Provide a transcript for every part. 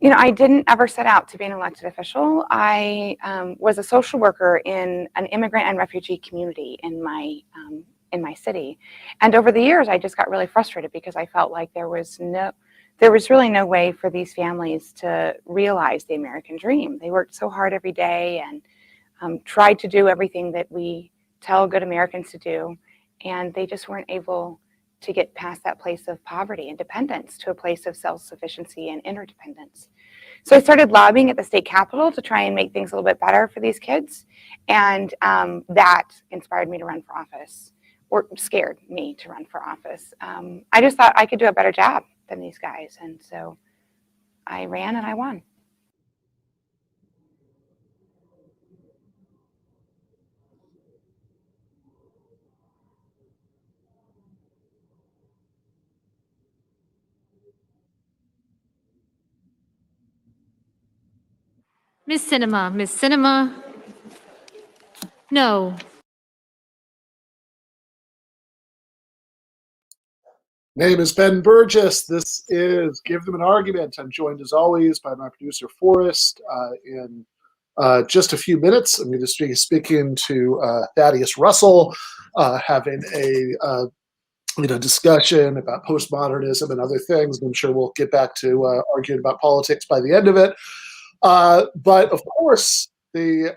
I didn't ever set out to be an elected official. I was a social worker in an immigrant and refugee community in my city, and over the years, I just got really frustrated because I felt like there was really no way for these families to realize the American dream. They worked so hard every day and tried to do everything that we tell good Americans to do, and they just weren't able to get past that place of poverty and dependence to a place of self-sufficiency and interdependence. So I started lobbying at the state capitol to try and make things a little bit better for these kids, and that inspired me to run for office, or scared me to run for office. I just thought I could do a better job than these guys, and so I ran and I won. Miss Sinema. No. Name is Ben Burgess. This is Give Them an Argument. I'm joined as always by my producer Forrest. In just a few minutes, I'm going to be speaking to Thaddeus Russell, having a discussion about postmodernism and other things. I'm sure we'll get back to arguing about politics by the end of it. But of course, the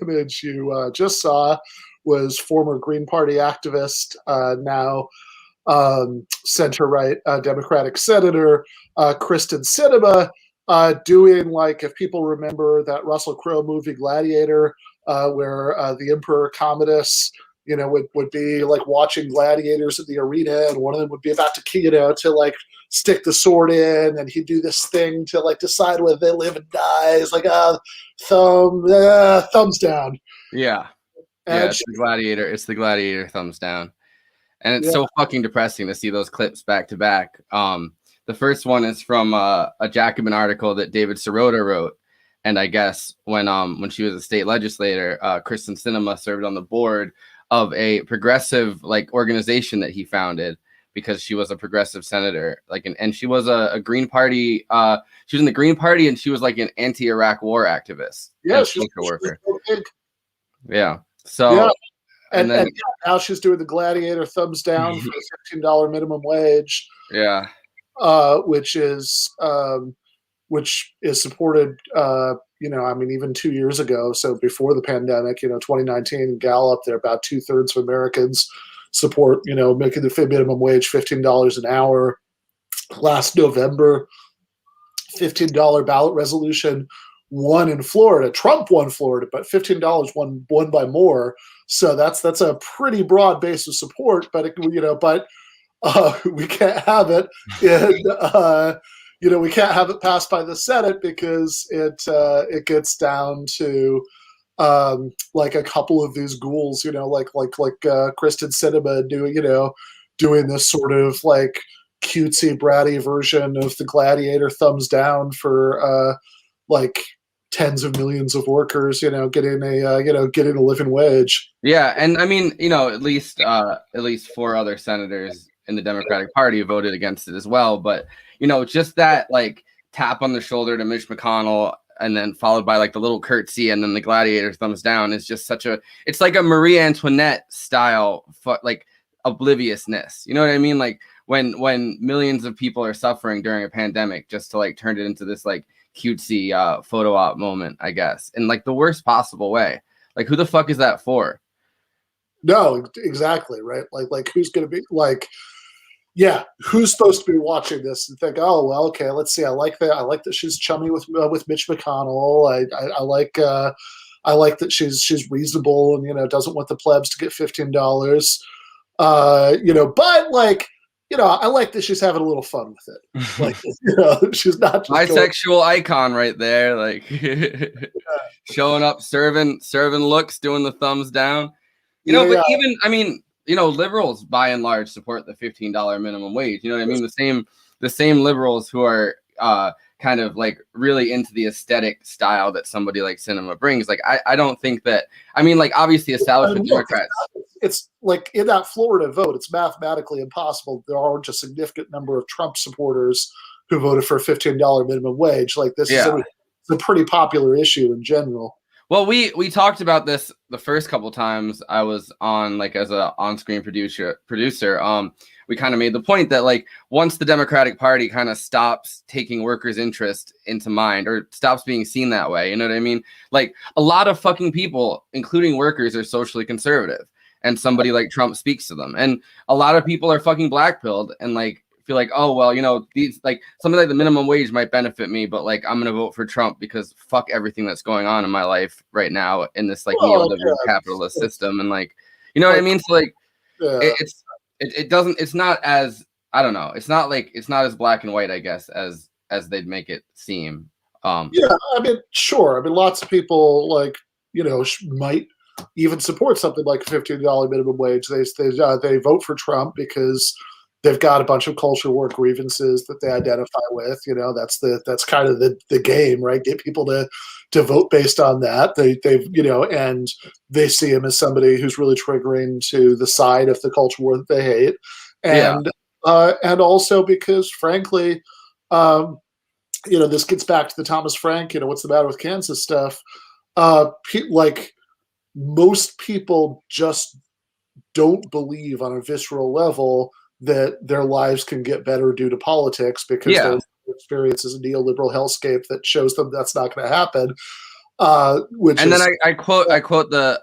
image you just saw was former Green Party activist, now center-right Democratic Senator Kyrsten Sinema, doing, like, if people remember that Russell Crowe movie Gladiator, where the Emperor Commodus would be like watching gladiators in the arena, and one of them would be about to like stick the sword in, and he'd do this thing to like decide whether they live and die. It's like thumbs down. Yeah. And it's the gladiator. It's the gladiator thumbs down. And it's so fucking depressing to see those clips back to back. The first one is from a Jacobin article that David Sirota wrote. And I guess when she was a state legislator, Kyrsten Sinema served on the board of a progressive organization that he founded because she was a progressive senator. And she was a Green Party. She was in the Green Party, and she was like an anti-Iraq war activist. Yeah, she's a worker. Yeah. So. Yeah. And then now she's doing the Gladiator thumbs down for the $15 minimum wage. Yeah. Which is supported, even 2 years ago. So before the pandemic, 2019, Gallup, they're about 2/3 of Americans support, making the minimum wage $15 an hour. Last November, $15 ballot resolution won in Florida. Trump won Florida, but $15 won by more. So that's a pretty broad base of support. But we can't have it. We can't have it passed by the Senate because it gets down to like a couple of these ghouls, like Kyrsten Sinema doing this sort of like cutesy bratty version of the Gladiator thumbs down for tens of millions of workers, getting a living wage. Yeah, and I mean, at least 4 other senators in the Democratic Party voted against it as well. But just that tap on the shoulder to Mitch McConnell, and then followed by the little curtsy, and then the Gladiator thumbs down is just it's like a Marie Antoinette style obliviousness. You know what I mean? Like when millions of people are suffering during a pandemic, just to turn it into this cutesy photo op moment, I guess, in the worst possible way. Who the fuck is that for? No, exactly, right? Who's going to be who's supposed to be watching this and think, oh well, okay, let's see. I like that she's chummy with Mitch McConnell. I like that she's reasonable and doesn't want the plebs to get $15. But I like that she's having a little fun with it. She's not just bisexual icon right there, showing up, serving looks, doing the thumbs down. But even, liberals by and large support the $15 minimum wage. You know what I mean? The same liberals who are kind of really into the aesthetic style that somebody like Sinema brings. I don't think that. Obviously, establishment Democrats. It's in that Florida vote, it's mathematically impossible. There aren't a significant number of Trump supporters who voted for a $15 minimum wage. Like this is it's a pretty popular issue in general. Well, we talked about this the first couple times I was on, like, as a on-screen producer. We kind of made the point that, like, once the Democratic Party kind of stops taking workers' interest into mind, or stops being seen that way, you know what I mean? Like, a lot of fucking people, including workers, are socially conservative, and somebody like Trump speaks to them. And a lot of people are fucking blackpilled and, like, feel like, oh, well, you know, these, like, something like the minimum wage might benefit me, but, like, I'm gonna vote for Trump because fuck everything that's going on in my life right now in this, like, neoliberal capitalist system. And, like, you know what I mean? So, like, it doesn't, it's not as, I don't know, it's not as black and white, I guess, as they'd make it seem. I mean, sure. I mean, lots of people, like, you know, might even support something like a $15 minimum wage. They vote for Trump because they've got a bunch of culture war grievances that they identify with. You know, that's kind of the game, right? Get people to vote based on that. They've you know, and they see him as somebody who's really triggering to the side of the culture war that they hate, and also because, frankly, you know, this gets back to the Thomas Frank, you know, what's the matter with Kansas stuff. Like, most people just don't believe on a visceral level that their lives can get better due to politics, because their experience is a neoliberal hellscape that shows them that's not going to happen. Then I quote the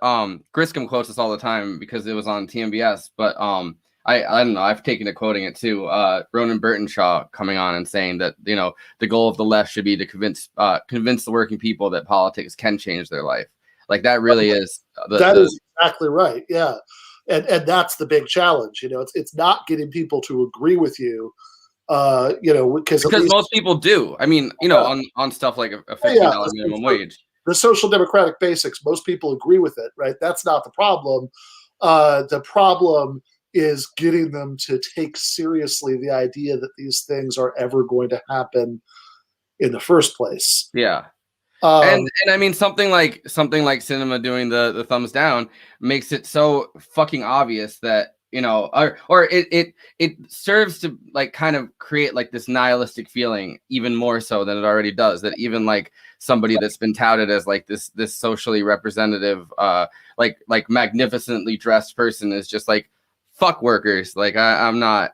Griscom quotes this all the time because it was on TMBS, but I don't know, I've taken to quoting it too. Ronan Burtonshaw coming on and saying that, you know, the goal of the left should be to convince the working people that politics can change their life. Like, that really is is exactly right. Yeah. And that's the big challenge. You know, it's not getting people to agree with you, you know, because most people do. I mean, you know, on stuff like a $15 minimum wage. The social democratic basics, most people agree with it, right? That's not the problem. The problem is getting them to take seriously the idea that these things are ever going to happen in the first place. Yeah. And I mean, something like Sinema doing the thumbs down makes it so fucking obvious that, you know, or it serves to, like, kind of create, like, this nihilistic feeling even more so than it already does, that even, like, somebody that's been touted as, like, this socially representative, like magnificently dressed person is just like, fuck workers, like, I'm not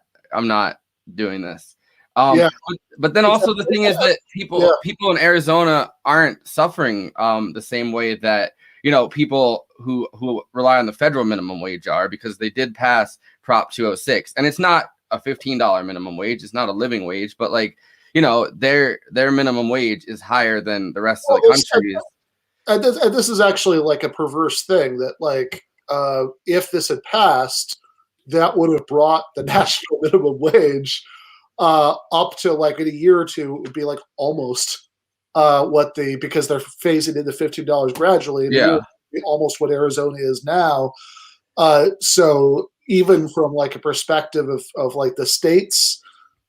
doing this. But then also the thing is that people in Arizona aren't suffering the same way that, you know, people who rely on the federal minimum wage are, because they did pass Prop 206, and it's not a $15 minimum wage, it's not a living wage, but, like, you know, their minimum wage is higher than the rest of the country. And this is actually, like, a perverse thing that, like, if this had passed, that would have brought the national minimum wage up to, like, in a year or two, it would be, like, almost because they're phasing in the $15 gradually, almost what Arizona is now. So even from, like, a perspective of like the state's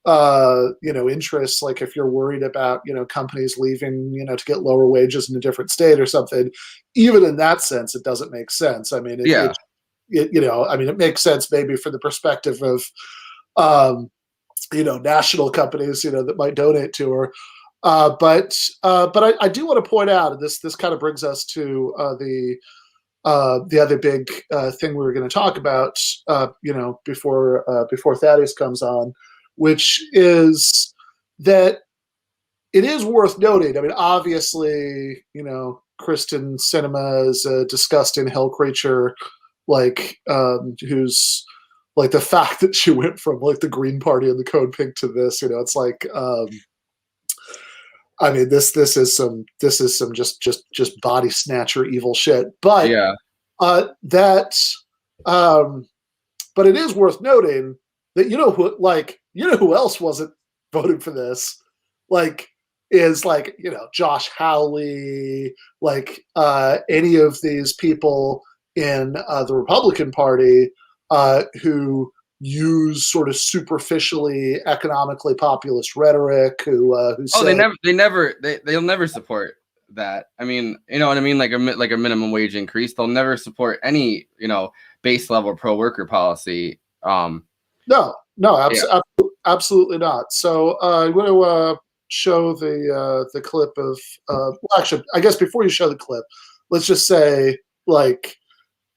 you know, interests, like, if you're worried about, you know, companies leaving, you know, to get lower wages in a different state or something, even in that sense, it doesn't make sense. I mean, it you know, I mean, it makes sense maybe for the perspective of you know, national companies, you know, that might donate to her. But I do want to point out, and this kind of brings us to the other big thing we were going to talk about, you know, before Thaddeus comes on, which is that it is worth noting. I mean, obviously, you know, Kyrsten Sinema is a disgusting hell creature, like, who's, like, the fact that she went from, like, the Green Party and the Code Pink to this, you know, it's like, I mean, this is some just body snatcher evil shit. But but it is worth noting that, you know who else wasn't voting for this, like, is, like, you know, Josh Hawley, like, any of these people in the Republican Party who use sort of superficially economically populist rhetoric, who say, they'll never support that. I mean, you know what I mean? Like a minimum wage increase, they'll never support any, you know, base level pro worker policy. No, absolutely not. So I'm going to show the clip of. Well, actually, I guess before you show the clip, let's just say, like,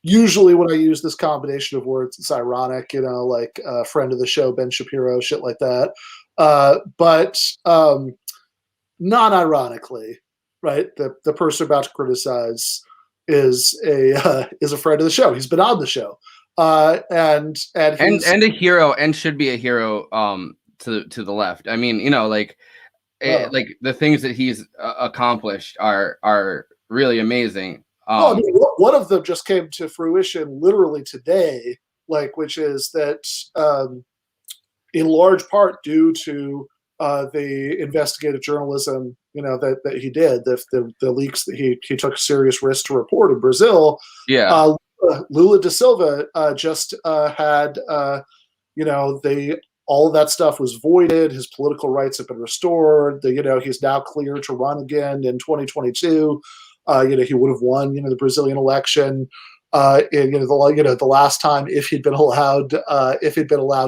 usually when I use this combination of words, it's ironic, like friend of the show Ben Shapiro, shit like that. But non-ironically, right? The person about to criticize is a friend of the show. He's been on the show, and a hero, and should be a hero to the left. I mean, like the things that he's accomplished are really amazing. Well, I mean, one of them just came to fruition literally today, which is that in large part due to the investigative journalism, that he did, the leaks that he took serious risks to report in Brazil. Yeah. Lula da Silva just had, all of that stuff was voided. His political rights have been restored. He's now clear to run again in 2022. He would have won, the Brazilian election. The last time if he'd been allowed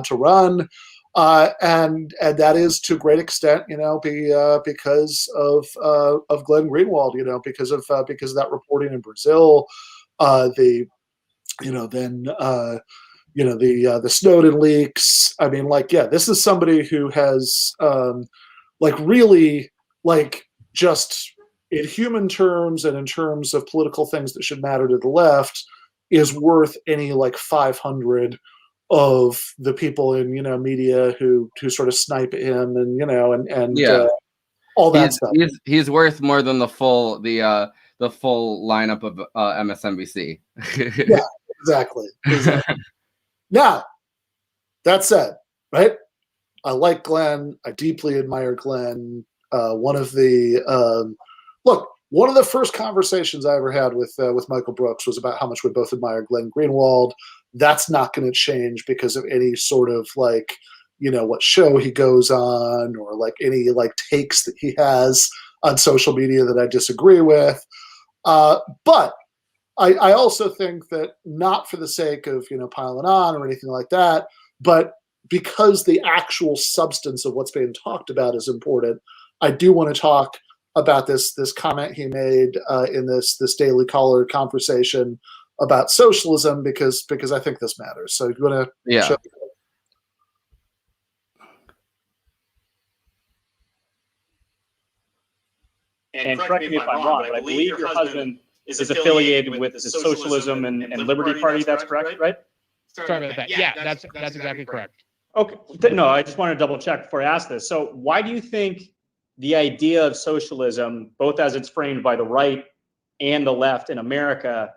to run. And that is to a great extent, because of Glenn Greenwald, because of that reporting in Brazil, the Snowden leaks. I mean, this is somebody who has, really, just in human terms and in terms of political things that should matter to the left, is worth any 500 of the people in media who sort of snipe at him and all that stuff. He's worth more than the full lineup of MSNBC. Yeah, exactly. Now, that said, right? I like Glenn. I deeply admire Glenn. One of the first conversations I ever had with Michael Brooks was about how much we both admire Glenn Greenwald. That's not going to change because of any sort of what show he goes on or any takes that he has on social media that I disagree with. But I also think that not for the sake of piling on or anything like that, but because the actual substance of what's being talked about is important, I do want to talk about this comment he made in this Daily Caller conversation about socialism because I think this matters. So if you want to show. And correct me if I'm wrong, but I believe your husband is affiliated with the Socialism and Liberty Party. That's correct, right? Sorry about that. Yeah, that's exactly correct. Okay. No, I just want to double check before I ask this. So why do you think the idea of socialism, both as it's framed by the right and the left in America,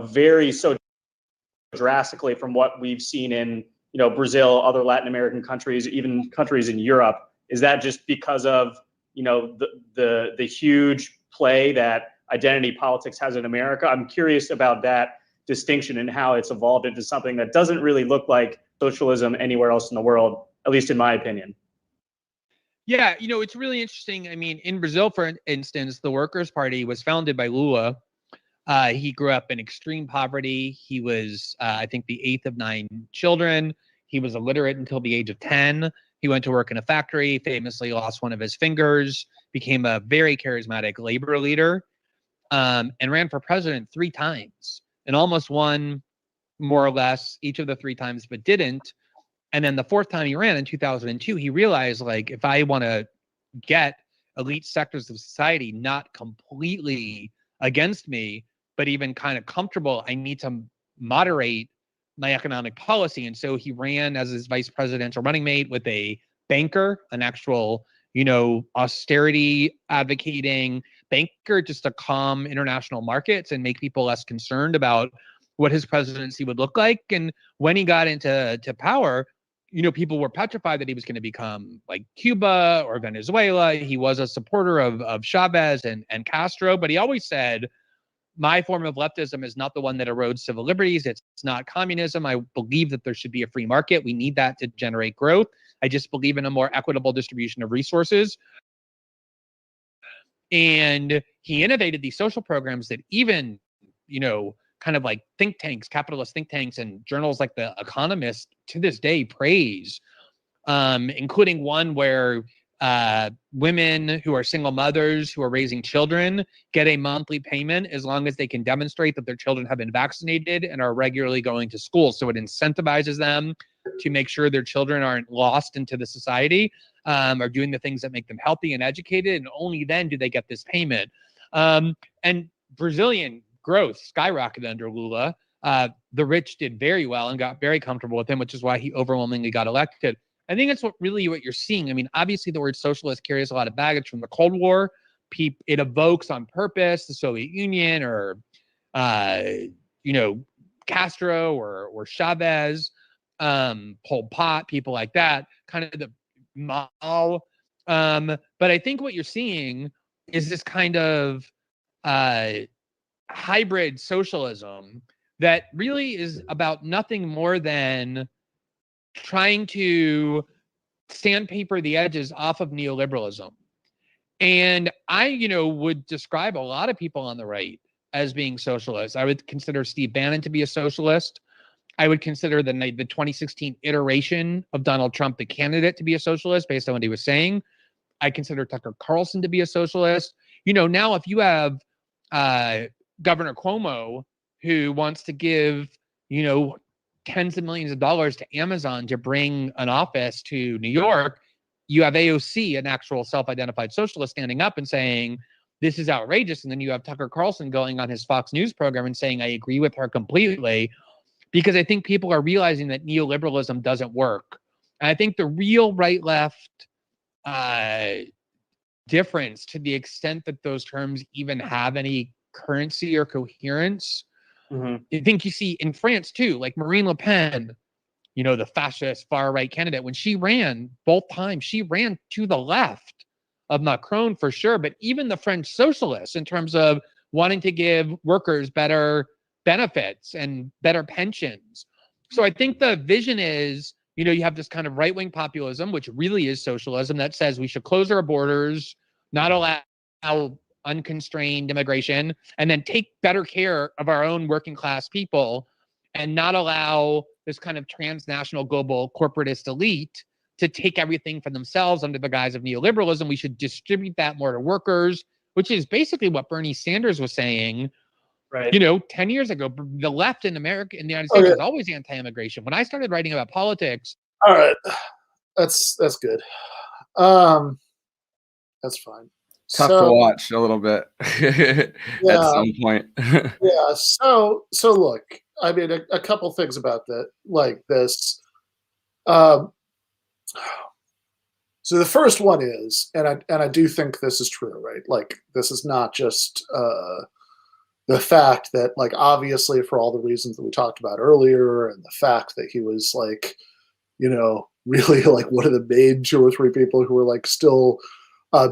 varies so drastically from what we've seen in, Brazil, other Latin American countries, even countries in Europe? Is that just because of, the huge play that identity politics has in America? I'm curious about that distinction and how it's evolved into something that doesn't really look like socialism anywhere else in the world, at least in my opinion. Yeah, it's really interesting. I mean, in Brazil, for instance, the Workers' Party was founded by Lula. He grew up in extreme poverty. He was, I think, the 8th of 9 children. He was illiterate until the age of 10. He went to work in a factory, famously lost one of his fingers, became a very charismatic labor leader, and ran for president 3 times and almost won more or less each of the 3 times, but didn't. And then the 4th time he ran in 2002, he realized, if I want to get elite sectors of society not completely against me, but even kind of comfortable, I need to moderate my economic policy. And so he ran as his vice presidential running mate with a banker, an actual, austerity advocating banker, just to calm international markets and make people less concerned about what his presidency would look like. And when he got into power, people were petrified that he was going to become like Cuba or Venezuela. He was a supporter of Chavez and Castro, but he always said, my form of leftism is not the one that erodes civil liberties. It's not communism. I believe that there should be a free market. We need that to generate growth. I just believe in a more equitable distribution of resources. And he innovated these social programs that even, kind of like think tanks, capitalist think tanks and journals like The Economist to this day praise including one where women who are single mothers who are raising children get a monthly payment as long as they can demonstrate that their children have been vaccinated and are regularly going to school. So it incentivizes them to make sure their children aren't lost into the society, are doing the things that make them healthy and educated, and only then do they get this payment. And Brazilian growth skyrocketed under Lula. The rich did very well and got very comfortable with him, which is why he overwhelmingly got elected. I think that's what you're seeing. I mean, obviously the word socialist carries a lot of baggage from the Cold War. It evokes on purpose the Soviet Union or, Castro or Chavez, Pol Pot, people like that, kind of the Mao. But I think what you're seeing is this kind of hybrid socialism that really is about nothing more than trying to sandpaper the edges off of neoliberalism. And I, would describe a lot of people on the right as being socialists. I would consider Steve Bannon to be a socialist. I would consider the 2016 iteration of Donald Trump, the candidate, to be a socialist based on what he was saying. I consider Tucker Carlson to be a socialist. Now if you have Governor Cuomo who wants to give, tens of millions of dollars to Amazon to bring an office to New York, you have AOC, an actual self-identified socialist, standing up and saying, this is outrageous. And then you have Tucker Carlson going on his Fox News program and saying, I agree with her completely, because I think people are realizing that neoliberalism doesn't work. And I think the real right-left difference, to the extent that those terms even have any currency or coherence, I think you see in France too, like Marine Le Pen, the fascist far-right candidate, when she ran both times, she ran to the left of Macron for sure, but even the French socialists, in terms of wanting to give workers better benefits and better pensions. So I think the vision is, you have this kind of right-wing populism, which really is socialism, that says we should close our borders, not allow unconstrained immigration, and then take better care of our own working class people, and not allow this kind of transnational global corporatist elite to take everything for themselves under the guise of neoliberalism. We should distribute that more to workers, which is basically what Bernie Sanders was saying, right? 10 years ago. The left in America, in the United States, was always anti-immigration. When I started writing about politics. All right. That's good. That's fine. Tough to watch a little bit at some point. Yeah. So look, I mean, a couple things about that, like this. So the first one is, and I do think this is true, right? Like, this is not just the fact that, like, obviously for all the reasons that we talked about earlier, and the fact that he was like, really like one of the main 2 or 3 people who were like still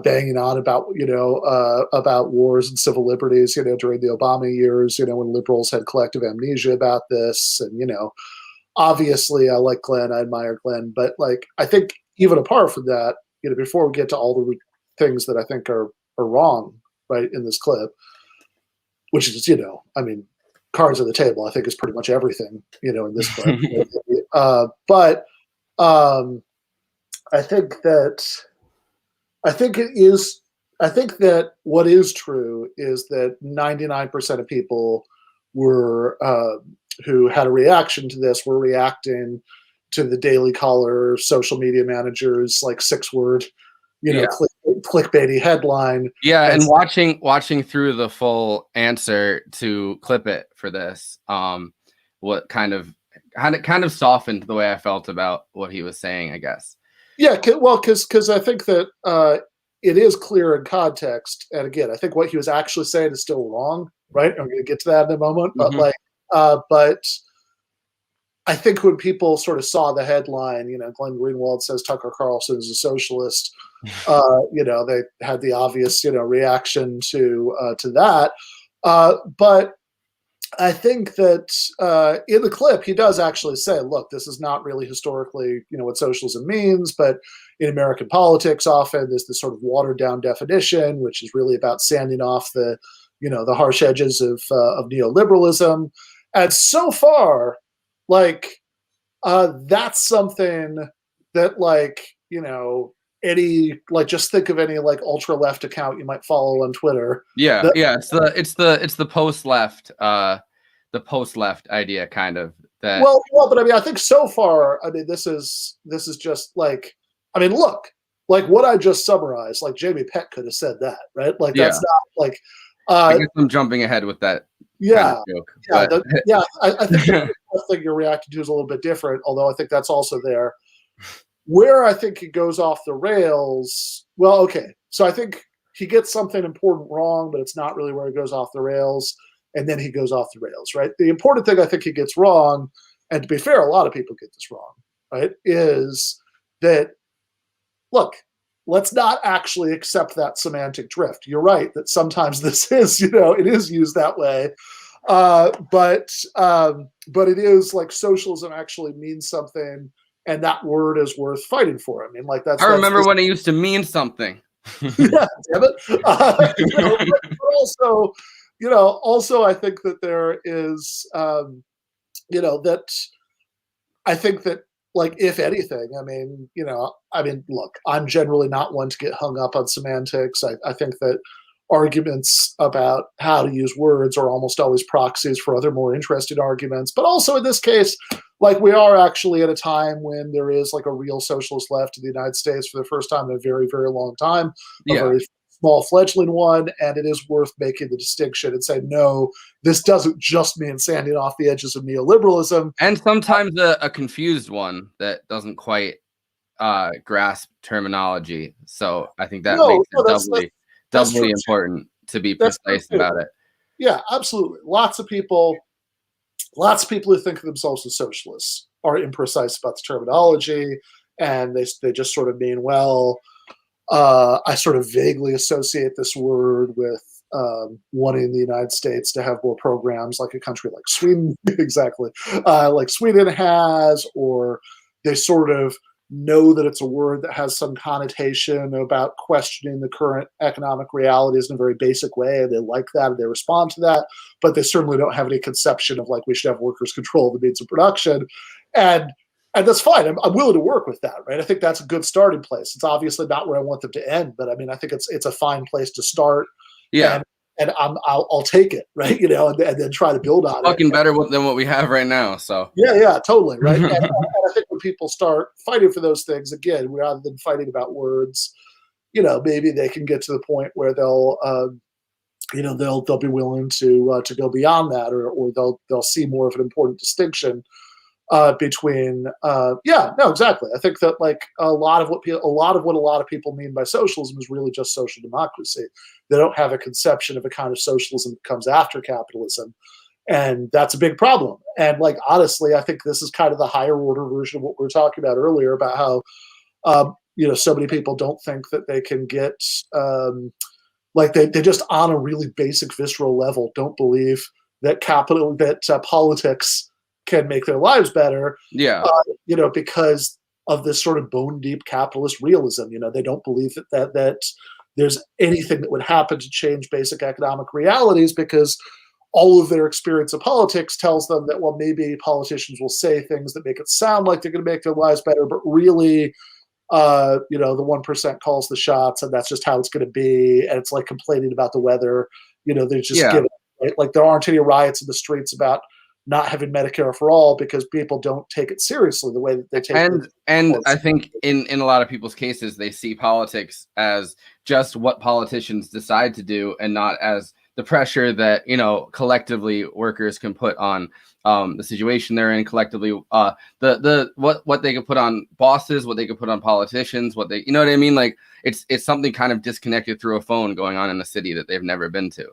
banging on about wars and civil liberties, during the Obama years, when liberals had collective amnesia about this. And, obviously I like Glenn, I admire Glenn, but like, I think even apart from that, before we get to all the things that I think are wrong, right, in this clip, which is, I mean, cards on the table, I think, is pretty much everything, in this clip. But I think that what is true is that 99% of people were who had a reaction to this were reacting to the Daily Caller social media managers like 6-word, clickbaity headline. Yeah, and watching through the full answer to clip it for this, what kind of softened the way I felt about what he was saying, I guess. Yeah, well, because I think that it is clear in context, and again, I think what he was actually saying is still wrong, right? I'm going to get to that in a moment, but but I think when people sort of saw the headline, Glenn Greenwald says Tucker Carlson is a socialist, they had the obvious, reaction to that. But I think that in the clip, he does actually say, look, this is not really historically, what socialism means, but in American politics, often there's this sort of watered down definition, which is really about sanding off the harsh edges of neoliberalism. And so far, like, that's something that like, any like just think of any like ultra left account you might follow on Twitter. Yeah, yeah. It's the post left, the post left idea kind of that. Well, but I mean, I think so far, I mean, this is just like, I mean, look, like what I just summarized, like Jamie Peck could have said that, right? Like that's not like. I guess I'm jumping ahead with that. Yeah, kind of joke, yeah, but. I think the thing you're reacting to is a little bit different, although I think that's also there. Where I think it goes off the rails, well, okay, so I think he gets something important wrong, but it's not really where he goes off the rails, and then he goes off the rails, right? The important thing I think he gets wrong, and to be fair, a lot of people get this wrong, right, is that, look, let's not actually accept that semantic drift. You're right that sometimes this is, it is used that way, but it is like socialism actually means something, and that word is worth fighting for. I mean, like I remember when it used to mean something. Yeah, damn it. But also, I think that there is, that I think that, like, if anything, I mean, look, I'm generally not one to get hung up on semantics. I think that arguments about how to use words are almost always proxies for other more interesting arguments. But also in this case, like, we are actually at a time when there is like a real socialist left in the United States for the first time in a very, very long time, a very small fledgling one, and it is worth making the distinction and say, no, this doesn't just mean standing off the edges of neoliberalism. And sometimes a confused one that doesn't quite grasp terminology. So I think that makes it doubly important to be precise about it. Yeah, absolutely. Lots of people who think of themselves as socialists are imprecise about the terminology, and they just sort of mean, well, I sort of vaguely associate this word with wanting the United States to have more programs like a country like Sweden, exactly, like Sweden has, or they sort of know that it's a word that has some connotation about questioning the current economic realities in a very basic way, and they like that and they respond to that, but they certainly don't have any conception of like we should have workers control the means of production, and that's fine. I'm willing to work with that, right? I think that's a good starting place. It's obviously not where I want them to end, but I mean, I think it's a fine place to start. Yeah. And I'll take it, right? And then try to build on it. Fucking better than what we have right now. So yeah, totally, right. and I think when people start fighting for those things, again, rather than fighting about words, maybe they can get to the point where they'll be willing to go beyond that, or they'll see more of an important distinction between exactly. I think that like a lot of what a lot of people mean by socialism is really just social democracy. They don't have a conception of a kind of socialism that comes after capitalism, and that's a big problem. And like honestly, I think this is kind of the higher order version of what we were talking about earlier about how so many people don't think that they can get like they just on a really basic visceral level don't believe that politics can make their lives better, because of this sort of bone deep capitalist realism. They don't believe that there's anything that would happen to change basic economic realities, because all of their experience of politics tells them that, well, maybe politicians will say things that make it sound like they're going to make their lives better, but really, the 1% calls the shots, and that's just how it's going to be. And it's like complaining about the weather. They're just giving, right? Like there aren't any riots in the streets about not having Medicare for all because people don't take it seriously the way that they take it. And I think in a lot of people's cases, they see politics as just what politicians decide to do and not as the pressure that, collectively workers can put on the situation they're in collectively, what they can put on bosses, what they can put on politicians, what they, you know what I mean? Like it's something kind of disconnected through a phone going on in the city that they've never been to.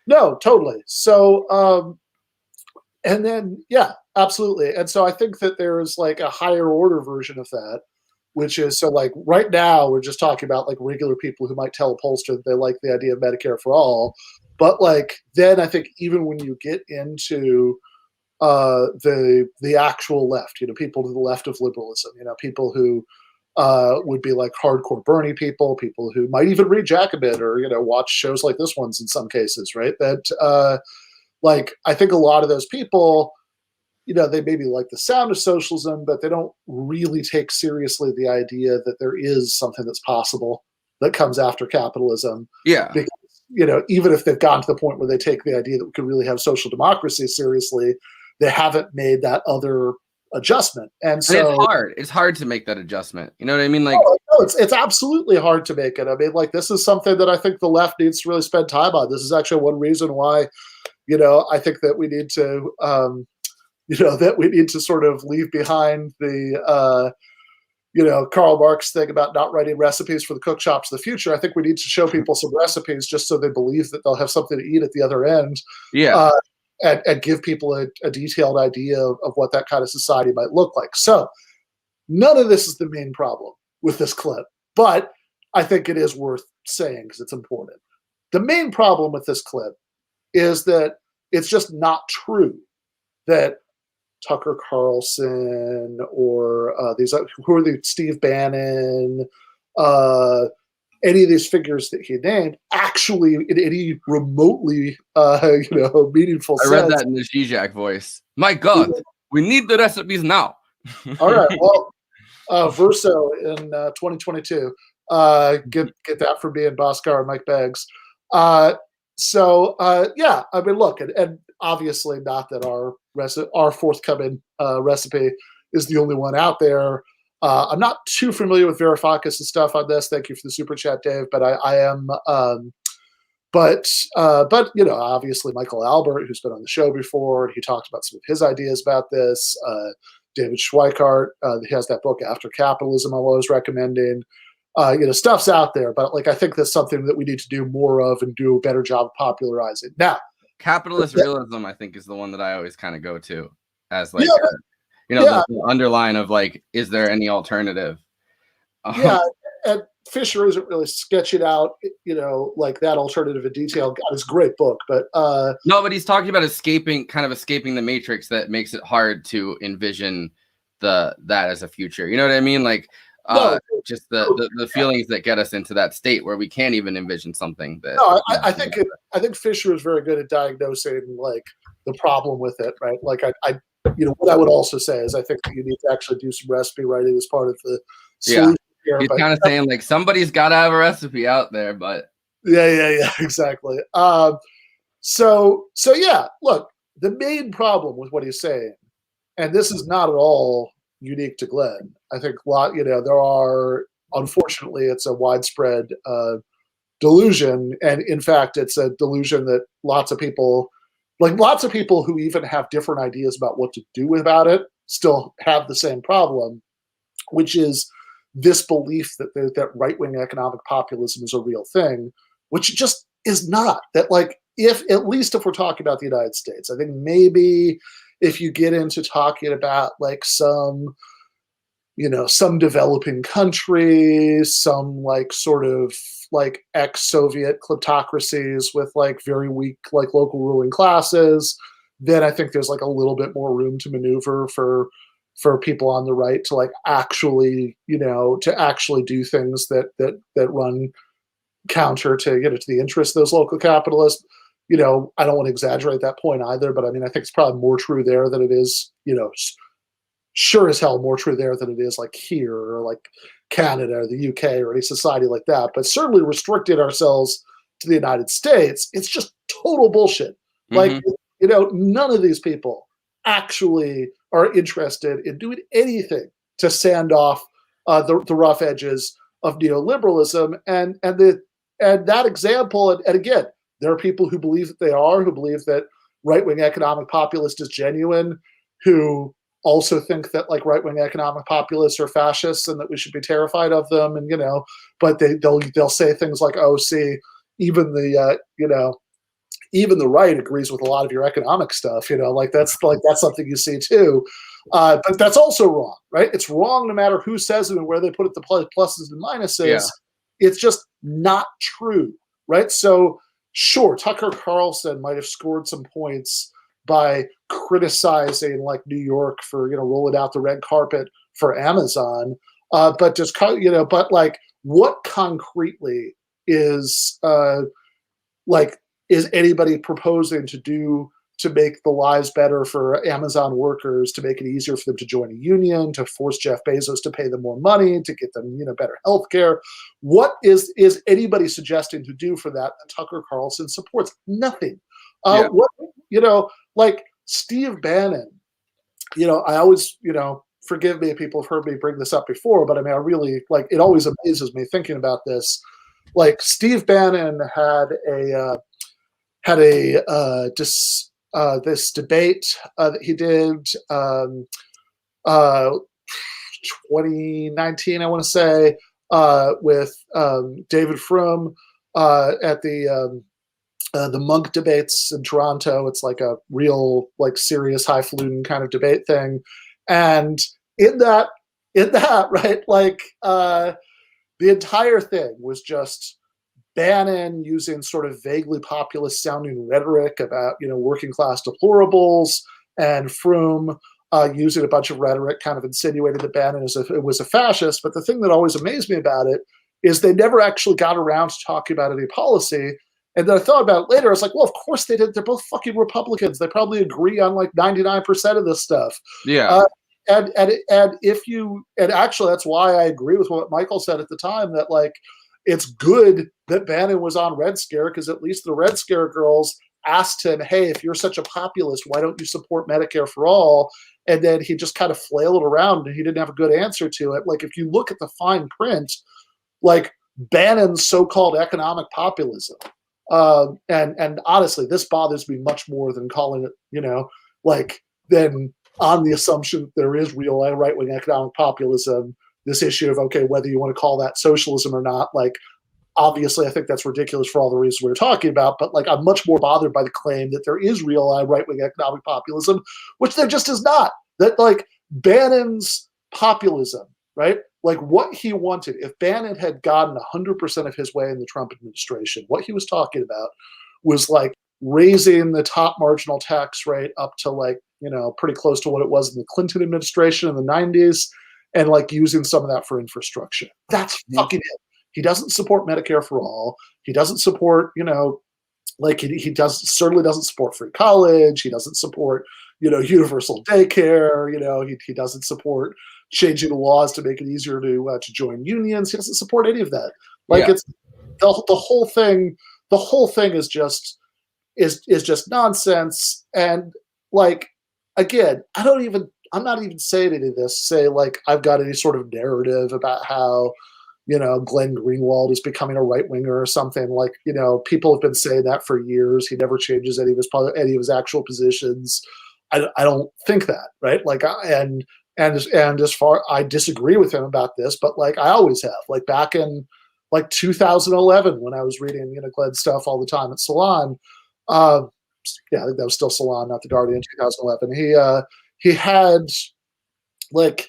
No, totally. So, and then, yeah, absolutely. And so I think that there is like a higher order version of that, which is, so like right now we're just talking about like regular people who might tell a pollster that they like the idea of Medicare for all. But like, then I think even when you get into the actual left, people to the left of liberalism, people who would be like hardcore Bernie people who might even read Jacobin or, watch shows like this one's in some cases, right? That, like, I think a lot of those people, they maybe like the sound of socialism, but they don't really take seriously the idea that there is something that's possible that comes after capitalism. Yeah. Because, even if they've gotten to the point where they take the idea that we could really have social democracy seriously, they haven't made that other adjustment. And so it's hard. It's hard to make that adjustment. You know what I mean? Like, it's absolutely hard to make it. I mean, like, this is something that I think the left needs to really spend time on. This is actually one reason why, I think that we need to, that we need to sort of leave behind the, Karl Marx thing about not writing recipes for the cook shops of the future. I think we need to show people some recipes just so they believe that they'll have something to eat at the other end. Yeah. And give people a detailed idea of what that kind of society might look like. So none of this is the main problem with this clip, but I think it is worth saying because it's important. The main problem with this clip is that it's just not true that Tucker Carlson or Steve Bannon, any of these figures that he named actually in any remotely meaningful sense. I read that in the Zizek voice. My God, we need the recipes now. All right, well, Verso in 2022. Get that from me and Bhaskar and Mike Beggs. I mean, look, and obviously not that our forthcoming recipe is the only one out there. I'm not too familiar with Varoufakis' stuff on this. Thank you for the super chat, Dave. But I am. But obviously Michael Albert, who's been on the show before, and he talked about some of his ideas about this. David Schweikart, he has that book After Capitalism. I'm always recommending. Stuff's out there, but I think that's something that we need to do more of and do a better job of popularizing. Now, capitalist realism, I think, is the one that I always kind of go to as the underline of is there any alternative? And Fisher isn't really sketching out, that alternative in detail. God, it's a great book, but no, but he's talking about escaping the matrix that makes it hard to envision that as a future. You know what I mean? Just the feelings that get us into that state where we can't even envision something. I think Fisher is very good at diagnosing the problem with it, right? What I would also say is I think that you need to actually do some recipe writing as part of the solution here. He's kind of saying somebody's got to have a recipe out there, but yeah, exactly. So look, the main problem with what he's saying, and this is not at all unique to Glenn. I think there are, unfortunately, it's a widespread delusion, and in fact, it's a delusion that lots of people who even have different ideas about what to do about it still have the same problem, which is this belief that right-wing economic populism is a real thing, which just is not. That at least if we're talking about the United States, I think maybe if you get into talking about some developing countries, some sort of ex-Soviet kleptocracies with very weak local ruling classes, then I think there's a little bit more room to maneuver for people on the right to actually do things that run counter to the interests of those local capitalists. I don't want to exaggerate that point either, but I mean, I think it's probably more true there than it is, sure as hell more true there than it is here or Canada or the UK or any society like that. But certainly restricting ourselves to the United States, it's just total bullshit. None of these people actually are interested in doing anything to sand off the rough edges of neoliberalism. And that example, and again, there are people who believe that who believe that right-wing economic populist is genuine, who also think that right-wing economic populists are fascists and that we should be terrified of them. And, but they'll say things like, oh, see, even the right agrees with a lot of your economic stuff, that's something you see too. But that's also wrong, right? It's wrong no matter who says it and where they put it, the pluses and minuses. Yeah. It's just not true, right? So sure, Tucker Carlson might have scored some points by criticizing New York for rolling out the red carpet for Amazon, but just what concretely is is anybody proposing to do to make the lives better for Amazon workers, to make it easier for them to join a union, to force Jeff Bezos to pay them more money, to get them, better health care. What is anybody suggesting to do for that Tucker Carlson supports? Nothing. Like Steve Bannon, I always, forgive me if people have heard me bring this up before, but I mean, I really, like, it always amazes me thinking about this. Like, Steve Bannon had this debate that he did 2019, I want to say, with David Frum at the Monk debates in Toronto. It's like a real, like, serious, highfalutin kind of debate thing. And in that, right, like, the entire thing was just Bannon using sort of vaguely populist sounding rhetoric about, working class deplorables, and Froome using a bunch of rhetoric kind of insinuating that Bannon was a fascist. But the thing that always amazed me about it is they never actually got around to talking about any policy. And then I thought about it later. I was like, well, of course they did. They're both fucking Republicans. They probably agree on like 99% of this stuff. Yeah. And actually that's why I agree with what Michael said at the time, that like, it's good that Bannon was on Red Scare, because at least the Red Scare girls asked him, hey, if you're such a populist, why don't you support Medicare for all? And then he just kind of flailed around and he didn't have a good answer to it. Like, if you look at the fine print, like, Bannon's so-called economic populism, and honestly, this bothers me much more than calling it, than on the assumption that there is real right-wing economic populism, this issue of, okay, whether you want to call that socialism or not, like, obviously I think that's ridiculous for all the reasons we were talking about, but like, I'm much more bothered by the claim that there is real right-wing economic populism, which there just is not. That, like, Bannon's populism, right? Like, what he wanted, if Bannon had gotten 100% of his way in the Trump administration, what he was talking about was like raising the top marginal tax rate up to like, pretty close to what it was in the Clinton administration in the 90s, and like using some of that for infrastructure. That's fucking it. He doesn't support Medicare for all. He doesn't support, like, he certainly doesn't support free college. He doesn't support, universal daycare. He doesn't support changing the laws to make it easier to join unions. He doesn't support any of that. Like, it's the whole thing. The whole thing is just nonsense. And like, again, I'm not even saying any of this. Say like I've got any sort of narrative about how, Glenn Greenwald is becoming a right winger or something. Like, people have been saying that for years. He never changes any of his actual positions. I don't think that, right? Like, and as far, I disagree with him about this, but like I always have. Like back in like 2011 when I was reading Glenn's stuff all the time at Salon. I think that was still Salon, not the Guardian. 2011. He had, like,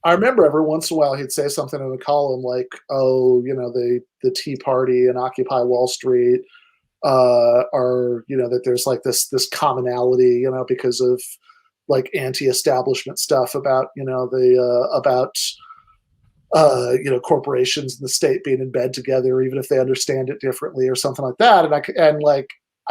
I remember every once in a while he'd say something in a column like, oh, the Tea Party and Occupy Wall Street are, that there's like this commonality, because of like anti-establishment stuff about, corporations and the state being in bed together, even if they understand it differently or something like that. And I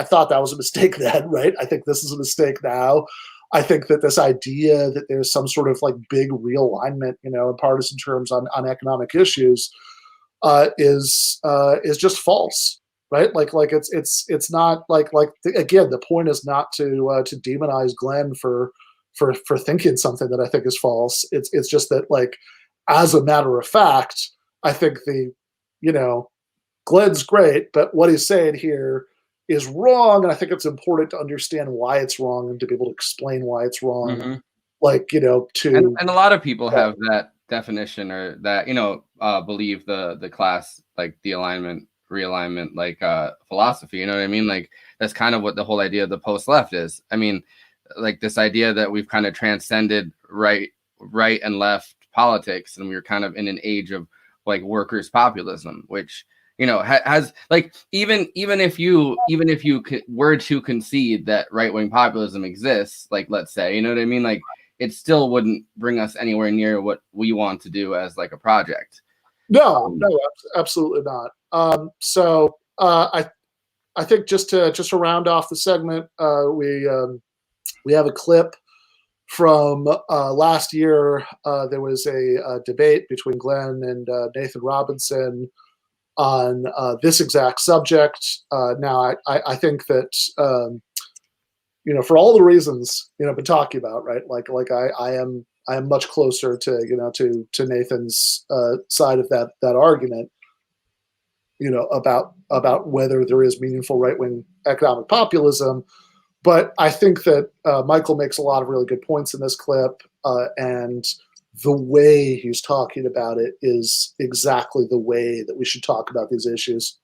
thought that was a mistake then, right? I think this is a mistake now. I think that this idea that there's some sort of like big realignment, in partisan terms on economic issues, is just false, right? Like it's not again, the point is not to demonize Glenn for thinking something that I think is false. It's just that, like, as a matter of fact, I think Glenn's great, but what he's saying here is wrong, and I think it's important to understand why it's wrong and to be able to explain why it's wrong. Mm-hmm. Like, and a lot of people have that definition, or that believe the class, like the realignment like philosophy. You know what I mean? Like, that's kind of what the whole idea of the post left is. I mean, like, this idea that we've kind of transcended right and left politics, and we're kind of in an age of like workers' populism, which has, like, even if you were to concede that right-wing populism exists, like, let's say, you know what I mean, like, it still wouldn't bring us anywhere near what we want to do as like a project. No, absolutely not. So I think just to round off the segment, we We have a clip from last year. There was a debate between Glenn and Nathan Robinson on this exact subject. Now, I think that for all the reasons I've been talking about, right? Like I am much closer to Nathan's side of that argument. About whether there is meaningful right-wing economic populism. But I think that Michael makes a lot of really good points in this clip, and the way he's talking about it is exactly the way that we should talk about these issues.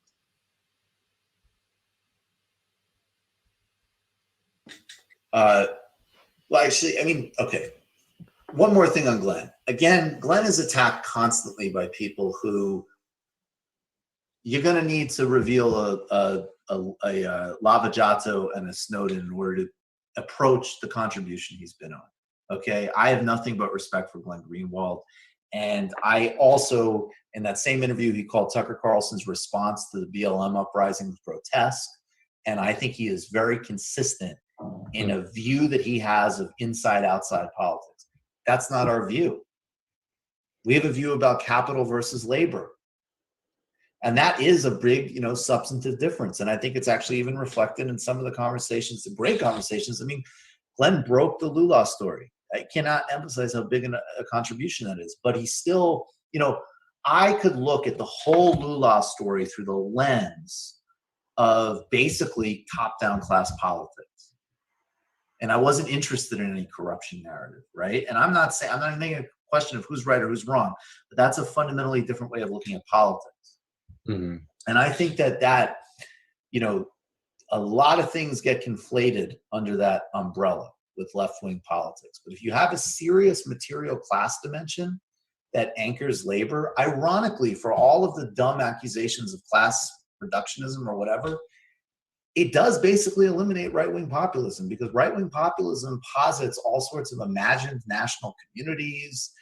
Well, actually, I mean, okay. One more thing on Glenn. Again, Glenn is attacked constantly by people who you're going to need to reveal a Lava Jato and a Snowden in order to approach the contribution he's been on. Okay, I have nothing but respect for Glenn Greenwald, and I also, in that same interview, he called Tucker Carlson's response to the BLM uprising grotesque, and I think he is very consistent in a view that he has of inside-outside politics. That's not our view. We have a view about capital versus labor. And that is a big, substantive difference. And I think it's actually even reflected in some of the conversations, the great conversations. I mean, Glenn broke the Lula story. I cannot emphasize how big a contribution that is. But he still, I could look at the whole Lula story through the lens of basically top-down class politics. And I wasn't interested in any corruption narrative, right? And I'm not even making a question of who's right or who's wrong, but that's a fundamentally different way of looking at politics. Mm-hmm. And I think that a lot of things get conflated under that umbrella with left-wing politics. But if you have a serious material class dimension that anchors labor, ironically, for all of the dumb accusations of class reductionism or whatever, it does basically eliminate right-wing populism, because right-wing populism posits all sorts of imagined national communities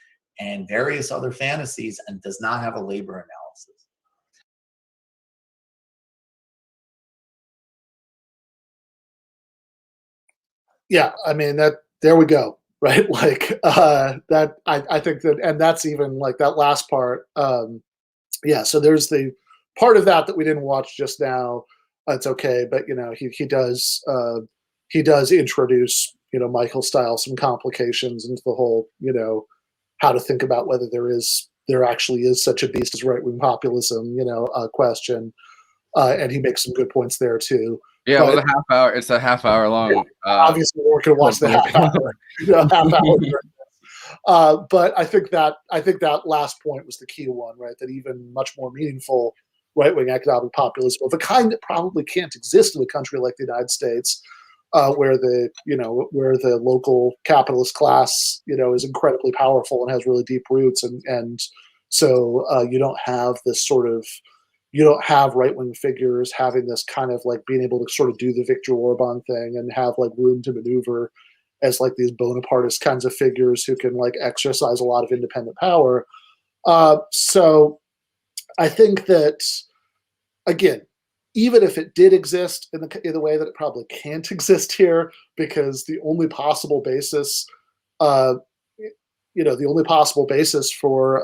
and various other fantasies and does not have a labor analysis. Yeah, I mean there we go, right? Like that I think that, and that's even like that last part. Yeah, so there's the part of that we didn't watch just now. It's okay, but he does introduce Michael style some complications into the whole how to think about whether there actually is such a beast as right-wing populism question, and he makes some good points there too. Yeah, well, it's a half hour long. Yeah, obviously, we're going to watch the half hour. But I think that last point was the key one, right? That even much more meaningful right-wing economic populism of the kind that probably can't exist in a country like the United States, where the local capitalist class is incredibly powerful and has really deep roots, and so you don't have this sort of. You don't have right-wing figures having this kind of like being able to sort of do the Viktor Orban thing and have like room to maneuver as like these Bonapartist kinds of figures who can like exercise a lot of independent power. So I think that, again, even if it did exist in the way that it probably can't exist here, because the only possible basis the only possible basis for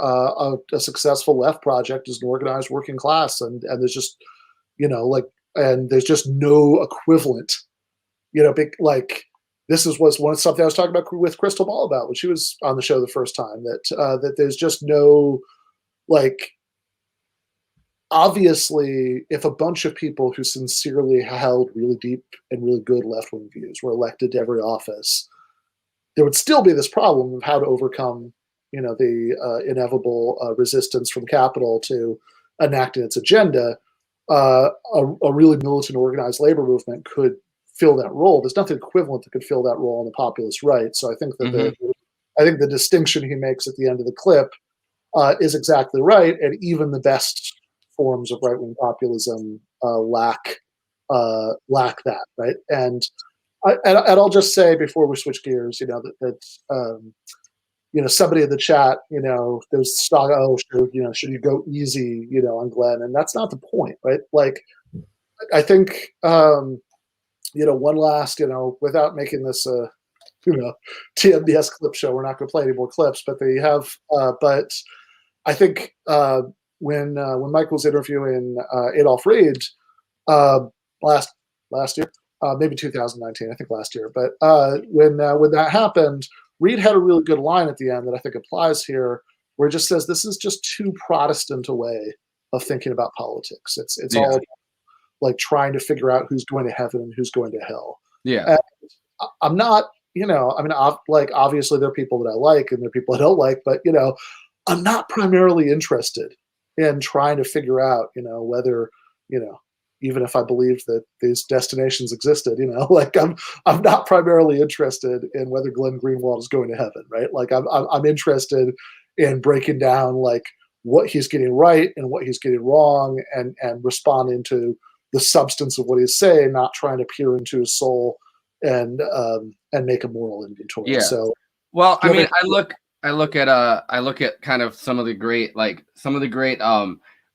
a successful left project is an organized working class, and there's just and there's just no equivalent. This was something I was talking about with Crystal Ball about when she was on the show the first time, that there's just no obviously, if a bunch of people who sincerely held really deep and really good left-wing views were elected to every office, there would still be this problem of how to overcome, the inevitable resistance from capital to enacting its agenda. A really militant, organized labor movement could fill that role. There's nothing equivalent that could fill that role on the populist right. So I think that the distinction he makes at the end of the clip is exactly right, and even the best forms of right-wing populism lack that, right? And I'll just say before we switch gears, somebody in the chat, there's stock. Oh, should you go easy, on Glenn? And that's not the point, right? Like, I think, one last, without making this TMBS clip show. We're not going to play any more clips, but they have. But I think when Michael was interviewing Adolf Reed last year, maybe 2019, I think last year. But when that happened, Reed had a really good line at the end that I think applies here, where it just says this is just too Protestant a way of thinking about politics. It's all about, like, trying to figure out who's going to heaven and who's going to hell. Yeah. And I'm not, obviously there are people that I like and there are people I don't like, but I'm not primarily interested in trying to figure out, whether, even if I believed that these destinations existed, like I'm not primarily interested in whether Glenn Greenwald is going to heaven, right? Like I'm interested in breaking down like what he's getting right and what he's getting wrong, and responding to the substance of what he's saying, not trying to peer into his soul and make a moral inventory. Yeah. So, well, I mean, I look at kind of some of the great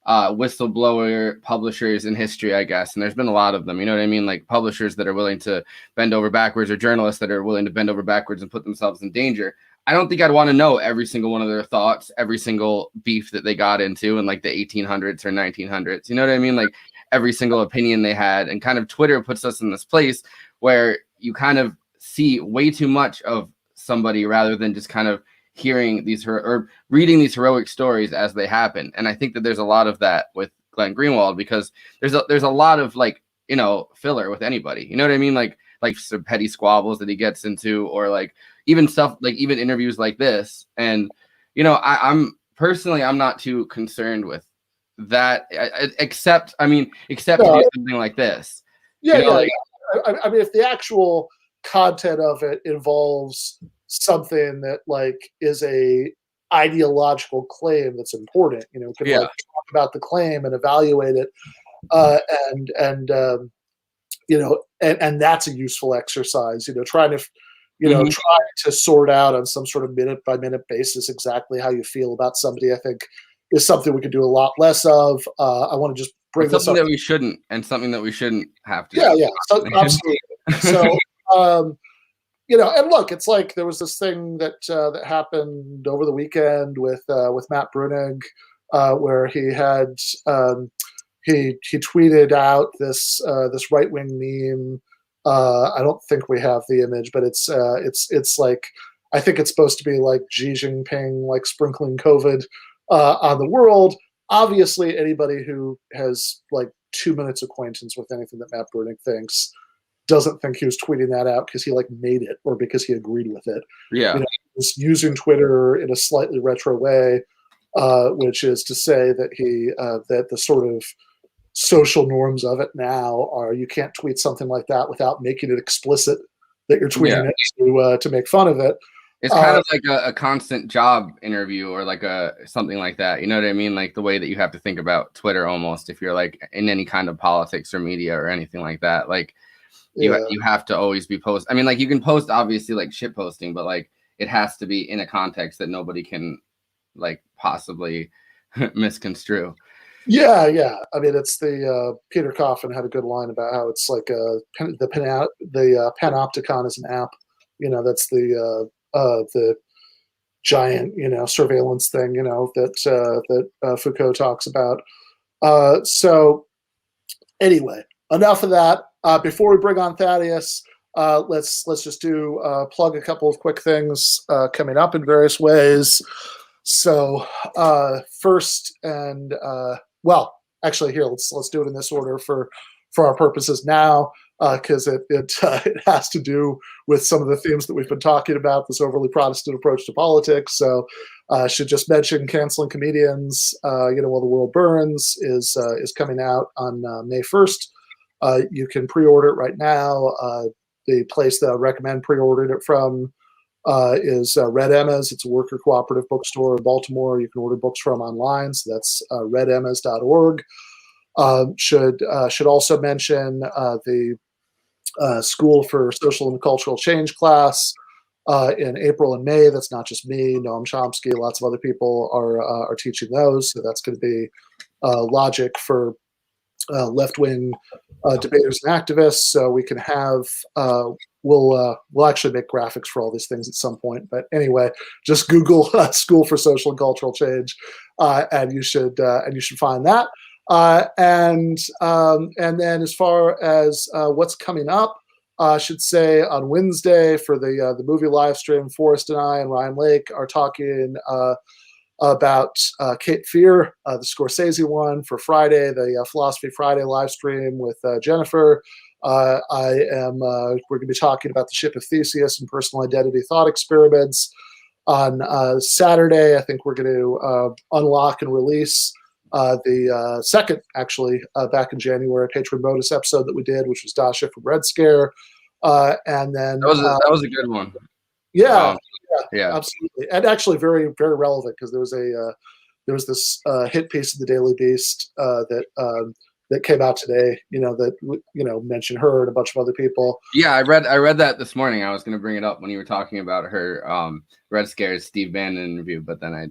whistleblower publishers in history, I guess, and there's been a lot of them. You know what I mean? Like publishers that are willing to bend over backwards, or journalists that are willing to bend over backwards and put themselves in danger. I don't think I'd want to know every single one of their thoughts, every single beef that they got into in like the 1800s or 1900s. You know what I mean? Like every single opinion they had. And kind of Twitter puts us in this place where you kind of see way too much of somebody rather than just kind of hearing these or reading these heroic stories as they happen. And I think that there's a lot of that with Glenn Greenwald, because there's a lot of like, filler with anybody. You know what I mean? Like some petty squabbles that he gets into, or like even stuff like even interviews like this. And I'm personally not too concerned with that, except to do something like this. I mean, if the actual content of it involves something that like is a ideological claim that's important, can like talk about the claim and evaluate it, and that's a useful exercise, trying to try to sort out on some sort of minute by minute basis exactly how you feel about somebody, I think is something we could do a lot less of. I want to just bring this up. Something that we shouldn't have to. Yeah. So, absolutely. So, and look, it's like there was this thing that happened over the weekend with Matt Brunig, where he had he tweeted out this right wing meme. I don't think we have the image, but it's like, I think it's supposed to be like Xi Jinping like sprinkling COVID on the world. Obviously, anybody who has like 2 minutes acquaintance with anything that Matt Brunig thinks doesn't think he was tweeting that out because he like made it or because he agreed with it. Yeah, he was using Twitter in a slightly retro way, which is to say that that the sort of social norms of it now are you can't tweet something like that without making it explicit that you're tweeting it to make fun of it. It's kind of like a constant job interview or like something like that. You know what I mean? Like the way that you have to think about Twitter almost if you're like in any kind of politics or media or anything like that. Like you have to always be I mean, like you can post obviously like shit posting, but like it has to be in a context that nobody can like possibly misconstrue. Yeah. I mean, it's the Peter Coffin had a good line about how it's like the Panopticon is an app. That's the giant surveillance thing that Foucault talks about. So anyway, enough of that. Before we bring on Thaddeus, let's just plug a couple of quick things coming up in various ways. So first, and actually here let's do it in this order for our purposes now, because it has to do with some of the themes that we've been talking about, this overly Protestant approach to politics. So I should just mention Canceling Comedians, While the World Burns is coming out on May 1st. You can pre-order it right now. The place that I recommend pre-ordering it from is Red Emma's. It's a worker cooperative bookstore in Baltimore. You can order books from online. So that's redemmas.org. Should also mention the School for Social and Cultural Change class in April and May. That's not just me. Noam Chomsky, lots of other people are teaching those. So that's going to be logic for left-wing debaters and activists. So we can have we'll actually make graphics for all these things at some point. But anyway, just Google School for Social and Cultural Change, and you should find that. And then as far as what's coming up, I should say on Wednesday for the movie live stream, Forrest and I and Ryan Lake are talking about Cape Fear, the Scorsese one. For Friday, the Philosophy Friday live stream with Jennifer. We're going to be talking about the Ship of Theseus and personal identity thought experiments. On Saturday, I think we're going to unlock and release the second, actually, back in January, patron-bonus episode that we did, which was Dasha from Red Scare. And then that was a good one. Yeah, yeah, absolutely, and actually very, very relevant, because there was this hit piece of the Daily Beast that came out today. That mentioned her and a bunch of other people. Yeah, I read that this morning. I was going to bring it up when you were talking about her Red Scare's Steve Bannon interview, but then I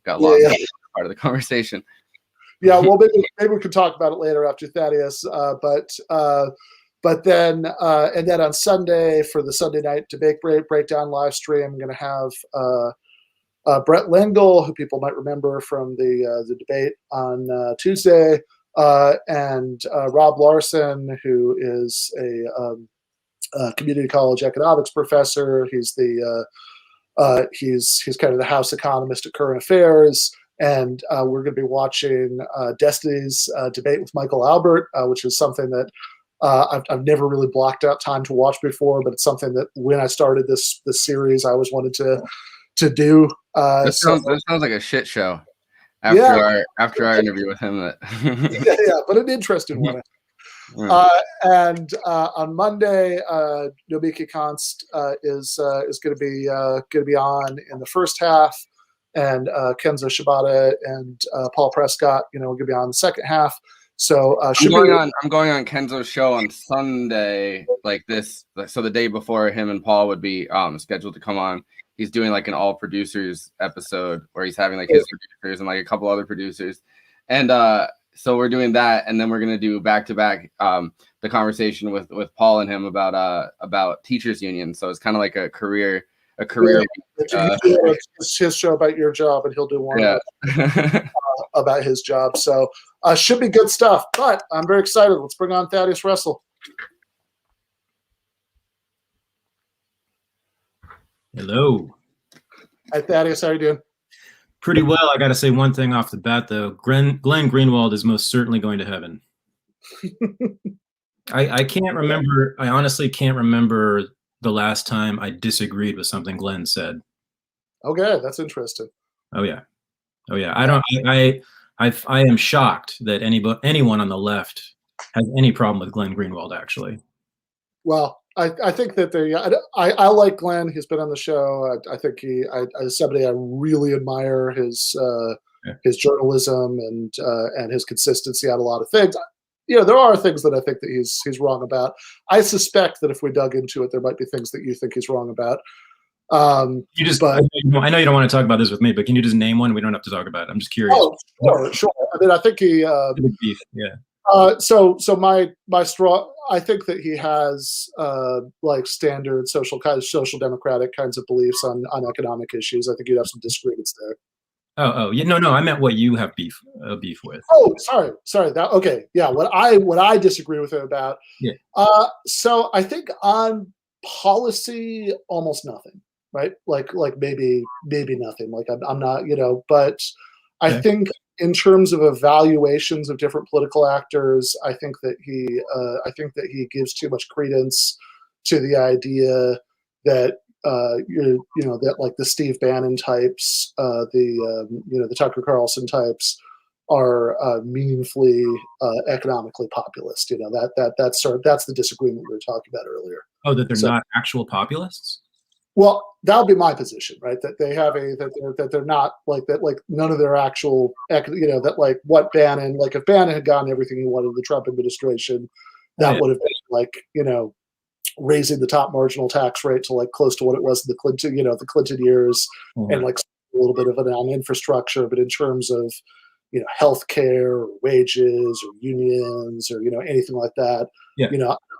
got lost in part of the conversation. Yeah, well, maybe we can talk about it later after Thaddeus. But then on Sunday for the Sunday night debate breakdown live stream, I'm going to have Brett Lengel, who people might remember from the debate on Tuesday, and Rob Larson, who is a community college economics professor. He's he's kind of the house economist at Current Affairs. And we're going to be watching Destiny's debate with Michael Albert, which is something that I've never really blocked out time to watch before, but it's something that when I started this series, I always wanted to do. This sounds like a shit show. After our interview with him, but an interesting one. And on Monday, Nobiki Konst is going to be on in the first half. And Kenzo Shibata and Paul Prescott, are going to be on the second half. So I'm going on Kenzo's show on Sunday, so the day before him and Paul would be scheduled to come on. He's doing like an all producers episode where he's having like his producers and like a couple other producers, and so we're doing that, and then we're gonna do back to back the conversation with Paul and him about teachers union. So it's kind of like a career. It's his show about your job, and he'll do one about his job. So should be good stuff. But I'm very excited. Let's bring on Thaddeus Russell. Hello. Hi, Thaddeus. How are you doing? Pretty well. I got to say one thing off the bat, though. Glenn Greenwald is most certainly going to heaven. I can't remember. I honestly can't remember the last time I disagreed with something Glenn said. Okay, that's interesting. Oh yeah. I am shocked that anyone on the left has any problem with Glenn Greenwald, actually. Well, I think that I like Glenn. He's been on the show. I think as somebody I really admire his journalism and his consistency on a lot of things. There are things that I think that he's wrong about. I suspect that if we dug into it, there might be things that you think he's wrong about. I know you don't want to talk about this with me, but can you just name one? We don't have to talk about it. I'm just curious. Oh, sure. I mean, I think he. Beef, yeah. So my straw. I think that he has like standard social democratic kinds of beliefs on economic issues. I think you'd have some disagreements there. Oh, yeah, no, I meant what you have beef with. Oh, sorry. Okay, yeah. What I disagree with him about. Yeah. So I think on policy, almost nothing, right? Like maybe nothing. Like I'm not, but I think in terms of evaluations of different political actors, I think that he gives too much credence to the idea that. That like the Steve Bannon types, the Tucker Carlson types are meaningfully economically populist. That's the disagreement we were talking about earlier. Oh, that they're not actual populists? Well, that would be my position, right? That they have that they're not like that, like none of their actual, that like what Bannon, like if Bannon had gotten everything he wanted in the Trump administration, that would have been like, raising the top marginal tax rate to like close to what it was in the Clinton years, and like a little bit of it on infrastructure, but in terms of healthcare or wages or unions or anything like that,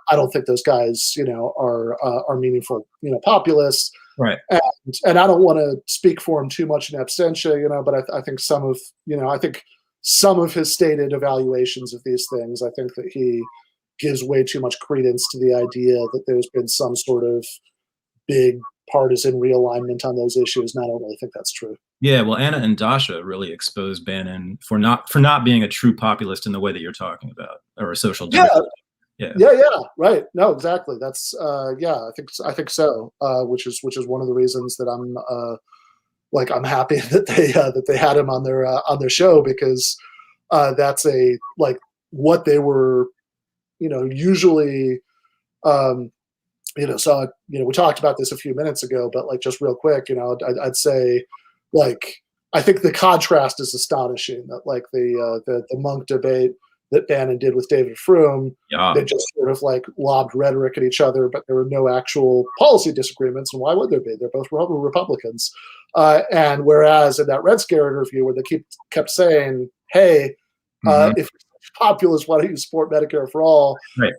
I don't think those guys, are meaningful, populists. Right. And I don't want to speak for him too much in absentia, but I think I think some of his stated evaluations of these things, I think that he gives way too much credence to the idea that there's been some sort of big partisan realignment on those issues, and I don't really think that's true. Yeah, well, Anna and Dasha really exposed Bannon for not being a true populist in the way that you're talking about, or a social democrat. Yeah, right. No, exactly. That's I think so. Which is one of the reasons that I'm happy that they had him on their show, because that's what they were, usually. So we talked about this a few minutes ago, but just real quick, I'd say, I think the contrast is astonishing. That the monk debate that Bannon did with David Froome, they just sort of lobbed rhetoric at each other, but there were no actual policy disagreements. And why would there be? They're both Republicans. And whereas in that Red Scare interview, where they kept saying, "Hey, if you're populist, why don't you support Medicare for all?" Right.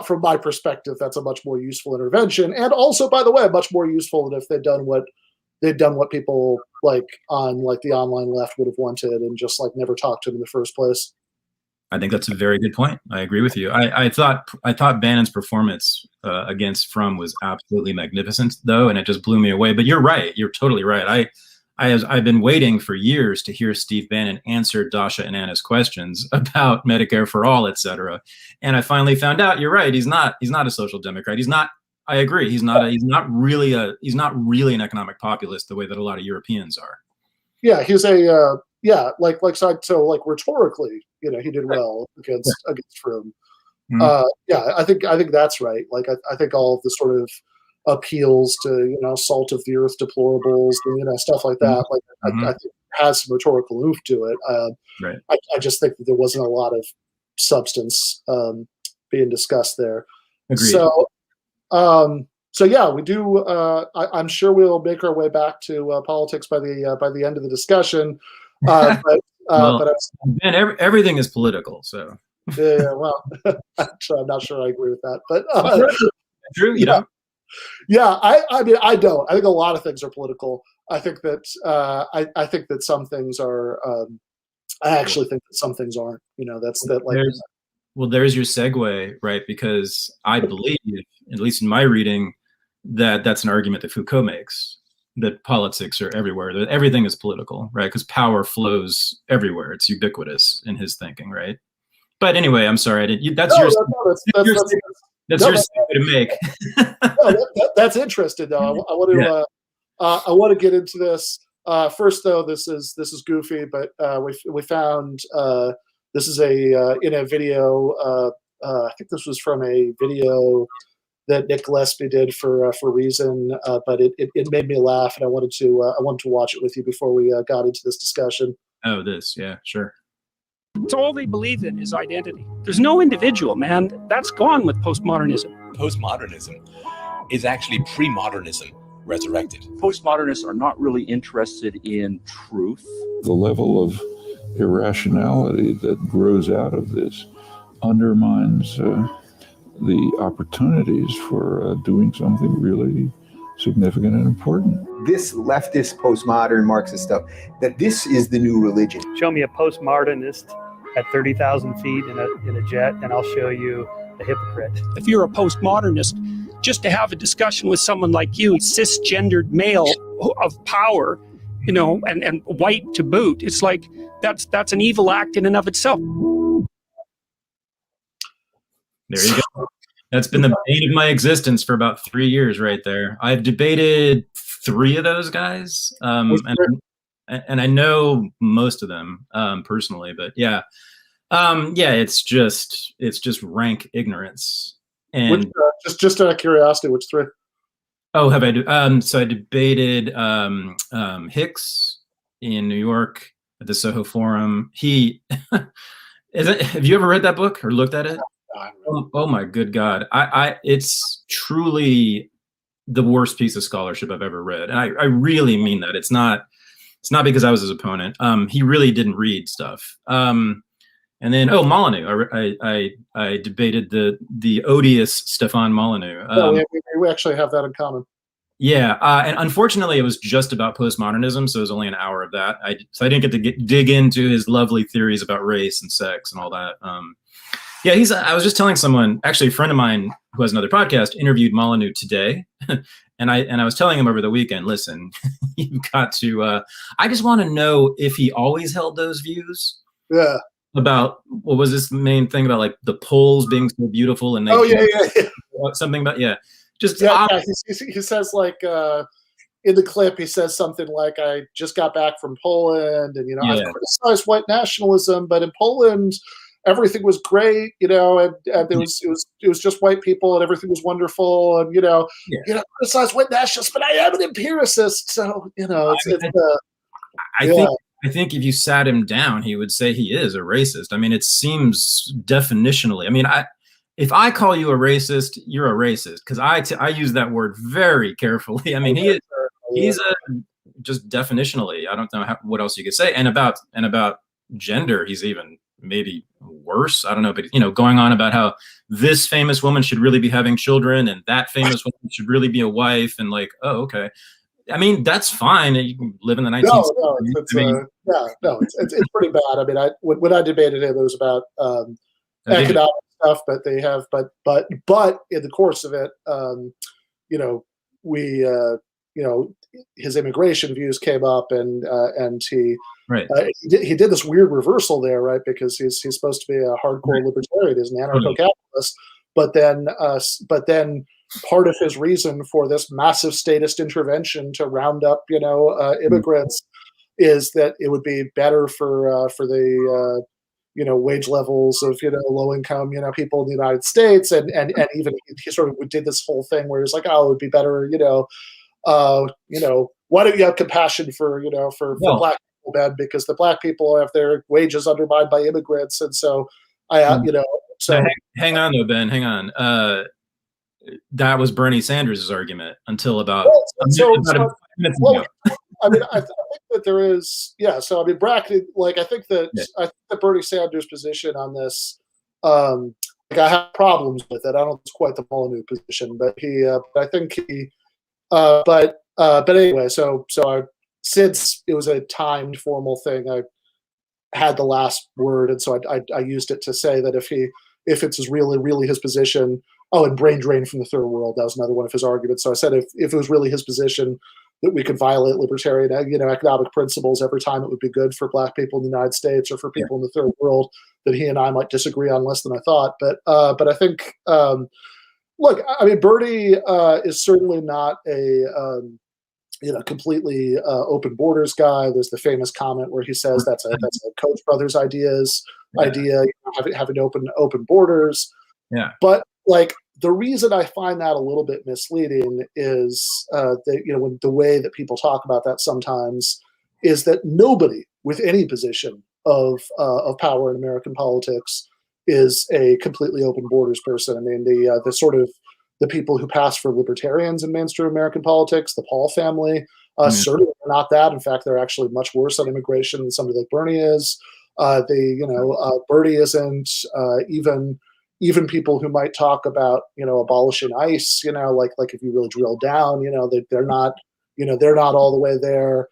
From my perspective, that's a much more useful intervention, and also, by the way, much more useful than if they'd done what people on the online left would have wanted, and just never talked to him in the first place. I think that's a very good point. I agree with you. I thought Bannon's performance against Fromm was absolutely magnificent, though, and it just blew me away. But you're right. You're totally right. I've been waiting for years to hear Steve Bannon answer Dasha and Anna's questions about Medicare for all, et cetera. And I finally found out you're right. He's not a social democrat. He's not. I agree. He's not really an economic populist the way that a lot of Europeans are. Yeah, he's so rhetorically, he did well against Froome. I think that's right. I think all of the sort of appeals to salt of the earth deplorables and stuff like that, I think has some rhetorical oomph to it. Right. I just think that there wasn't a lot of substance being discussed there. Agreed. So yeah, we do. I'm sure we'll make our way back to politics by the end of the discussion. But everything is political, so. Yeah, well, I'm not sure I agree with that, but Drew, Yeah, I mean, I don't. I think a lot of things are political. I think that I think that some things are. I actually think that some things aren't. That's that. There's your segue, right? Because I believe, at least in my reading, that that's an argument that Foucault makes, that politics are everywhere, that everything is political, right? Because power flows everywhere. It's ubiquitous in his thinking, right? But anyway, I'm sorry, I didn't. That's your segue to make. That's interesting, though. I want to get into this. First, though, this is goofy, but we found this is in a video. I think this was from a video that Nick Gillespie did for Reason, but it made me laugh, and I wanted to watch it with you before we got into this discussion. Oh, yeah, sure. It's all they believe in is identity. There's no individual, man. That's gone with postmodernism. Postmodernism is actually pre-modernism resurrected. Postmodernists are not really interested in truth. The level of irrationality that grows out of this undermines the opportunities for doing something really significant and important. This leftist, postmodern, Marxist stuff, that this is the new religion. Show me a postmodernist at 30,000 feet in a jet, and I'll show you a hypocrite. If you're a postmodernist, just to have a discussion with someone like you, cisgendered male of power, and white to boot, it's like that's an evil act in and of itself. There you go. That's been the bane of my existence for about 3 years right there. I've debated 3 of those guys, and I know most of them personally, but yeah, it's just rank ignorance. And just out of curiosity, which 3? Oh, have I? So I debated Hicks in New York at the Soho Forum. Have you ever read that book or looked at it? Oh my good God. It's truly the worst piece of scholarship I've ever read. And I really mean that. It's not because I was his opponent. He really didn't read stuff. And then, Molyneux. I debated the odious Stefan Molyneux. We actually have that in common. Yeah, and unfortunately, it was just about postmodernism, so it was only an hour of that. So I didn't get to dig into his lovely theories about race and sex and all that. Yeah, I was just telling someone, actually, a friend of mine who has another podcast interviewed Molyneux today, and I was telling him over the weekend, listen, you've got to. I just want to know if he always held those views. Yeah. About what was this main thing about, like the Poles being so beautiful and something about just he says like in the clip he says something like, I just got back from Poland and I criticized white nationalism, but in Poland everything was great, and it was just white people and everything was wonderful, and criticize white nationalists, but I am an empiricist, so I think if you sat him down, he would say he is a racist. I mean, it seems definitionally. I mean, if I call you a racist, you're a racist, because I use that word very carefully. I mean, he's just definitionally. I don't know what else you could say. And about gender, he's even maybe worse. I don't know, but going on about how this famous woman should really be having children and that famous woman should really be a wife, and like, oh, okay. I mean, that's fine. You can live in the 19th century. It's pretty bad. I mean, when I debated him, it was about economic stuff, but they have, but in the course of it, his immigration views came up, and he he did this weird reversal there, right? Because he's supposed to be a hardcore libertarian, he's an anarcho-capitalist, but then part of his reason for this massive statist intervention to round up, immigrants, is that it would be better for the wage levels of low income people in the United States, and even he sort of did this whole thing where he's like, oh, it would be better, why don't you have compassion for black people, Ben? Because the black people have their wages undermined by immigrants, and so hang on though, Ben, hang on. That was Bernie Sanders' argument until about minutes ago. I mean, I think that there is, so I mean, bracket, like, I think that Bernie Sanders' position on this, I have problems with it. I don't think it's quite the Molyneux position, but I think but anyway, so since it was a timed formal thing, I had the last word, and so I used it to say that if it's really his position. Oh, and brain drain from the third world. That was another one of his arguments. So I said if it was really his position that we could violate libertarian, economic principles every time, it would be good for black people in the United States or for people in the third world, that he and I might disagree on less than I thought. But I think, look, I mean, Bernie is certainly not a completely open borders guy. There's the famous comment where he says that's a Koch brothers idea, having open borders. Yeah, but like, the reason I find that a little bit misleading is that when the way that people talk about that sometimes is that nobody with any position of power in American politics is a completely open borders person. I mean, the sort of the people who pass for libertarians in mainstream American politics, the Paul family, certainly are not that. In fact, they're actually much worse on immigration than somebody like Bernie is. Bernie isn't even people who might talk about, abolishing ICE, like if you really drill down, they're not all the way there.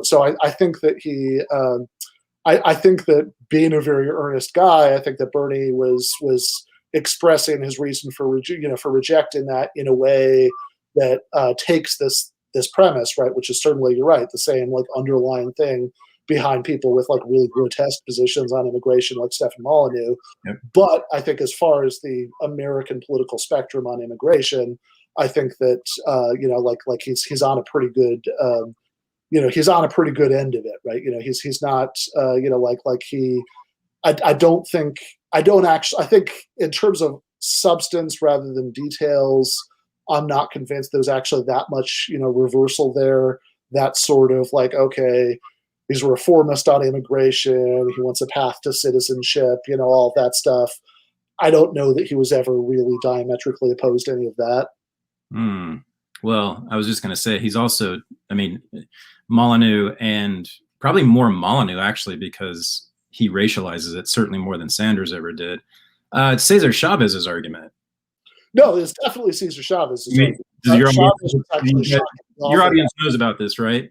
So I think that I think that being a very earnest guy, I think that Bernie was expressing his reason for rejecting that in a way that takes this premise, right, which is certainly, you're right, the same like underlying thing behind people with like really grotesque positions on immigration like Stefan Molyneux. Yep. But I think as far as the American political spectrum on immigration, I think that like he's on a pretty good he's on a pretty good end of it, right? He's not I think in terms of substance rather than details, I'm not convinced there's actually that much reversal there. That sort of like, okay, he's a reformist on immigration, he wants a path to citizenship, all that stuff. I don't know that he was ever really diametrically opposed to any of that. Well, I was just going to say, he's also, I mean, Molyneux, and probably more Molyneux actually, because he racializes it certainly more than Sanders ever did. Cesar Chavez's argument. No, it's definitely Cesar Chavez's argument. Your Chavez was actually shocking. your audience knows about this, right?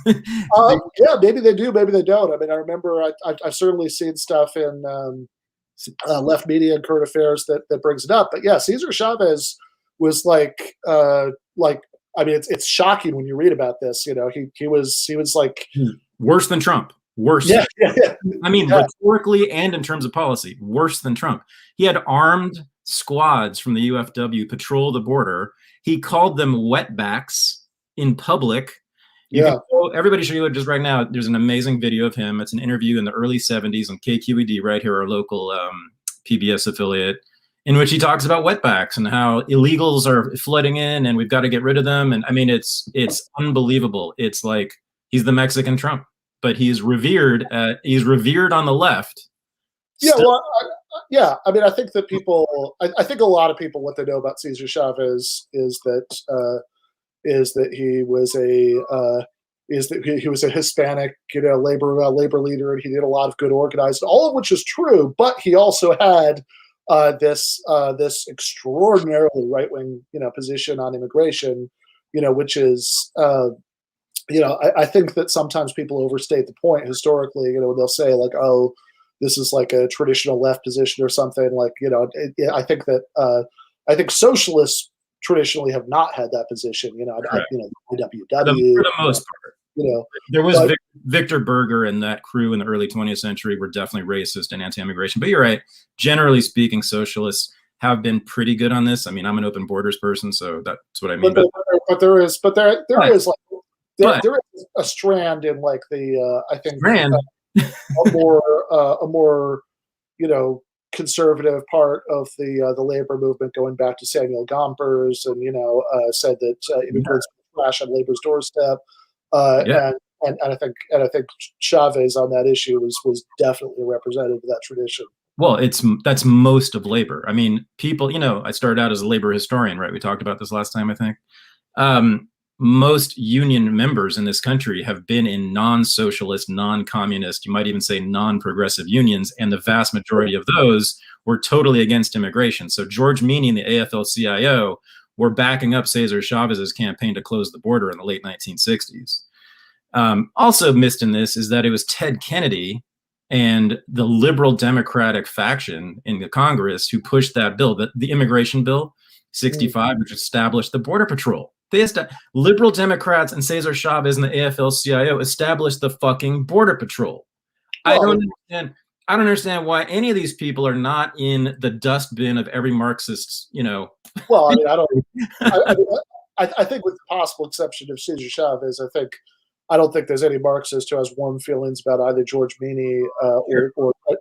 Yeah, maybe they do, maybe they don't. I mean, I remember I've certainly seen stuff in left media and current affairs that brings it up. But yeah, Cesar Chavez was like I mean, it's shocking when you read about this. You know, he was like worse than Trump. Worse. Yeah. I mean, rhetorically and in terms of policy, worse than Trump. He had armed squads from the UFW patrol the border. He called them wetbacks in public. Everybody should look just right now. There's an amazing video of him. It's an interview in the early 70s on KQED, right here, our local PBS affiliate, in which he talks about wetbacks and how illegals are flooding in and we've got to get rid of them. And I mean, it's unbelievable. It's like he's the Mexican Trump, but he's revered on the left. Yeah, well, I mean, I think that people, I think a lot of people, what they know about Cesar Chavez is that he was a Hispanic, labor leader, and he did a lot of good organizing, all of which is true. But he also had this extraordinarily right-wing, position on immigration, which is, I think that sometimes people overstate the point historically. They'll say like, oh, this is like a traditional left position or something. Like, I think that I think socialists traditionally have not had that position. IWW. For the most part, there was Victor Berger and that crew in the early 20th century were definitely racist and anti-immigration. But you're right. Generally speaking, socialists have been pretty good on this. I mean, I'm an open borders person, so that's what I mean. But there is a strand in like the I think a more conservative part of the labor movement, going back to Samuel Gompers, and said that immigrants crash on labor's doorstep. And I think Chavez on that issue was definitely a representative of that tradition. Well, that's most of labor. I mean, people, I started out as a labor historian, right? We talked about this last time, I think. Most union members in this country have been in non-socialist, non-communist, you might even say non-progressive unions, and the vast majority of those were totally against immigration. So George Meany and the AFL-CIO were backing up Cesar Chavez's campaign to close the border in the late 1960s. Also missed in this is that it was Ted Kennedy and the liberal Democratic faction in the Congress who pushed that bill, the immigration bill 65, which established the Border Patrol. Liberal Democrats and Cesar Chavez and the AFL-CIO established the fucking Border Patrol. I don't understand why any of these people are not in the dustbin of every Marxist, Well, I mean, I think with the possible exception of Cesar Chavez, I don't think there's any Marxist who has warm feelings about either George Meany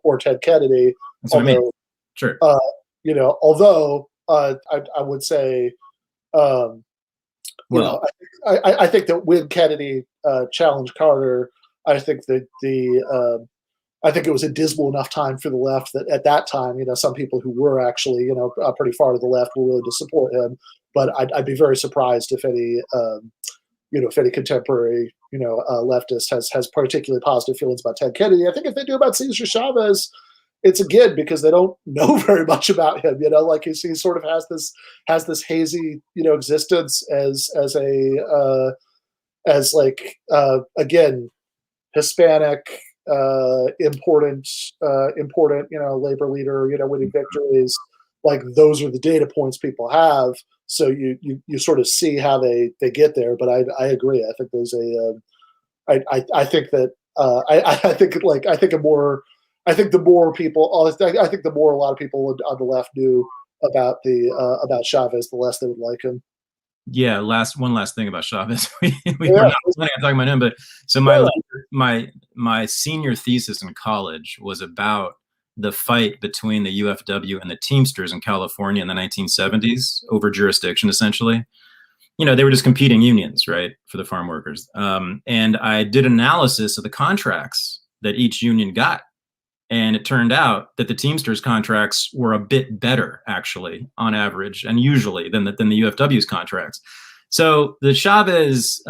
or Ted Kennedy. That's what I mean. Sure. Although I would say, I think that when Kennedy challenged Carter, I think that I think it was a dismal enough time for the left that at that time, some people who were actually, pretty far to the left were willing to support him. But I'd be very surprised if any, if any contemporary, leftist has particularly positive feelings about Ted Kennedy. I think if they do about Cesar Chavez, it's again because they don't know very much about him. Like he sort of has this hazy, existence as again, Hispanic, important, labor leader, winning victories. Like those are the data points people have. So you sort of see how they get there. But I agree. I think there's I think the more people, I think the more a lot of people on the left knew about Chavez, the less they would like him. Yeah. One last thing about Chavez. we were not planning on talking about him, but so my senior thesis in college was about the fight between the UFW and the Teamsters in California in the 1970s over jurisdiction, essentially. They were just competing unions, right, for the farm workers. And I did analysis of the contracts that each union got. And it turned out that the Teamsters contracts were a bit better, actually, on average, and usually than the UFW's contracts. So the Chavez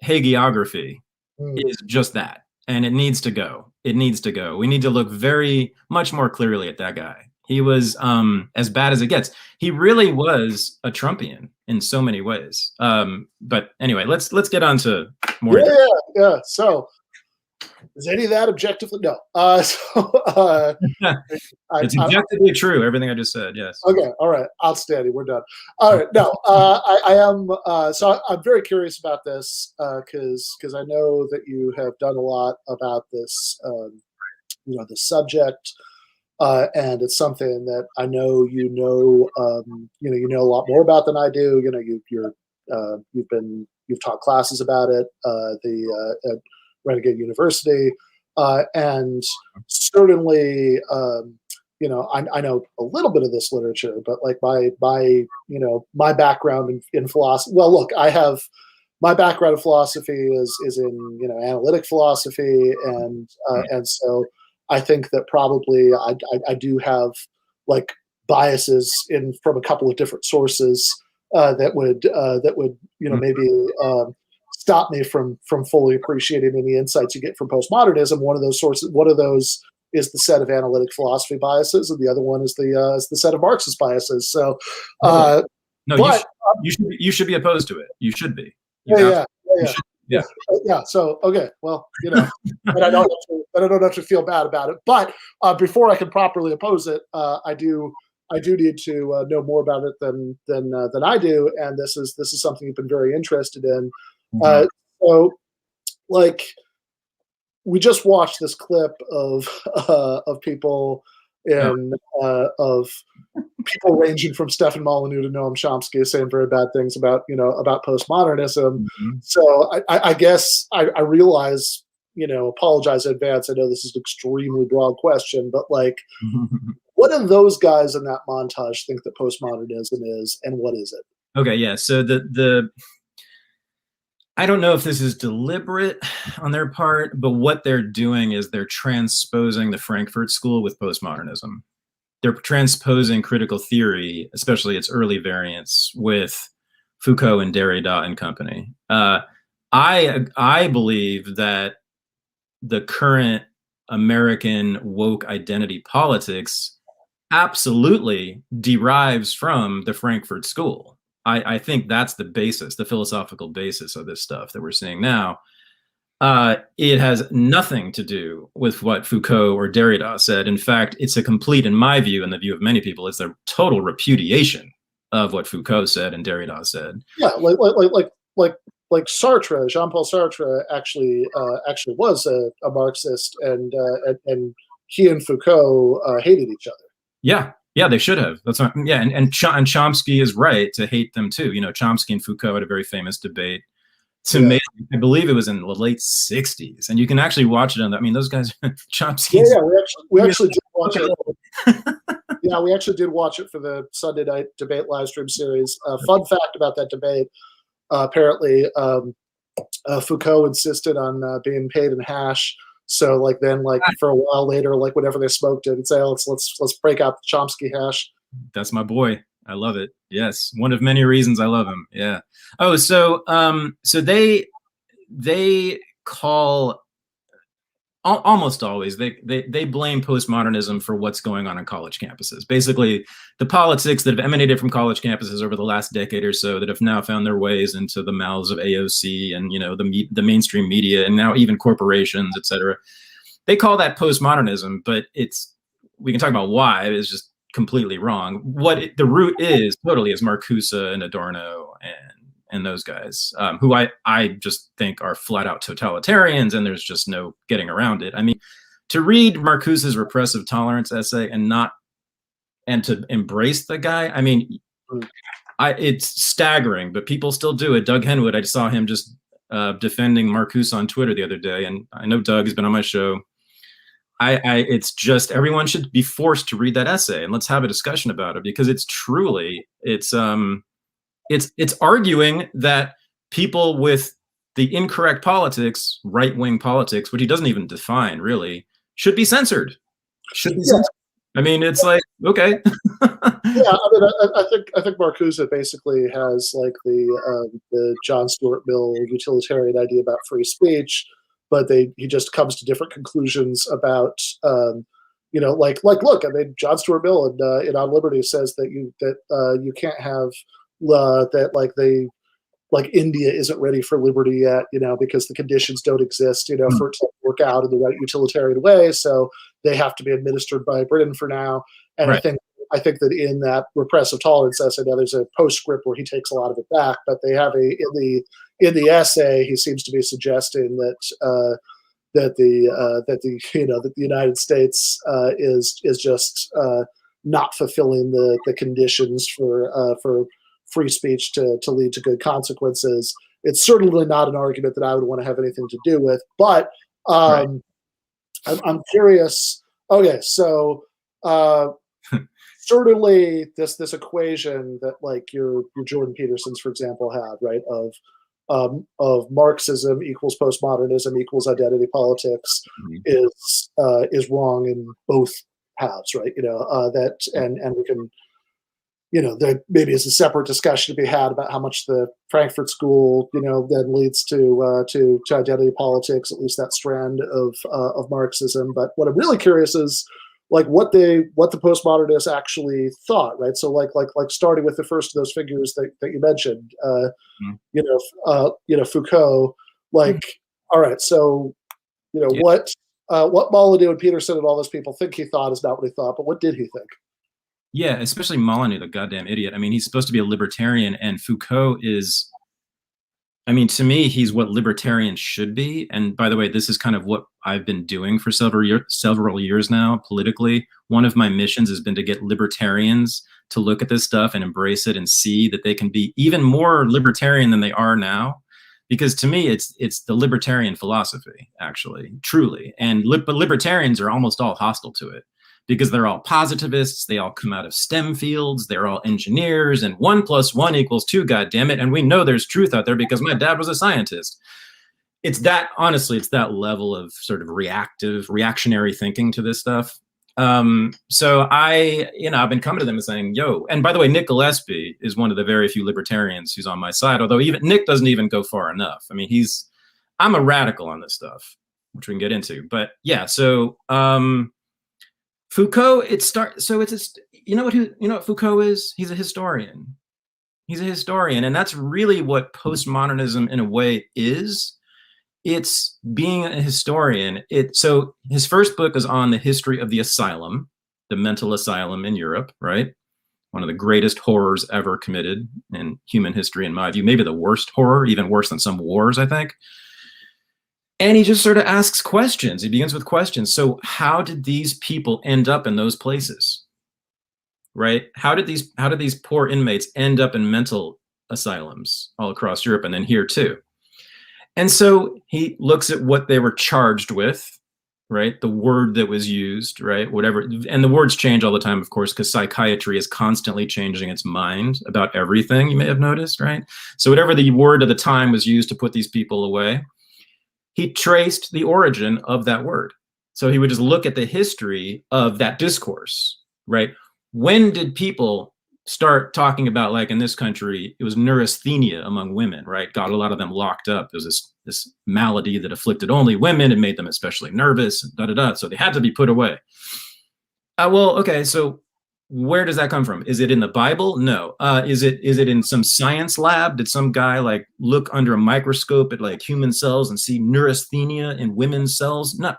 hagiography is just that. and it needs to go. It needs to go. We need to look very much more clearly at that guy. He was as bad as it gets. He really was a Trumpian in so many ways. But anyway, let's get on to more. Yeah. So, is any of that objectively? No. It's objectively true. Everything I just said. Yes. Okay. All right. Outstanding. We're done. All right. No. I am. So I'm very curious about this because I know that you have done a lot about this. The subject. And it's something that I know you know a lot more about than I do. You've taught classes about it at Renegade University, and certainly I know a little bit of this literature, but like my background in philosophy. Well, look, I have my background in philosophy is in analytic philosophy, and so. I think that probably I do have like biases from a couple of different sources that would maybe stop me from fully appreciating any insights you get from postmodernism. One of those is the set of analytic philosophy biases, and the other one is the set of Marxist biases. So, you should be opposed to it. You should be. Yeah. So okay. Well, but I don't have to feel bad about it. But before I can properly oppose it, I do need to know more about it than I do, and this is something you've been very interested in. So, like, we just watched this clip of people of people ranging from Stefan Molyneux to Noam Chomsky saying very bad things about postmodernism. So I guess I realize, apologize in advance. I know this is an extremely broad question, but like, what do those guys in that montage think that postmodernism is, and what is it? Okay, yeah. So I don't know if this is deliberate on their part, but what they're doing is they're transposing the Frankfurt School with postmodernism. They're transposing critical theory, especially its early variants, with Foucault and Derrida and company. I believe that the current American woke identity politics absolutely derives from the Frankfurt School. I think that's the basis, the philosophical basis of this stuff that we're seeing now. It has nothing to do with what Foucault or Derrida said. In fact, it's a complete, in my view, and the view of many people, it's a total repudiation of what Foucault said and Derrida said. Yeah, like Sartre, Jean-Paul Sartre actually was a Marxist, and he and Foucault hated each other. Yeah, they should have. That's not. Yeah, and Chomsky is right to hate them too. Chomsky and Foucault had a very famous debate. I believe it was in the late '60s, and you can actually watch it on. I mean, those guys, Chomsky. Yeah, we actually did watch it. Yeah, we actually did watch it for the Sunday night debate live stream series. Fun fact about that debate: apparently, Foucault insisted on being paid in hash. So for a while later, whenever they smoked it, it'd say, oh, let's break out the Chomsky hash. That's my boy. I love it. Yes, one of many reasons I love him. Yeah. Oh, so they call almost always they blame postmodernism for what's going on college campuses. Basically, the politics that have emanated from college campuses over the last decade or so that have now found their ways into the mouths of AOC and the mainstream media and now even corporations, et cetera. They call that postmodernism, but we can talk about why. It's just completely wrong. What the root is totally is Marcuse and Adorno and those guys, who I just think are flat out totalitarians, and there's just no getting around it. I mean, to read Marcuse's repressive tolerance essay and to embrace the guy, I mean, it's staggering, but people still do it. Doug Henwood, I saw him just defending Marcuse on Twitter the other day, and I know Doug has been on my show. It's just everyone should be forced to read that essay, and let's have a discussion about it, because it's arguing that people with the incorrect politics, right-wing politics, which he doesn't even define really, should be censored. I mean, it's like, okay. Yeah, I mean, I think Marcuse basically has the John Stuart Mill utilitarian idea about free speech, but he just comes to different conclusions about, look, I mean, John Stuart Mill in On Liberty says that you can't have that India isn't ready for liberty yet, because the conditions don't exist, for it to work out in the right utilitarian way. So they have to be administered by Britain for now. And Right. I think that in that repressive tolerance essay, now there's a postscript where he takes a lot of it back, but they have in the essay, he seems to be suggesting that the United States is just not fulfilling the conditions for free speech to lead to good consequences. It's certainly not an argument that I would want to have anything to do with, but I'm curious. Okay, so certainly this equation that like your Jordan Petersons, for example, had, right, of Marxism equals postmodernism equals identity politics is wrong in both halves, right? That and we can, there maybe is a separate discussion to be had about how much the Frankfurt School, then leads to identity politics, at least that strand of Marxism. But what I'm really curious is like what the postmodernists actually thought, right? So like starting with the first of those figures that you mentioned, Foucault. Like, all right, so what Molyneux and Peterson and all those people think he thought is not what he thought, but what did he think? Yeah, especially Molyneux, the goddamn idiot. I mean, he's supposed to be a libertarian, and Foucault is, I mean, to me, he's what libertarians should be. And by the way, this is kind of what I've been doing for several years now politically. One of my missions has been to get libertarians to look at this stuff and embrace it and see that they can be even more libertarian than they are now. Because to me, it's the libertarian philosophy, actually, truly. And but libertarians are almost all hostile to it, because they're all positivists, they all come out of STEM fields, they're all engineers, and 1 + 1 = 2, goddammit, and we know there's truth out there because my dad was a scientist. It's that, honestly, it's that level of sort of reactionary thinking to this stuff. So I've been coming to them and saying, yo, and by the way, Nick Gillespie is one of the very few libertarians who's on my side, although even Nick doesn't even go far enough. I mean, I'm a radical on this stuff, which we can get into, but yeah, so, Foucault, you know what Foucault is? He's a historian. He's a historian, and that's really what postmodernism in a way is. It's being a historian. So his first book is on the history of the asylum, the mental asylum in Europe, right? One of the greatest horrors ever committed in human history, in my view. Maybe the worst horror, even worse than some wars, I think. And he just sort of asks questions. He begins with questions. So how did these people end up in those places, right? How did these poor inmates end up in mental asylums all across Europe and then here too? And so he looks at what they were charged with, right? The word that was used, right? Whatever. And the words change all the time, of course, because psychiatry is constantly changing its mind about everything, you may have noticed, right? So whatever the word of the time was used to put these people away, he traced the origin of that word. So he would just look at the history of that discourse, right? When did people start talking about, like in this country, it was neurasthenia among women, right? Got a lot of them locked up. There was this malady that afflicted only women and made them especially nervous, and so they had to be put away. Well, okay, so where does that come from? Is it in the Bible? No. Is it in some science lab? Did some guy like look under a microscope at like human cells and see neurasthenia in women's cells? No.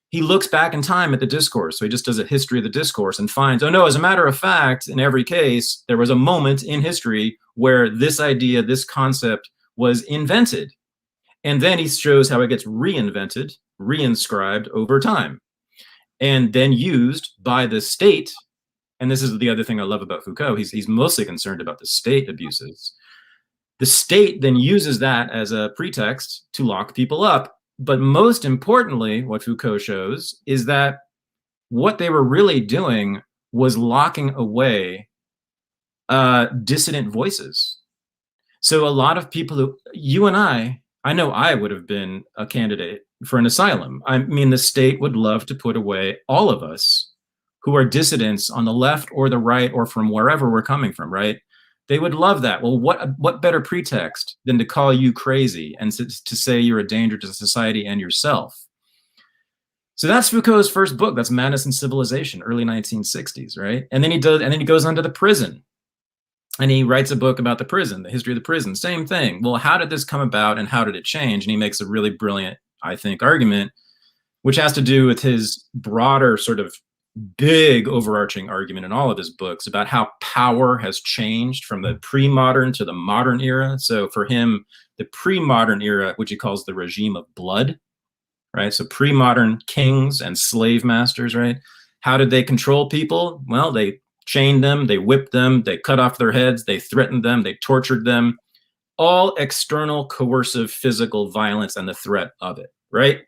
He looks back in time at the discourse. So he just does a history of the discourse and finds, oh no, as a matter of fact, in every case, there was a moment in history where this idea, this concept was invented. And then he shows how it gets reinvented, reinscribed over time, and then used by the state. And this is the other thing I love about Foucault. He's mostly concerned about the state abuses. The state then uses that as a pretext to lock people up. But most importantly, what Foucault shows is that what they were really doing was locking away dissident voices. So a lot of people who, you and I know I would have been a candidate for an asylum. I mean, the state would love to put away all of us who are dissidents on the left or the right or from wherever we're coming from, right? They would love that. Well, what better pretext than to call you crazy and to say you're a danger to society and yourself? So that's Foucault's first book. That's Madness and Civilization, early 1960s, right? And then he goes on to the prison, and he writes a book about the prison, the history of the prison. Same thing. Well, how did this come about, and how did it change? And he makes a really brilliant, I think, argument, which has to do with his broader sort of big overarching argument in all of his books about how power has changed from the pre-modern to the modern era. So for him, the pre-modern era, which he calls the regime of blood, right? So pre-modern kings and slave masters, right? How did they control people? Well, they chained them, they whipped them, they cut off their heads, they threatened them, they tortured them, all external coercive physical violence and the threat of it, right?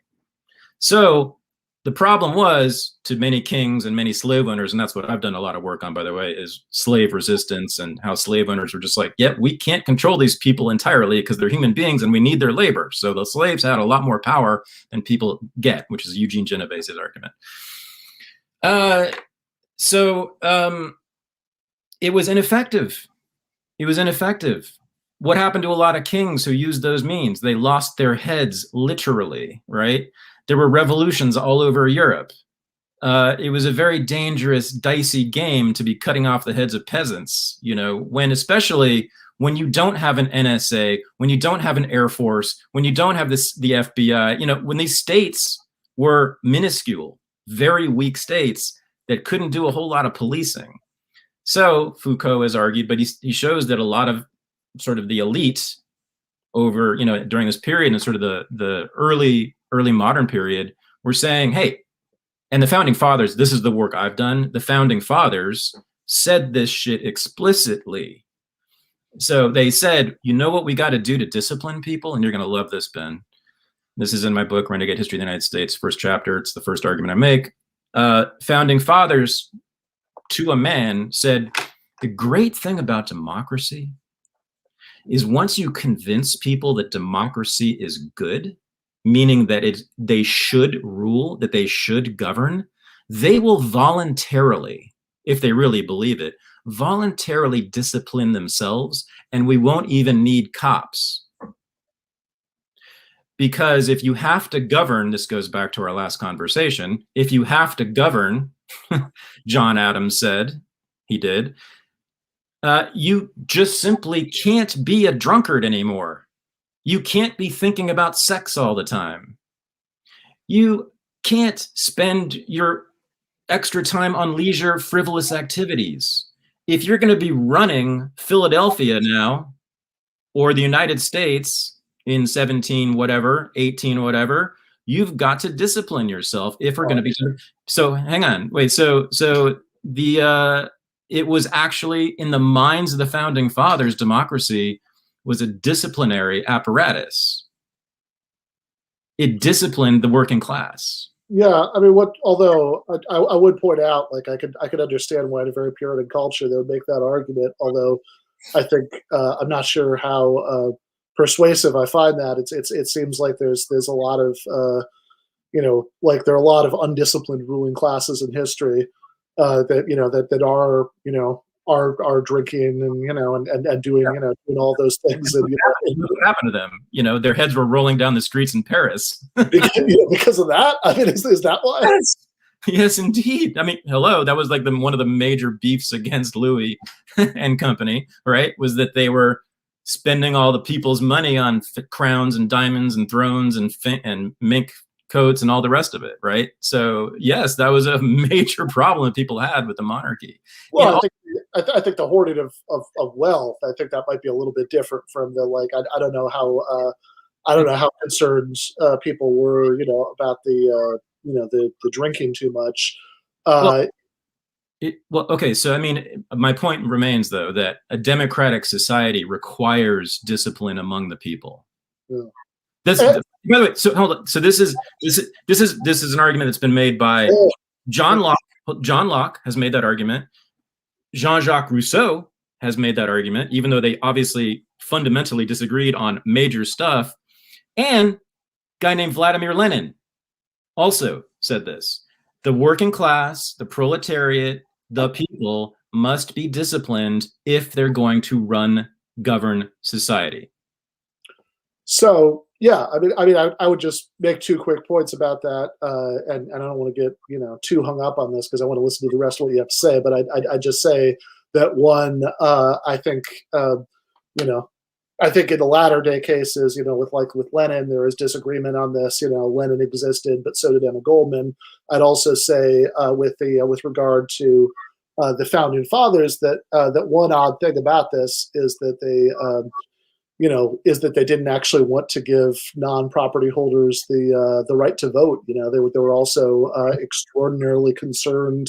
So the problem was, to many kings and many slave owners, and that's what I've done a lot of work on, by the way, is slave resistance and how slave owners were just like, yep, we can't control these people entirely because they're human beings and we need their labor. So the slaves had a lot more power than people get, which is Eugene Genovese's argument. It was ineffective. It was ineffective. What happened to a lot of kings who used those means? They lost their heads, literally, right? There were revolutions all over Europe. It was a very dangerous, dicey game to be cutting off the heads of peasants, you know, especially when you don't have an NSA, when you don't have an Air Force, when you don't have the FBI, you know, when these states were minuscule, very weak states that couldn't do a whole lot of policing. So Foucault has argued, but he shows that a lot of sort of the elite over, you know, during this period and sort of the early modern period, were saying, hey, and the founding fathers, this is the work I've done. The founding fathers said this shit explicitly. So they said, you know what we got to do to discipline people? And you're going to love this, Ben. This is in my book, Renegade History of the United States, first chapter. It's the first argument I make. Founding fathers, to a man, said, the great thing about democracy is once you convince people that democracy is good, meaning that they should rule, that they should govern, they will voluntarily, if they really believe it, voluntarily discipline themselves, and we won't even need cops. Because if you have to govern, this goes back to our last conversation, if you have to govern, John Adams said, he did, you just simply can't be a drunkard anymore. You can't be thinking about sex all the time. You can't spend your extra time on leisure, frivolous activities. If you're going to be running Philadelphia now, or the United States in 17 whatever, 18 whatever, you've got to discipline yourself if we're going to be. So hang on, wait. So it was actually in the minds of the founding fathers, democracy was a disciplinary apparatus. It disciplined the working class. Yeah, I mean, although I would point out, like, I could understand why in a very Puritan culture they would make that argument. Although I think I'm not sure how persuasive I find that. It seems like there's a lot of you know, like there are a lot of undisciplined ruling classes in history that you know that are, you know, are drinking and, you know, and doing, you know, doing all those things. And, you know, what happened to them? You know, their heads were rolling down the streets in Paris. because of that? I mean, is that why? Yes. Yes, indeed. I mean, hello, that was like one of the major beefs against Louis and company, right? Was that they were spending all the people's money on crowns and diamonds and thrones and mink coats and all the rest of it, right? So yes, that was a major problem that people had with the monarchy. Well, you know, I think the hoarding of wealth, I think that might be a little bit different from the, like, I don't know how concerned people were, you know, about the you know, the drinking too much. well, okay, so I mean, my point remains though that a democratic society requires discipline among the people. Yeah. By the way, so hold on. So this is an argument that's been made by John Locke. John Locke has made that argument. Jean-Jacques Rousseau has made that argument, even though they obviously fundamentally disagreed on major stuff. And a guy named Vladimir Lenin also said this. The working class, the proletariat, the people must be disciplined if they're going to govern society. So yeah, I would just make 2 quick points about that, and I don't want to get too hung up on this because I want to listen to the rest of what you have to say. But I just say that one, I think I think in the latter day cases, with Lenin, there is disagreement on this. Lenin existed, but so did Emma Goldman. I'd also say with regard to the founding fathers that one odd thing about this is that they didn't actually want to give non-property holders the right to vote. They were also extraordinarily concerned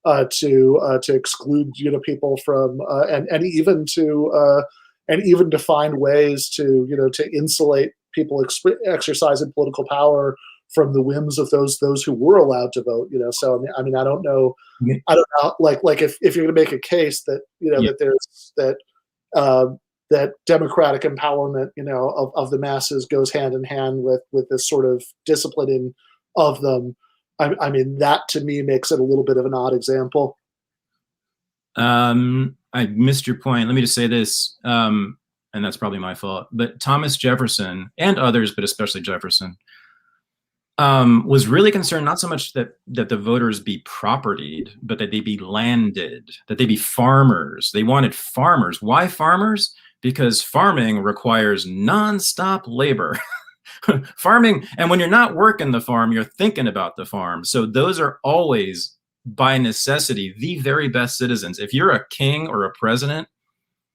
to exclude people from and even to find ways to to insulate people exercising political power from the whims of those who were allowed to vote. So I mean I don't know like if you're going to make a case that that there's that democratic empowerment of the masses goes hand in hand with this sort of disciplining of them. I mean that to me makes it a little bit of an odd example. I missed your point. Let me just say this, and that's probably my fault. But Thomas Jefferson and others, but especially Jefferson, was really concerned not so much that the voters be propertied, but that they be landed, that they be farmers. They wanted farmers. Why farmers? Because farming requires nonstop labor. Farming, and when you're not working the farm, you're thinking about the farm. So those are always, by necessity, the very best citizens. If you're a king or a president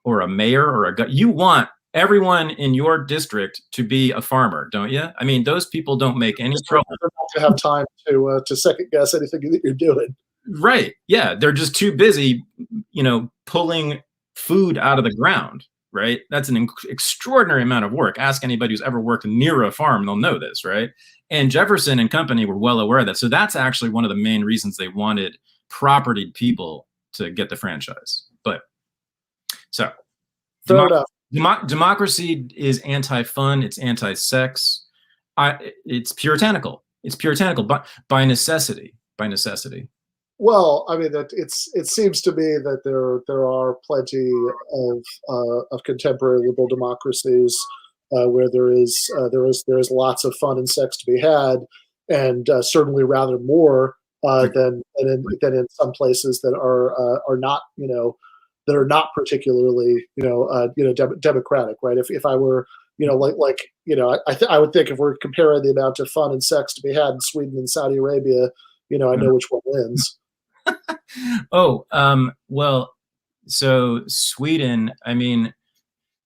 or a mayor or you want everyone in your district to be a farmer, don't you? I mean, those people don't make any trouble. Not to have time to second guess anything that you're doing. Right. Yeah. They're just too busy, pulling food out of the ground. Right. That's an extraordinary amount of work. Ask anybody who's ever worked near a farm, they'll know this. Right. And Jefferson and company were well aware of that. So that's actually one of the main reasons they wanted propertied people to get the franchise. But so democracy is anti-fun. It's anti-sex. It's puritanical. It's puritanical by necessity. By necessity. Well, I mean, it seems to me that there are plenty of contemporary liberal democracies where there is lots of fun and sex to be had, and certainly rather more than in some places that are not that are not particularly democratic, right? If I were I would think if we're comparing the amount of fun and sex to be had in Sweden and Saudi Arabia, I know which one wins. Well, so Sweden, I mean,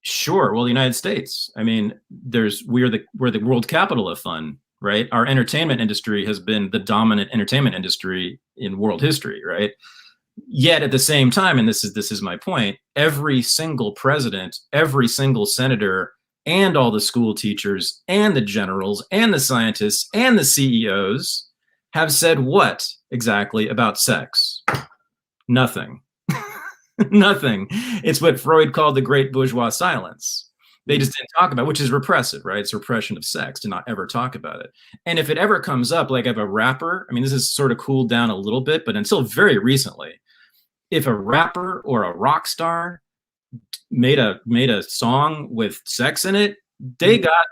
sure. Well, the United States, I mean, we're the world capital of fun, right? Our entertainment industry has been the dominant entertainment industry in world history, right? Yet at the same time, and this is my point, every single president, every single senator, and all the school teachers and the generals and the scientists and the CEOs have said what exactly about sex? Nothing. Nothing. It's what Freud called the great bourgeois silence. They just didn't talk about it, which is repressive, right? It's repression of sex to not ever talk about it. And if it ever comes up, like if a rapper, I mean, this has sort of cooled down a little bit, but until very recently, if a rapper or a rock star made a song with sex in it, they got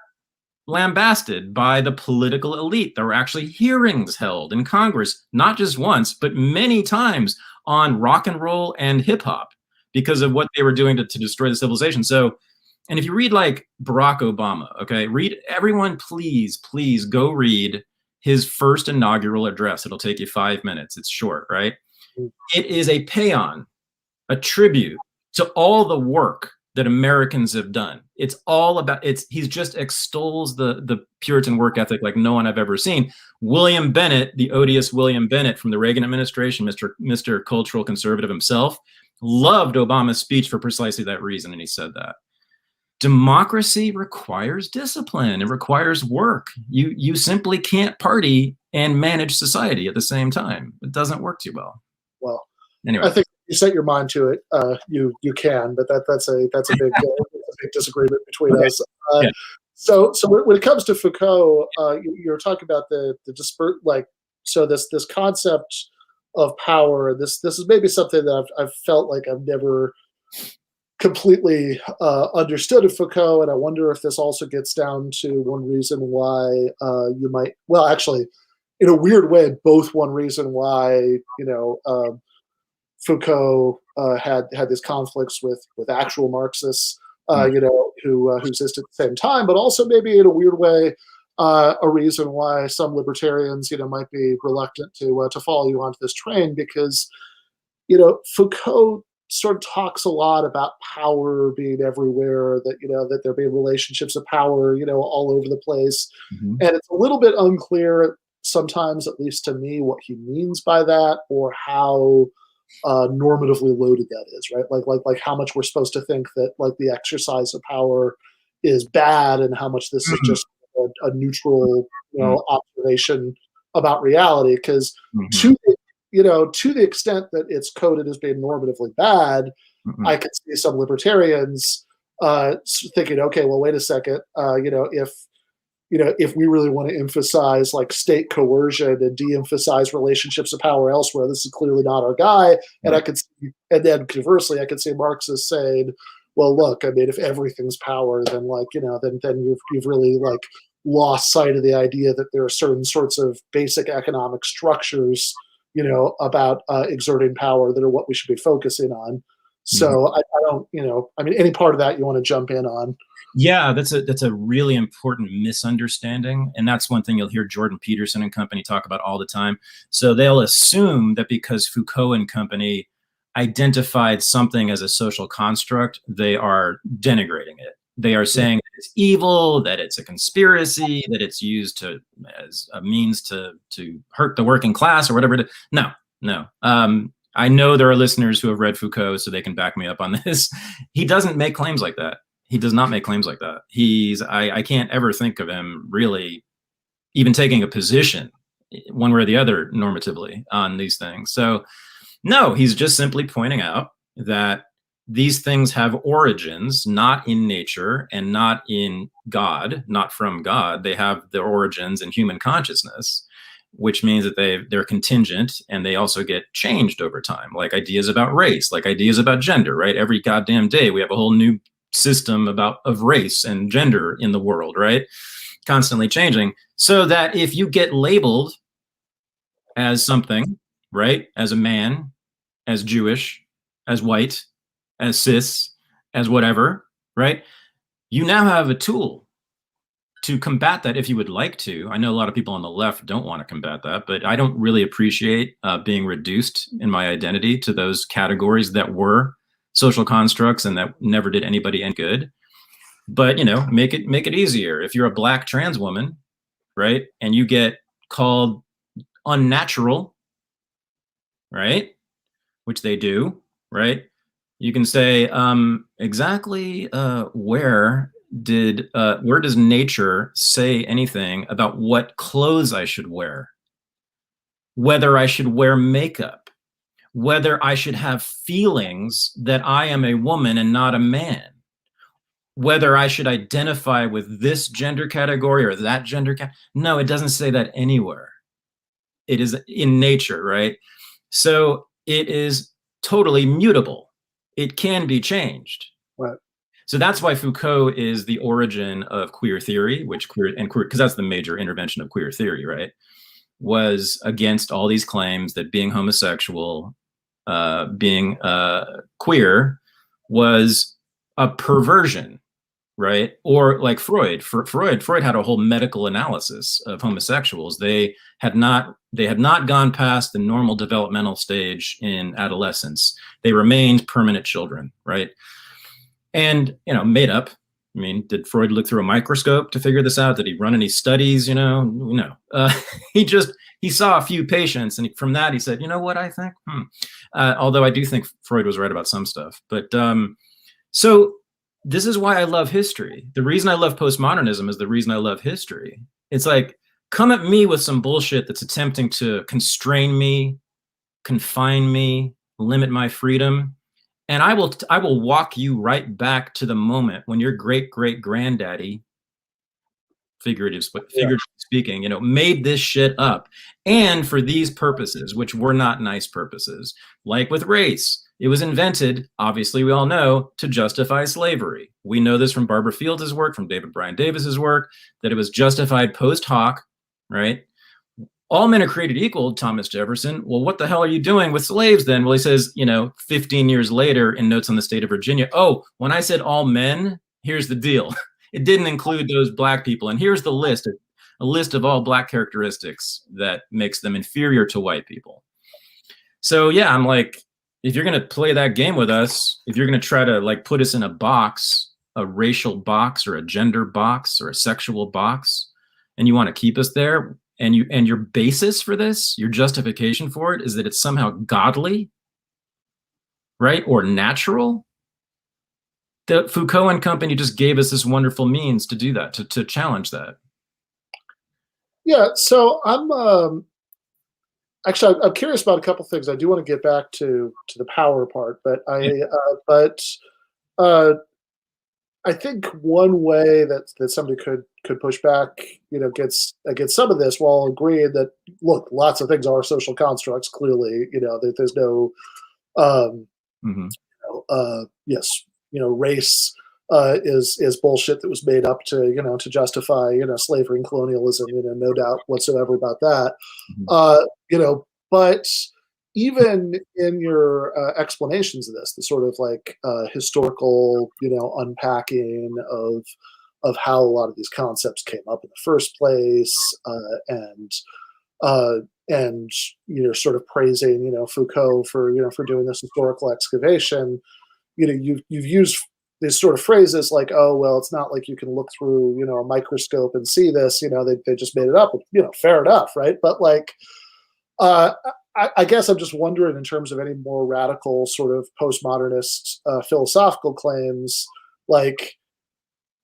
lambasted by the political elite. There were actually hearings held in Congress, not just once, but many times on rock and roll and hip hop because of what they were doing to destroy the civilization. So, and if you read like Barack Obama, okay, everyone, please go read his first inaugural address. It'll take you 5 minutes. It's short, right? It is a paean, a tribute to all the work that Americans have done. It's all about, he's just extols the Puritan work ethic like no one I've ever seen. William Bennett, the odious William Bennett from the Reagan administration, Mr. Cultural Conservative himself, loved Obama's speech for precisely that reason, and he said that. Democracy requires discipline. It requires work. You simply can't party and manage society at the same time. It doesn't work too well. Well, anyway, I think you set your mind to it. You can, but that's a big disagreement between us. Yeah. So when it comes to Foucault, you're talking about the disperse, like, so this concept of power. This is maybe something that I've felt like I've never completely understood of Foucault, and I wonder if this also gets down to one reason why you might, well, actually, in a weird way, both one reason why Foucault had these conflicts with actual Marxists, who existed at the same time, but also maybe in a weird way a reason why some libertarians might be reluctant to follow you onto this train, because Foucault sort of talks a lot about power being everywhere, that there being relationships of power, all over the place. And it's a little bit unclear sometimes, at least to me, what he means by that, or how normatively loaded that is, right? Like how much we're supposed to think that like the exercise of power is bad, and how much this is just a neutral, observation about reality. Because to the extent that it's coded as being normatively bad, I could see some libertarians thinking, okay, well, wait a second, if we really want to emphasize like state coercion and de-emphasize relationships of power elsewhere, this is clearly not our guy. And I could see, and then conversely, I could see Marxists saying, well, look, I mean, if everything's power, then then you've really like lost sight of the idea that there are certain sorts of basic economic structures about exerting power that are what we should be focusing on. So I don't, I mean, any part of that you want to jump in on? Yeah, that's a really important misunderstanding. And that's one thing you'll hear Jordan Peterson and company talk about all the time. So they'll assume that because Foucault and company identified something as a social construct, they are denigrating it. They are saying that it's evil, that it's a conspiracy, that it's used as a means to hurt the working class or whatever. No. I know there are listeners who have read Foucault, so they can back me up on this. He doesn't make claims like that. He does not make claims like that. I can't ever think of him really even taking a position one way or the other normatively on these things. So no, he's just simply pointing out that these things have origins not in nature and not in God, not from God. They have their origins in human consciousness, which means that they're contingent, and they also get changed over time, like ideas about race, like ideas about gender, right? Every goddamn day we have a whole new system of race and gender in the world, right? Constantly changing, so that if you get labeled as something, right, as a man, as Jewish, as white, as cis, as whatever, right, you now have a tool to combat that if you would like to. I know a lot of people on the left don't want to combat that, but I don't really appreciate being reduced in my identity to those categories that were social constructs and that never did anybody any good. But make it easier. If you're a black trans woman, right, and you get called unnatural, right, which they do, right, you can say exactly where does nature say anything about what clothes I should wear, whether I should wear makeup, whether I should have feelings that I am a woman and not a man, whether I should identify with this gender category or that gender category. No, it doesn't say that anywhere. It is in nature, right? So it is totally mutable. It can be changed. Right. So that's why Foucault is the origin of queer theory, because that's the major intervention of queer theory, right? Was against all these claims that being homosexual, being queer was a perversion, right? Or like Freud had a whole medical analysis of homosexuals. They had not gone past the normal developmental stage in adolescence. They remained permanent children, right? And made up. I mean, did Freud look through a microscope to figure this out? Did he run any studies? No. He saw a few patients, and from that he said, you know what I think? Although I do think Freud was right about some stuff. But so this is why I love history. The reason I love postmodernism is the reason I love history. It's like, come at me with some bullshit that's attempting to constrain me, confine me, limit my freedom, and I will walk you right back to the moment when your great-great-granddaddy figuratively speaking, you know, made this shit up. And for these purposes, which were not nice purposes, like with race, it was invented, obviously we all know, to justify slavery. We know this from Barbara Fields' work, from David Bryan Davis's work, that it was justified post hoc, right? All men are created equal, Thomas Jefferson. Well, what the hell are you doing with slaves then? Well, he says, you know, 15 years later in Notes on the State of Virginia, oh, when I said all men, here's the deal. It didn't include those black people. And here's the list, a list of all black characteristics that makes them inferior to white people. So yeah, I'm like, if you're going to play that game with us, if you're going to try to like put us in a box, a racial box or a gender box or a sexual box, and you want to keep us there, and your basis for this, your justification for it is that it's somehow godly, right? Or natural. The Foucault and company just gave us this wonderful means to do that, to challenge that. Yeah, so I'm curious about a couple things. I do want to get back to the power part, but I think one way that somebody could push back, you know, against some of this, while agreeing that, look, lots of things are social constructs. Clearly, you know, that there's no, yes, you know, race is bullshit that was made up to, you know, to justify, you know, slavery and colonialism. You know, no doubt whatsoever about that. You know, but even in your explanations of this, the sort of like historical, you know, unpacking of how a lot of these concepts came up in the first place, and you know, sort of praising, you know, Foucault for, you know, for doing this historical excavation. You know, you've used these sort of phrases like, oh, well, it's not like you can look through, you know, a microscope and see this. You know, they just made it up. You know, fair enough, right? But like, I guess I'm just wondering, in terms of any more radical sort of postmodernist philosophical claims, like,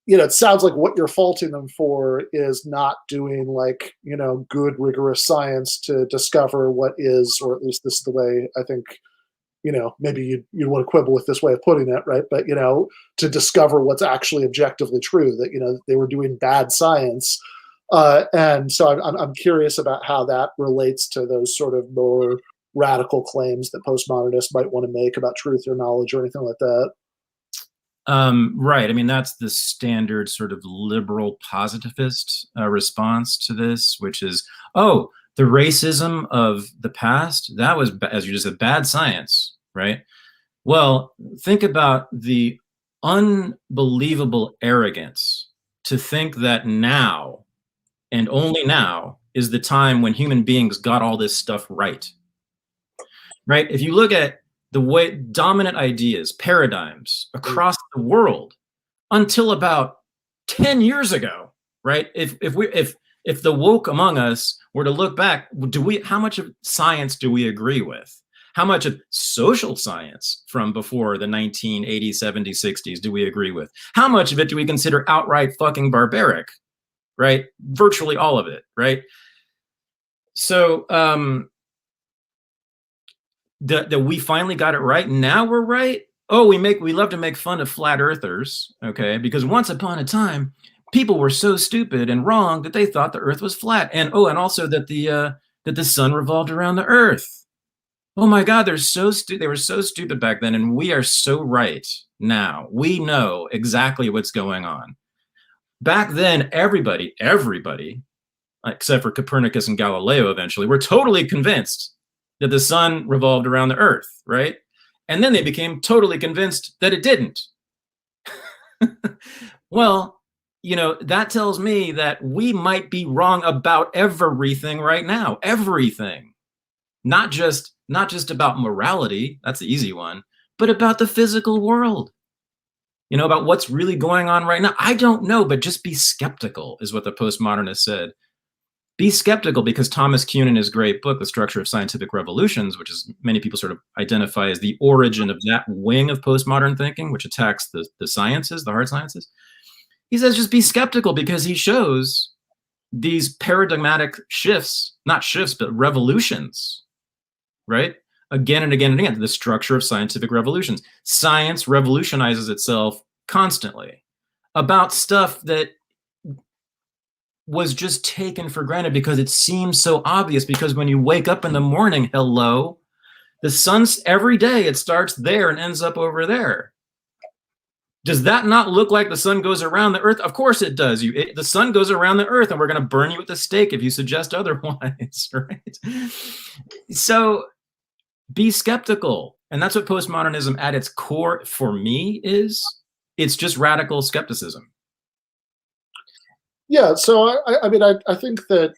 you know, it sounds like what you're faulting them for is not doing like, you know, good rigorous science to discover what is, or at least this is the way I think, you know, maybe you'd want to quibble with this way of putting it, right? But, you know, to discover what's actually objectively true, that, you know, they were doing bad science. And so I'm curious about how that relates to those sort of more radical claims that postmodernists might want to make about truth or knowledge or anything like that. Right. I mean, that's the standard sort of liberal positivist response to this, which is, oh, the racism of the past, that was, as you just said, bad science, right? Well, think about the unbelievable arrogance to think that now, and only now, is the time when human beings got all this stuff right. Right? If you look at the way dominant ideas, paradigms across the world until about 10 years ago, right? If the woke among us were to look back, how much of science do we agree with? How much of social science from before the 1980s, 70s, 60s do we agree with? How much of it do we consider outright fucking barbaric? Right? Virtually all of it, right? So that we finally got it right. Now we're right. Oh, we love to make fun of flat earthers, okay? Because once upon a time, people were so stupid and wrong that they thought the earth was flat. And also that the sun revolved around the earth. Oh my God, they were so stupid back then, and we are so right now. We know exactly what's going on. Back then, everybody, except for Copernicus and Galileo eventually, were totally convinced that the sun revolved around the earth, right? And then they became totally convinced that it didn't. Well, you know, that tells me that we might be wrong about everything right now. Everything. Not just about morality, that's the easy one, but about the physical world. You know, about what's really going on right now. I don't know, but just be skeptical is what the postmodernist said. Be skeptical, because Thomas Kuhn, in his great book, The Structure of Scientific Revolutions, which is many people sort of identify as the origin of that wing of postmodern thinking, which attacks the sciences, the hard sciences. He says just be skeptical, because he shows these paradigmatic shifts, not shifts, but revolutions, right? Again and again and again, the structure of scientific revolutions. Science revolutionizes itself constantly about stuff that was just taken for granted because it seems so obvious. Because when you wake up in the morning, hello, the sun's every day, it starts there and ends up over there. Does that not look like the sun goes around the earth? Of course it does. The sun goes around the earth, and we're going to burn you at the stake if you suggest otherwise, right? So be skeptical. And that's what postmodernism at its core for me is. It's just radical skepticism. Yeah, so I mean, I think that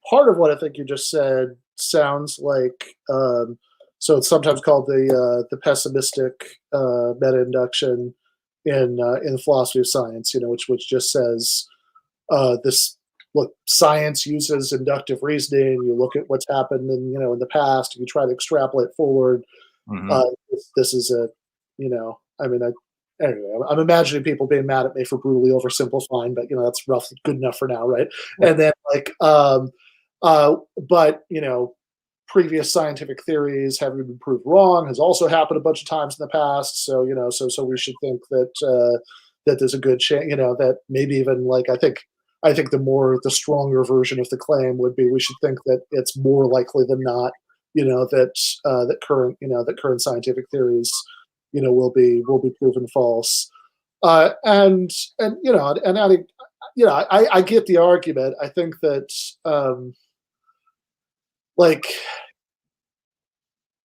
part of what I think you just said sounds like, so it's sometimes called the pessimistic meta-induction in the philosophy of science, which just says look, science uses inductive reasoning. You look at what's happened in the past, and you try to extrapolate forward. This is anyway, I'm imagining people being mad at me for brutally oversimplifying, but that's roughly good enough for now, right? And then but previous scientific theories having been proved wrong has also happened a bunch of times in the past. So so we should think that there's a good chance, that maybe even I think the stronger version of the claim would be we should think that it's more likely than not, that current scientific theories will be proven false, I get the argument. I think that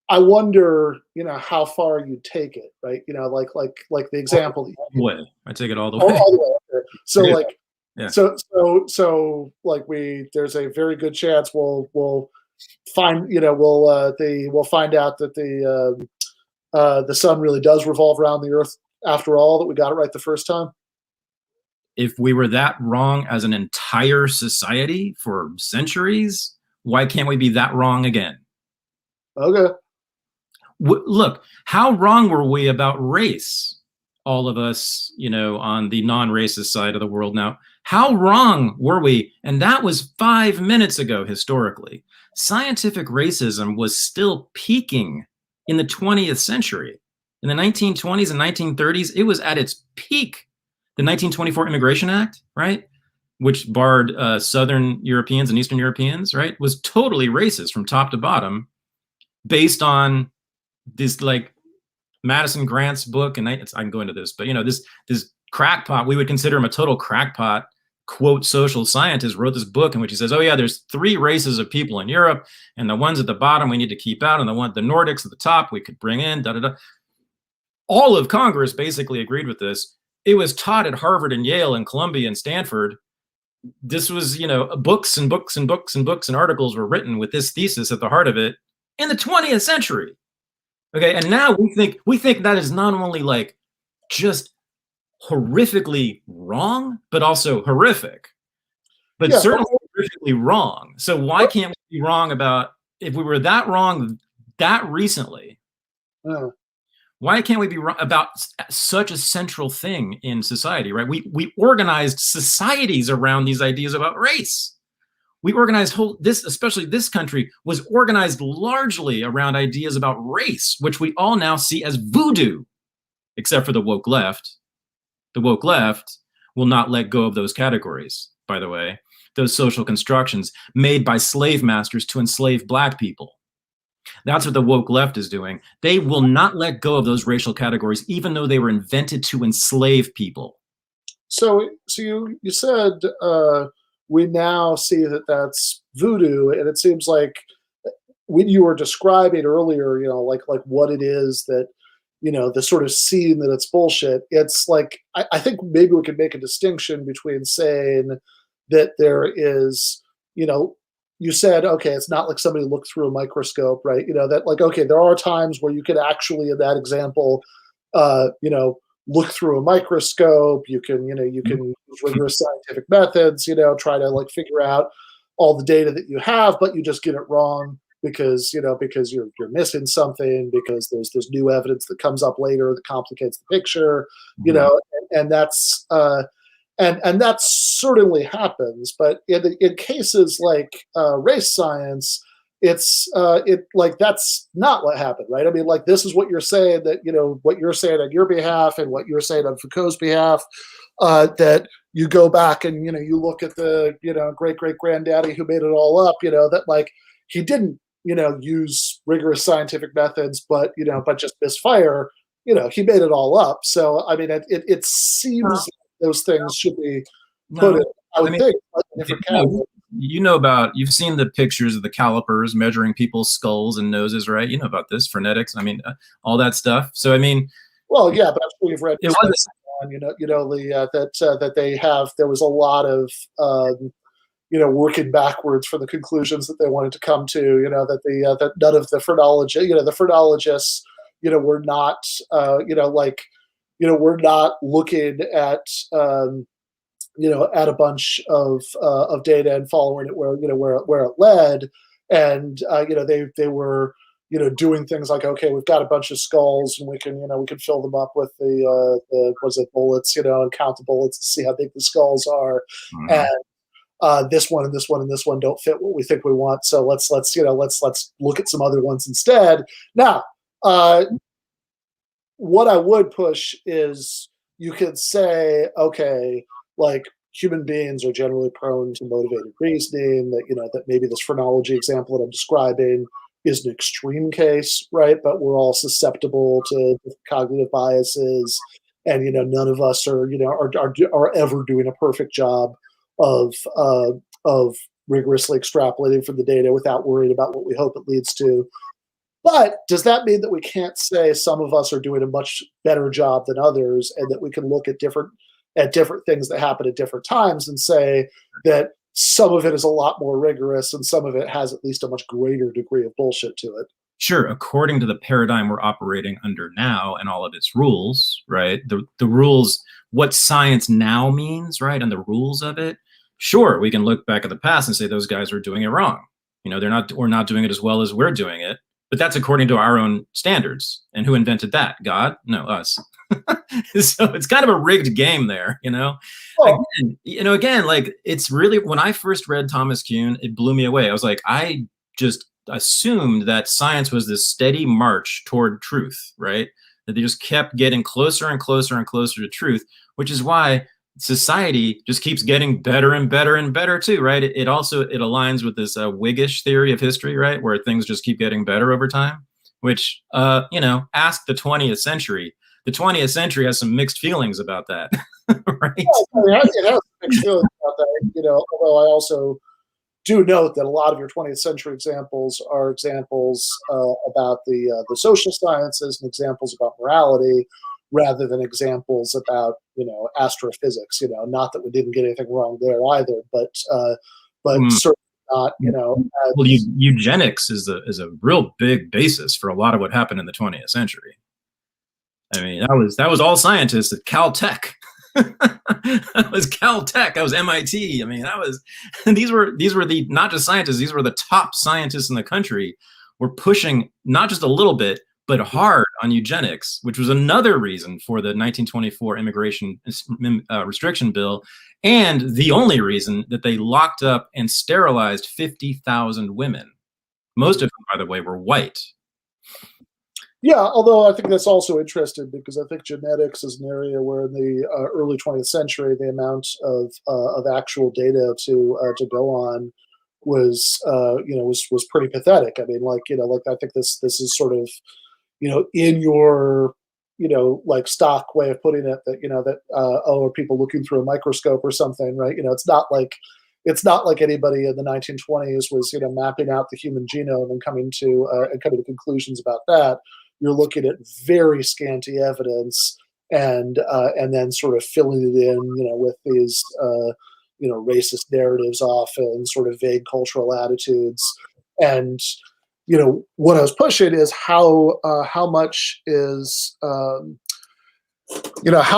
I wonder how far you take it, right? Like the example all the way. I take it all the way. All the way. So yeah. So there's a very good chance we'll find we'll find out that the sun really does revolve around the earth after all, that we got it right the first time. If we were that wrong as an entire society for centuries, why can't we be that wrong again? Okay. Look, how wrong were we about race? All of us, on the non-racist side of the world now. How wrong were we? And that was 5 minutes ago, historically. Scientific racism was still peaking in the 20th century. In the 1920s and 1930s, it was at its peak. The 1924 Immigration Act, right, which barred Southern Europeans and Eastern Europeans, right, was totally racist from top to bottom, based on this Madison Grant's book, and I can go into this, but this crackpot, we would consider him a total crackpot, quote, social scientist, wrote this book in which he says, oh yeah, there's 3 races of people in Europe, and the ones at the bottom we need to keep out, and the Nordics at the top we could bring in, All of Congress basically agreed with this. It was taught at Harvard and Yale and Columbia and Stanford. This was, books and books and books and books and articles were written with this thesis at the heart of it in the 20th century. Okay, and now we think that is not only just horrifically wrong, but also horrific. But yeah, certainly horrifically wrong. So why can't we be wrong about, if we were that wrong that recently? Why can't we be wrong about such a central thing in society, right? We organized societies around these ideas about race. We organized especially this country was organized largely around ideas about race, which we all now see as voodoo, except for the woke left. The woke left will not let go of those categories, by the way, those social constructions made by slave masters to enslave Black people. That's what the woke left is doing. They will not let go of those racial categories, even though they were invented to enslave people. So you said we now see that that's voodoo, and it seems like when you were describing earlier, like what it is that, the sort of scene that it's bullshit. It's I think maybe we could make a distinction between saying that there is, you said, okay, it's not like somebody looked through a microscope, right? That okay, there are times where you could actually, in that example, look through a microscope. You can use rigorous scientific methods, try to figure out all the data that you have, but you just get it wrong because you're missing something, because there's new evidence that comes up later that complicates the picture, and that's and that certainly happens. But in cases like race science, it's that's not what happened, right? I mean, this is what you're saying, that what you're saying on your behalf and what you're saying on Foucault's behalf, that you go back and, you look at the, great great granddaddy who made it all up, that like he didn't, use rigorous scientific methods, but just misfire, he made it all up. So I mean, it seems like those things should be put in, I would think, like a different category. You've seen the pictures of the calipers measuring people's skulls and noses, right? You know about this, phonetics. I mean, all that stuff. So I mean, well, yeah, but I'm sure you've read. It was that they have. There was a lot of working backwards for the conclusions that they wanted to come to. That none of the phrenology, the phrenologists, were not, we're not looking at. At a bunch of data and following it where it led, and they were doing things like, okay, we've got a bunch of skulls and we can fill them up with the bullets, and count the bullets to see how big the skulls are, and this one and this one and this one don't fit what we think we want, so let's look at some other ones instead. Now, what I would push is you could say, okay, like human beings are generally prone to motivated reasoning, that maybe this phrenology example that I'm describing is an extreme case, right? But we're all susceptible to cognitive biases, and none of us are ever doing a perfect job of rigorously extrapolating from the data without worrying about what we hope it leads to. But does that mean that we can't say some of us are doing a much better job than others, and that we can look at different things that happen at different times and say that some of it is a lot more rigorous and some of it has at least a much greater degree of bullshit to it? Sure, according to the paradigm we're operating under now and all of its rules, right? The rules, what science now means, right? And the rules of it. Sure, we can look back at the past and say those guys are doing it wrong. We're not doing it as well as we're doing it. But that's according to our own standards. And who invented that? God? No, us. So it's kind of a rigged game there, Well, Again, like it's really, when I first read Thomas Kuhn, it blew me away. I was like, I just assumed that science was this steady march toward truth, right? That they just kept getting closer and closer and closer to truth, which is why society just keeps getting better and better and better too, right? It aligns with this Whiggish theory of history, right? Where things just keep getting better over time, which, ask the 20th century. The 20th century has some mixed feelings about that, right? It has mixed feelings about that, although I also do note that a lot of your 20th century examples are examples about the social sciences and examples about morality, rather than examples about astrophysics. Not that we didn't get anything wrong there either, but certainly not. Well, eugenics is a real big basis for a lot of what happened in the 20th century. I mean, that was all scientists at Caltech. That was Caltech. That was MIT. I mean, these were the not just scientists. These were the top scientists in the country. Were pushing not just a little bit, but hard on eugenics, which was another reason for the 1924 immigration restriction bill, and the only reason that they locked up and sterilized 50,000 women. Most of them, by the way, were white. Yeah, although I think that's also interesting because I think genetics is an area where in the early 20th century, the amount of actual data to go on was pretty pathetic. I mean, I think this is sort of, in your, like stock way of putting it, that are people looking through a microscope or something, right? It's not like anybody in the 1920s was, mapping out the human genome and coming to conclusions about that. You're looking at very scanty evidence and then sort of filling it in, with these, racist narratives often, sort of vague cultural attitudes. And, what I was pushing is how much is, how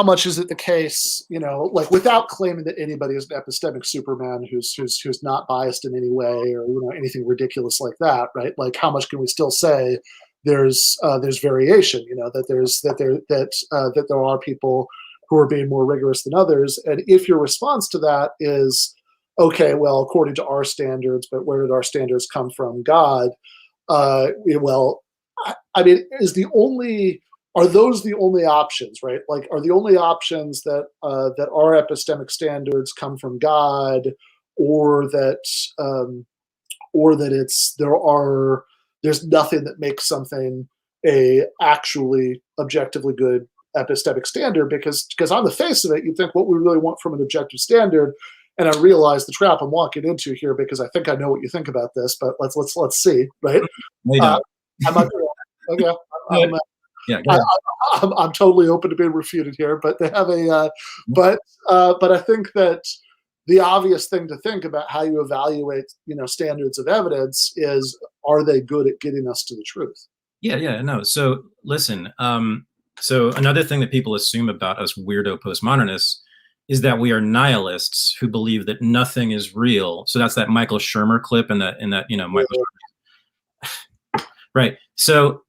much is it the case, like without claiming that anybody is an epistemic Superman who's not biased in any way or, anything ridiculous like that, right? Like how much can we still say there's variation, that there are people who are being more rigorous than others. And if your response to that is, okay, well, according to our standards, but where did our standards come from? God. Well, I mean, is the only are those the only options, right? Like, are the only options that that our epistemic standards come from God, or that there's nothing that makes something a actually objectively good epistemic standard? Because on the face of it, you think what we really want from an objective standard, and I realize the trap I'm walking into here because I think I know what you think about this, but let's see, right? I'm not okay. Yeah, go ahead. I'm totally open to being refuted here, but they have but I think that the obvious thing to think about how you evaluate, standards of evidence is, are they good at getting us to the truth? Yeah, no. So listen, so another thing that people assume about us weirdo postmodernists is that we are nihilists who believe that nothing is real. So that's that Michael Shermer clip in that Michael Shermer. Right. So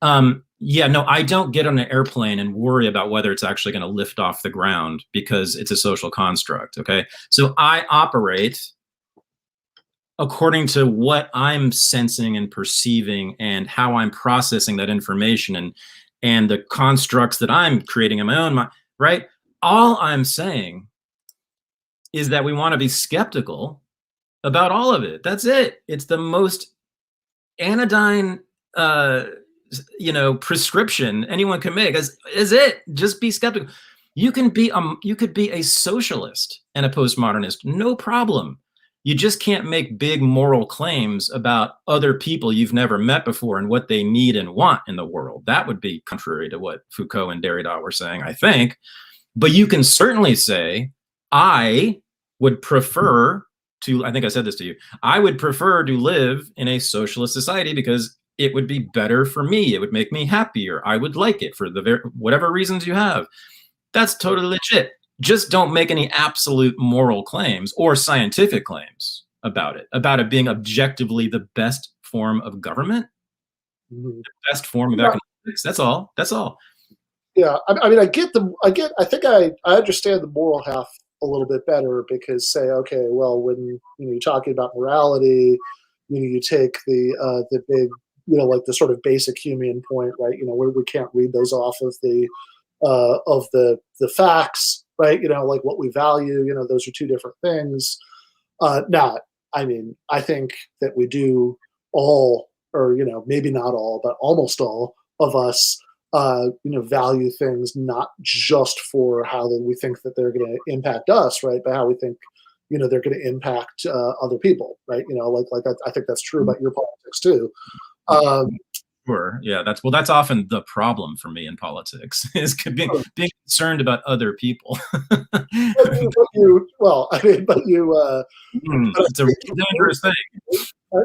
yeah, no, I don't get on an airplane and worry about whether it's actually going to lift off the ground because it's a social construct. Okay. So I operate according to what I'm sensing and perceiving and how I'm processing that information and the constructs that I'm creating in my own mind, right? All I'm saying is that we want to be skeptical about all of it. That's it. It's the most anodyne prescription anyone can make is it. Just be skeptical. You could be a socialist and a postmodernist, no problem. You just can't make big moral claims about other people you've never met before and what they need and want in the world. That would be contrary to what Foucault and Derrida were saying, I think. But you can certainly say, I would prefer to, I think I said this to you, I would prefer to live in a socialist society because it would be better for me. It would make me happier. I would like it for whatever reasons you have. That's totally legit. Just don't make any absolute moral claims or scientific claims about it being objectively the best form of government, the best form of economics. That's all. Yeah, I mean, I think I understand the moral half a little bit better, because say, okay, well, when you're talking about morality, you take the big, like the sort of basic Humean point, right? We can't read those off of the facts, right? Like what we value, those are two different things. Now, I mean, I think that we do all, or maybe not all, but almost all of us, value things not just for how we think that they're going to impact us, right? But how we think, they're going to impact other people, right? Like that. I think that's true about your politics too. Sure. Yeah, that's often the problem for me in politics is being concerned about other people. It's a dangerous thing.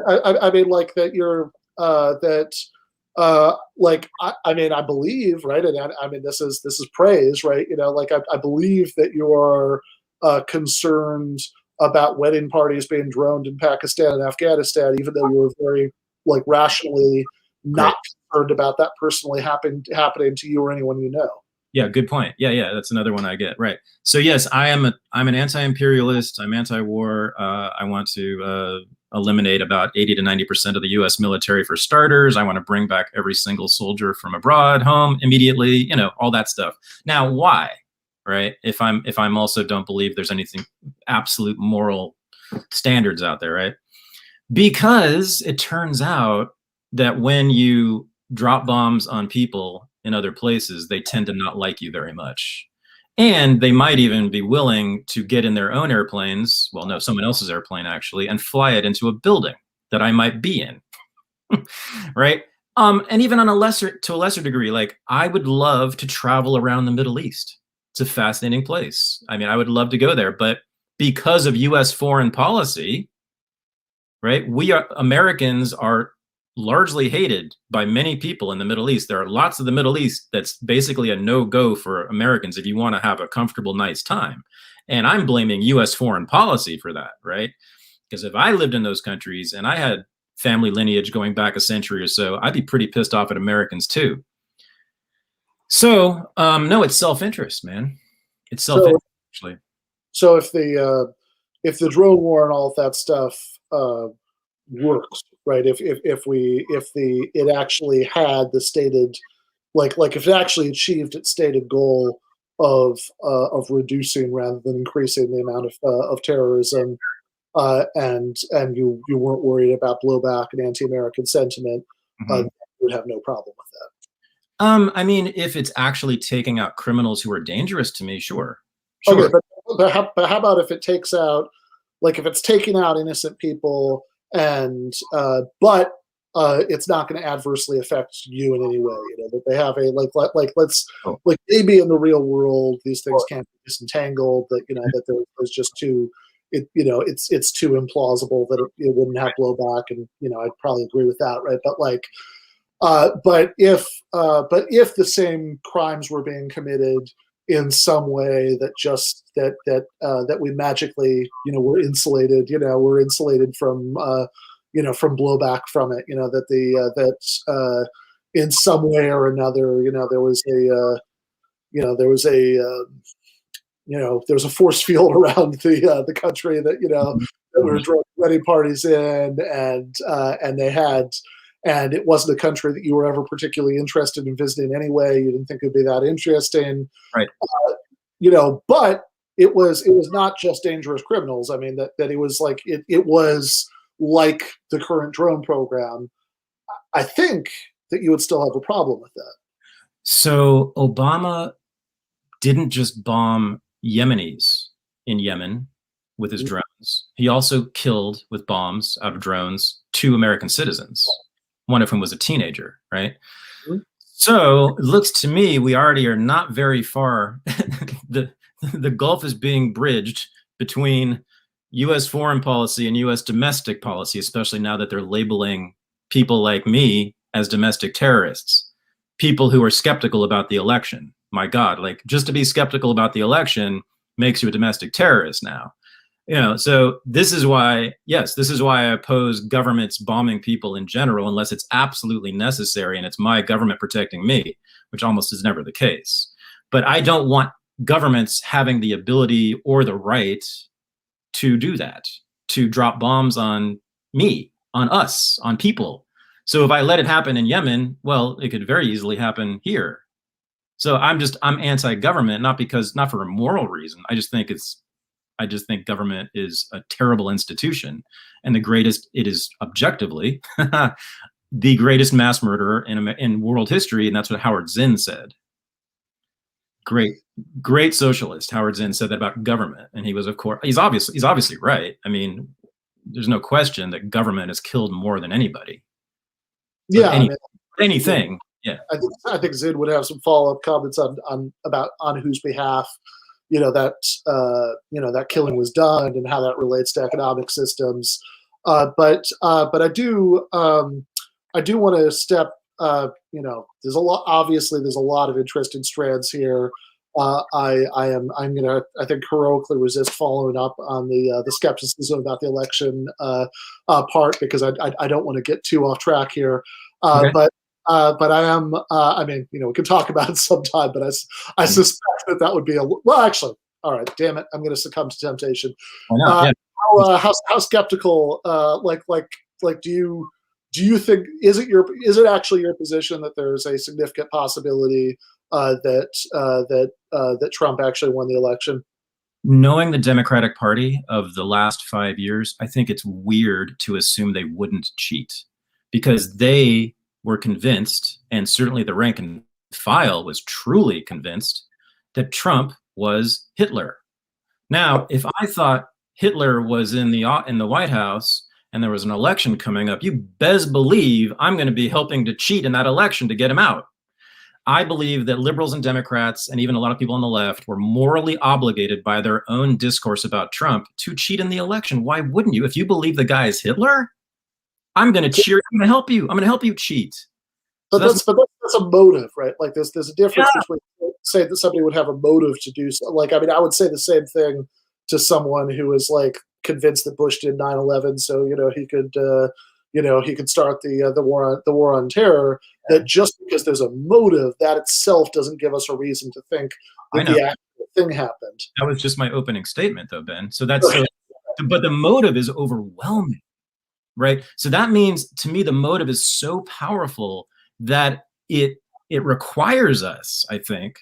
I mean, like that you're I believe, right, and I mean this is praise, right? Like I believe that you're concerned about wedding parties being droned in Pakistan and Afghanistan, even though you were very rationally not concerned about that personally happening to you or anyone you know. Yeah, good point. Yeah, that's another one I get. Right. So yes, I'm an anti-imperialist. I'm anti-war. I want to eliminate about 80 to 90% of the U.S. military for starters. I want to bring back every single soldier from abroad home immediately. All that stuff. Now, why? Right? If I'm also don't believe there's anything absolute moral standards out there, right? Because it turns out that when you drop bombs on people in other places, they tend to not like you very much. And they might even be willing to get in their own airplanes, well, no, someone else's airplane actually, and fly it into a building that I might be in, right? And even to a lesser degree, like I would love to travel around the Middle East. It's a fascinating place. I mean, I would love to go there, but because of U.S. foreign policy, right, Americans are largely hated by many people in the Middle East. There are lots of the Middle East that's basically a no-go for Americans if you want to have a comfortable, nice time. And I'm blaming U.S. foreign policy for that, right? Because if I lived in those countries and I had family lineage going back a century or so, I'd be pretty pissed off at Americans too. So, no, it's self-interest, man. It's self-interest, actually. So if the drone war and all of that stuff works, right? If it actually had the stated like if it actually achieved its stated goal of reducing rather than increasing the amount of terrorism, and you weren't worried about blowback and anti-American sentiment, you would have no problem with that. I mean, if it's actually taking out criminals who are dangerous to me, sure. Okay, but how about if it takes out, like if it's taking out innocent people, and but it's not going to adversely affect you in any way. You know, that they have a like maybe in the real world these things can't be disentangled. That that there's just too it's too implausible that it wouldn't have blowback, and I'd probably agree with that, right? But like. But if the same crimes were being committed in some way that just that we magically we're insulated from from blowback from it, that in some way or another there was a force field around the country that that we were throwing wedding parties in, and they had. And it wasn't a country that you were ever particularly interested in visiting anyway. You didn't think it would be that interesting, right? But it was not just dangerous criminals. I mean, that it was like it was like the current drone program. I think that you would still have a problem with that. So Obama didn't just bomb Yemenis in Yemen with his drones. He also killed with bombs out of drones 2 American citizens. One of whom was a teenager, right? So it looks to me we already are not very far. the gulf is being bridged between U.S. foreign policy and U.S. domestic policy, especially now that they're labeling people like me as domestic terrorists, people who are skeptical about the election. My God, like just to be skeptical about the election makes you a domestic terrorist now. So this is why I oppose governments bombing people in general, unless it's absolutely necessary and it's my government protecting me, which almost is never the case. But I don't want governments having the ability or the right to do that, to drop bombs on me, on us, on people. So if I let it happen in Yemen, well, it could very easily happen here. So I'm anti-government, not for a moral reason. I just think government is a terrible institution, and it is objectively the greatest mass murderer in world history, and that's what Howard Zinn said. Great socialist. Howard Zinn said that about government, and he was, of course, he's obviously right. I mean, there's no question that government has killed more than anybody. Yeah, anything. Yeah, I think Zinn would have some follow-up comments on whose behalf that killing was done and how that relates to economic systems. But I do want to step. There's a lot. Obviously, there's a lot of interesting strands here. I'm gonna, I think, heroically resist following up on the skepticism about the election part, because I don't want to get too off track here. Okay. But I am. I mean, we can talk about it sometime. But I suspect that would be actually. All right, damn it! I'm going to succumb to temptation. How skeptical? Do you think is it actually your position that there's a significant possibility that Trump actually won the election? Knowing the Democratic Party of the last 5 years, I think it's weird to assume they wouldn't cheat, because they were convinced, and certainly the rank and file was truly convinced, that Trump was Hitler. Now, if I thought Hitler was in the White House and there was an election coming up, you best believe I'm going to be helping to cheat in that election to get him out. I believe that liberals and Democrats, and even a lot of people on the left, were morally obligated by their own discourse about Trump to cheat in the election. Why wouldn't you? If you believe the guy is Hitler, I'm going to cheer. I'm going to help you. I'm going to help you cheat. But that's a motive, right? Like there's a difference between say that somebody would have a motive to do so. Like, I mean, I would say the same thing to someone who is like convinced that Bush did 9/11, so he could start the war on terror. That just because there's a motive, that itself doesn't give us a reason to think that the actual thing happened. That was just my opening statement, though, Ben. So that's but the motive is overwhelming, right? So that means, to me, the motive is so powerful that it it requires us, I think,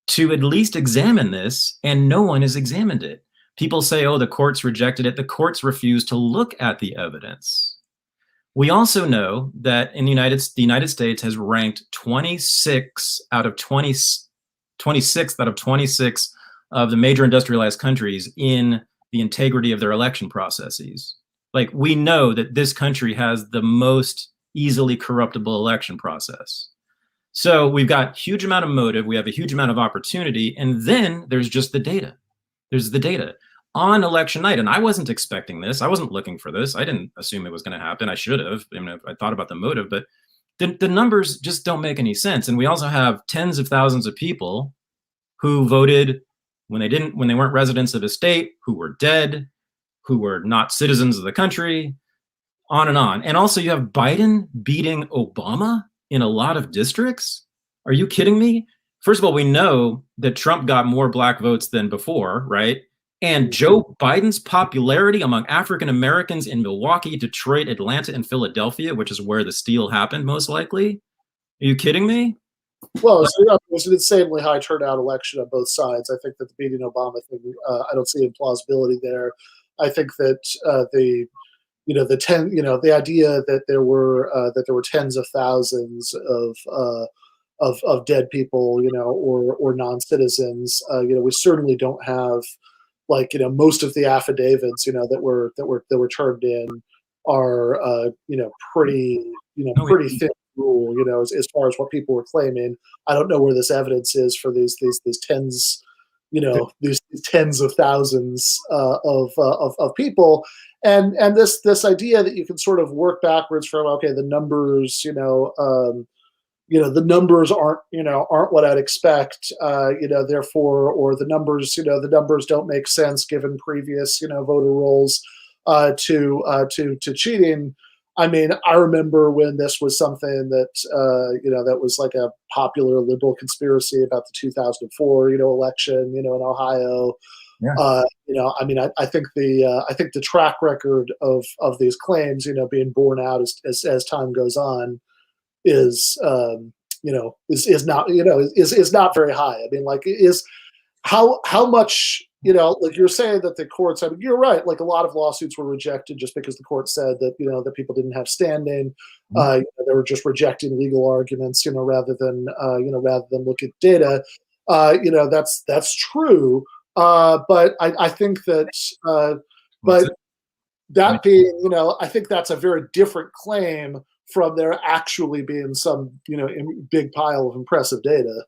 to at least examine this, and no one has examined it. People say, oh, the courts rejected it. The courts refused to look at the evidence. We also know that in the United States has ranked 26 out of 26 of the major industrialized countries in the integrity of their election processes. Like, we know that this country has the most easily corruptible election process. So we've got huge amount of motive, we have a huge amount of opportunity, and then there's just the data. There's the data. On election night, and I wasn't expecting this, I wasn't looking for this, I didn't assume it was going to happen, I should have, I mean, I thought about the motive, but the numbers just don't make any sense. And we also have tens of thousands of people who voted when they weren't residents of a state, who were dead, who were not citizens of the country, on and on. And also you have Biden beating Obama in a lot of districts. Are you kidding me? First of all, we know that Trump got more black votes than before, right? And Joe Biden's popularity among African Americans in Milwaukee, Detroit, Atlanta, and Philadelphia, which is where the steal happened most likely. Are you kidding me? Well, it was an insanely high turnout election on both sides. I think that the beating Obama thing, I don't see implausibility there. I think that the idea that there were tens of thousands of dead people, or non-citizens, we certainly don't have, most of the affidavits, that were turned in are, pretty thin rule, as far as what people were claiming. I don't know where this evidence is for these tens, these tens of thousands of people, and this idea that you can sort of work backwards from, okay, the numbers, the numbers aren't what I'd expect, therefore, or the numbers don't make sense given previous, voter rolls, to cheating. I mean, I remember when this was something that, that was like a popular liberal conspiracy about the 2004, election, in Ohio. Yeah. I mean, I think the track record of these claims, being borne out as time goes on, is not very high. I mean, how much, you're saying that the courts, I mean, you're right, a lot of lawsuits were rejected just because the court said that, that people didn't have standing. They were just rejecting legal arguments, rather than look at data. That's true. But I think that, but that being, I think that's a very different claim from there actually being some, big pile of impressive data.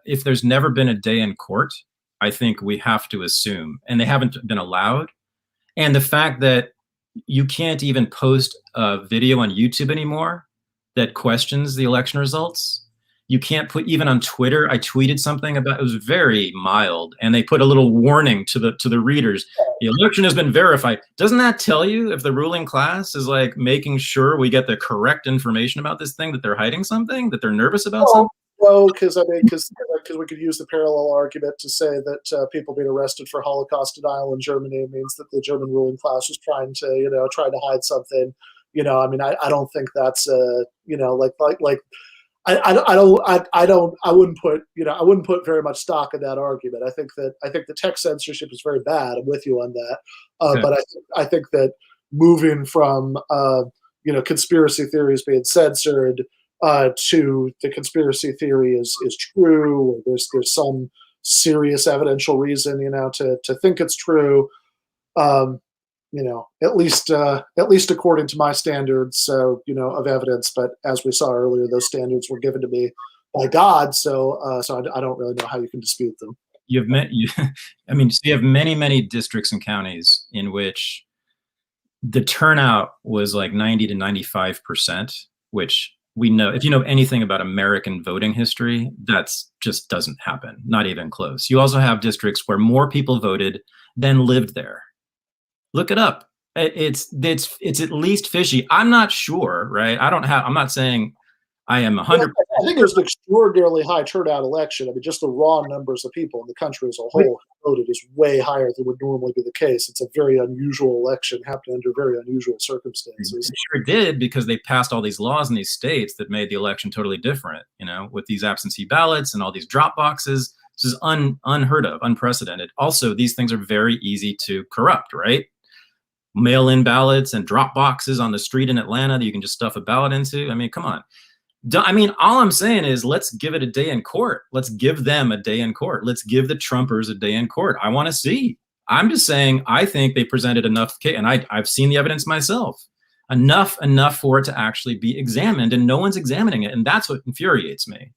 If there's never been a day in court, I think we have to assume, and they haven't been allowed. And the fact that you can't even post a video on YouTube anymore that questions the election results. You can't put, even on Twitter, I tweeted something about, it was very mild, and they put a little warning to the readers. The election has been verified. Doesn't that tell you if the ruling class is making sure we get the correct information about this thing, that they're hiding something, that they're nervous about something? No, because we could use the parallel argument to say that people being arrested for Holocaust denial in Germany means that the German ruling class was trying to hide something. I mean, I don't think that's I wouldn't put very much stock in that argument. I think the tech censorship is very bad. I'm with you on that. But I think that moving from conspiracy theories being censored to the conspiracy theory is true, or there's some serious evidential reason to think it's true. At least according to my standards, of evidence. But as we saw earlier, those standards were given to me by God, so I don't really know how you can dispute them. You have many districts and counties in which the turnout was 90 to 95%, which we know, if you know anything about American voting history, that's just doesn't happen, not even close. You also have districts where more people voted than lived there. Look it up. It's at least fishy. I'm not sure, right? I'm not saying I am 100%. I think it was an extraordinarily high turnout election. I mean, just the raw numbers of people in the country as a whole who voted is way higher than would normally be the case. It's a very unusual election happening under very unusual circumstances. It sure did, because they passed all these laws in these states that made the election totally different, with these absentee ballots and all these drop boxes. This is unheard of, unprecedented. Also, these things are very easy to corrupt, right? Mail-in ballots and drop boxes on the street in Atlanta that you can just stuff a ballot into. I mean, come on. All I'm saying is let's give it a day in court. Let's give them a day in court. Let's give the Trumpers a day in court. I want to see. I'm just saying I think they presented enough, and I've seen the evidence myself, enough for it to actually be examined, and no one's examining it, and that's what infuriates me.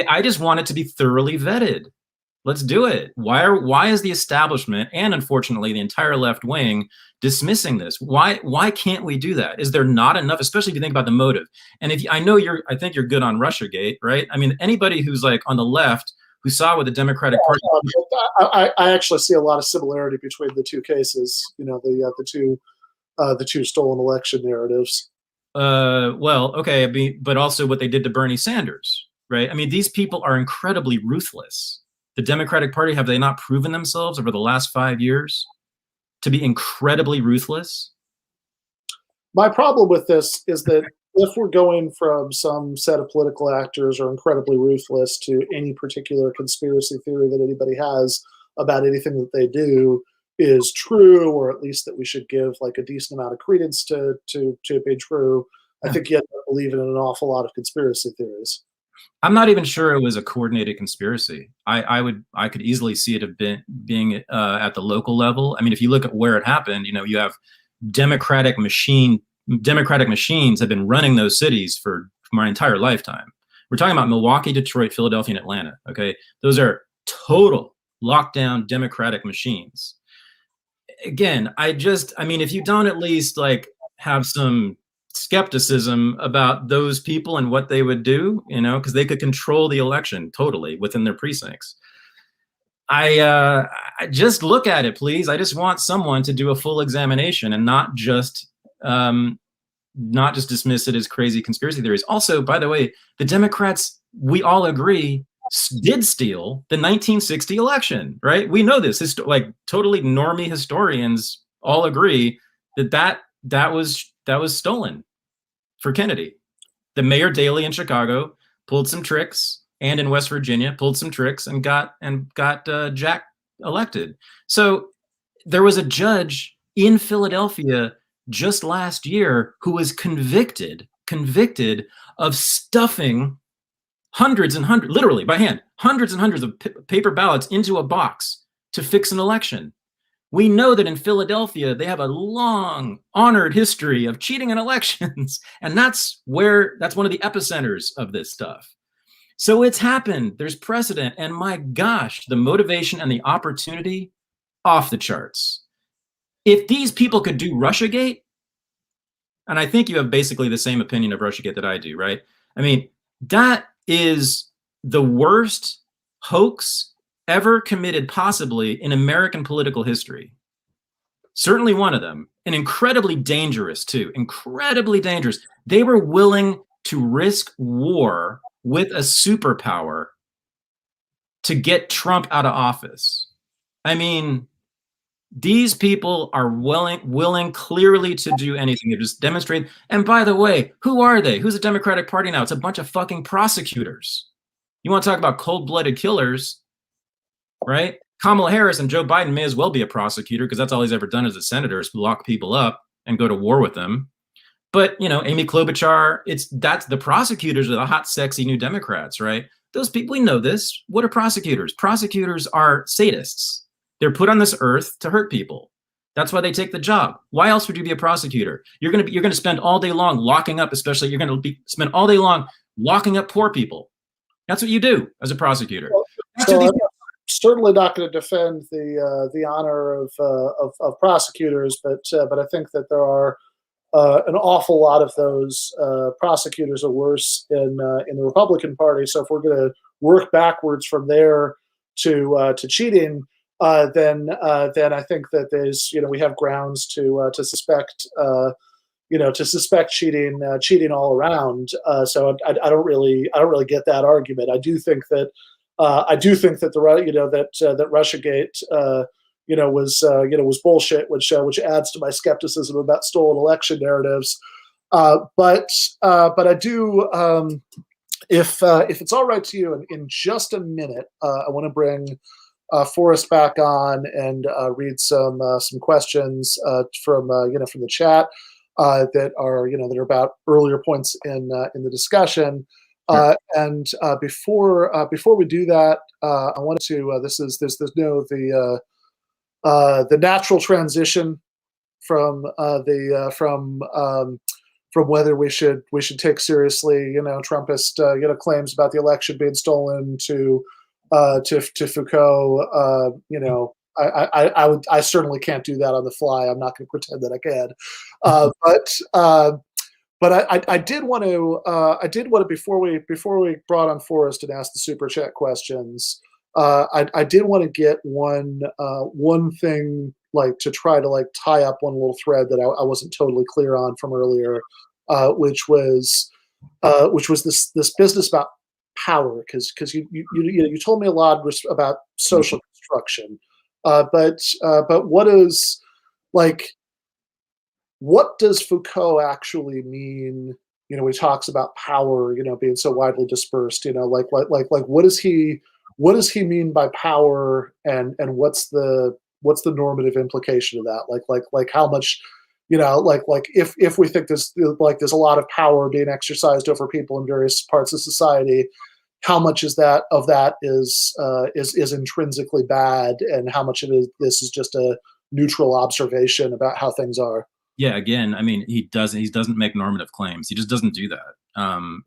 I just want it to be thoroughly vetted. Let's do it. Why is the establishment, and unfortunately the entire left wing, dismissing this? Why can't we do that? Is there not enough, especially if you think about the motive? And I think you're good on Russiagate, right? I mean, anybody who's like on the left who saw what the Democratic Party. I actually see a lot of similarity between the two cases. The two stolen election narratives. Well, okay, but also what they did to Bernie Sanders, right? I mean, these people are incredibly ruthless. The Democratic Party, have they not proven themselves over the last 5 years to be incredibly ruthless? My problem with this is that if we're going from some set of political actors are incredibly ruthless to any particular conspiracy theory that anybody has about anything that they do is true, or at least that we should give like a decent amount of credence to be true, I think you have to believe in an awful lot of conspiracy theories. I'm not even sure it was a coordinated conspiracy. I could easily see it being at the local level. I mean, if you look at where it happened, you have democratic machines have been running those cities for my entire lifetime. We're talking about Milwaukee, Detroit, Philadelphia, and Atlanta. Okay, those are total lockdown democratic machines. Again, if you don't at least like have some skepticism about those people and what they would do, because they could control the election totally within their precincts. I just look at it, please. I just want someone to do a full examination and not just dismiss it as crazy conspiracy theories. Also, by the way, the Democrats, we all agree, did steal the 1960 election, right? We know this. Totally normie historians all agree that was stolen for Kennedy. The Mayor Daley in Chicago pulled some tricks, and in West Virginia pulled some tricks and got Jack elected. So there was a judge in Philadelphia just last year who was convicted of stuffing hundreds and hundreds, literally by hand, hundreds and hundreds of paper ballots into a box to fix an election. We know that in Philadelphia, they have a long, honored history of cheating in elections. And that's one of the epicenters of this stuff. So it's happened. There's precedent. And my gosh, the motivation and the opportunity, off the charts. If these people could do Russiagate, and I think you have basically the same opinion of Russiagate that I do, right? I mean, that is the worst hoax ever committed possibly in American political history. Certainly one of them, and incredibly dangerous too, incredibly dangerous. They were willing to risk war with a superpower to get Trump out of office. I mean, these people are willing clearly to do anything. They just demonstrate. And by the way, who are they? Who's the Democratic Party now? It's a bunch of fucking prosecutors. You want to talk about cold-blooded killers? Right? Kamala Harris and Joe Biden may as well be a prosecutor because that's all he's ever done as a senator is lock people up and go to war with them. But, Amy Klobuchar, that's the prosecutors are the hot, sexy new Democrats, right? Those people, we know this. What are prosecutors? Prosecutors are sadists. They're put on this earth to hurt people. That's why they take the job. Why else would you be a prosecutor? You're going to spend all day long locking up, especially you're going to spend all day long locking up poor people. That's what you do as a prosecutor. Certainly not going to defend the honor of prosecutors, but I think that there are an awful lot of those prosecutors are worse in the Republican Party. So if we're going to work backwards from there to cheating, then I think that there's we have grounds to suspect to suspect cheating all around. So I don't really get that argument. I do think that that Russiagate was bullshit, which adds to my skepticism about stolen election narratives. But I do, if it's all right to you, in just a minute, I want to bring Forrest back on and read some questions from the chat that are about earlier points in the discussion. And before we do that, I wanted to the natural transition from whether we should take seriously Trumpist claims about the election being stolen to Foucault. I certainly can't do that on the fly. I'm not going to pretend that I can. But I did want to before we brought on Forrest and asked the super chat questions, I did want to get one thing, like, to try to tie up one little thread that I wasn't totally clear on from earlier, which was this business about power, because you told me a lot about social construction, but what does Foucault actually mean? He talks about power, being so widely dispersed. What does he mean by power, and what's the normative implication of that? Like how much, if we think there's a lot of power being exercised over people in various parts of society, how much is intrinsically bad, and how much of this is just a neutral observation about how things are? Yeah, again, I mean, he doesn't make normative claims. He just doesn't do that.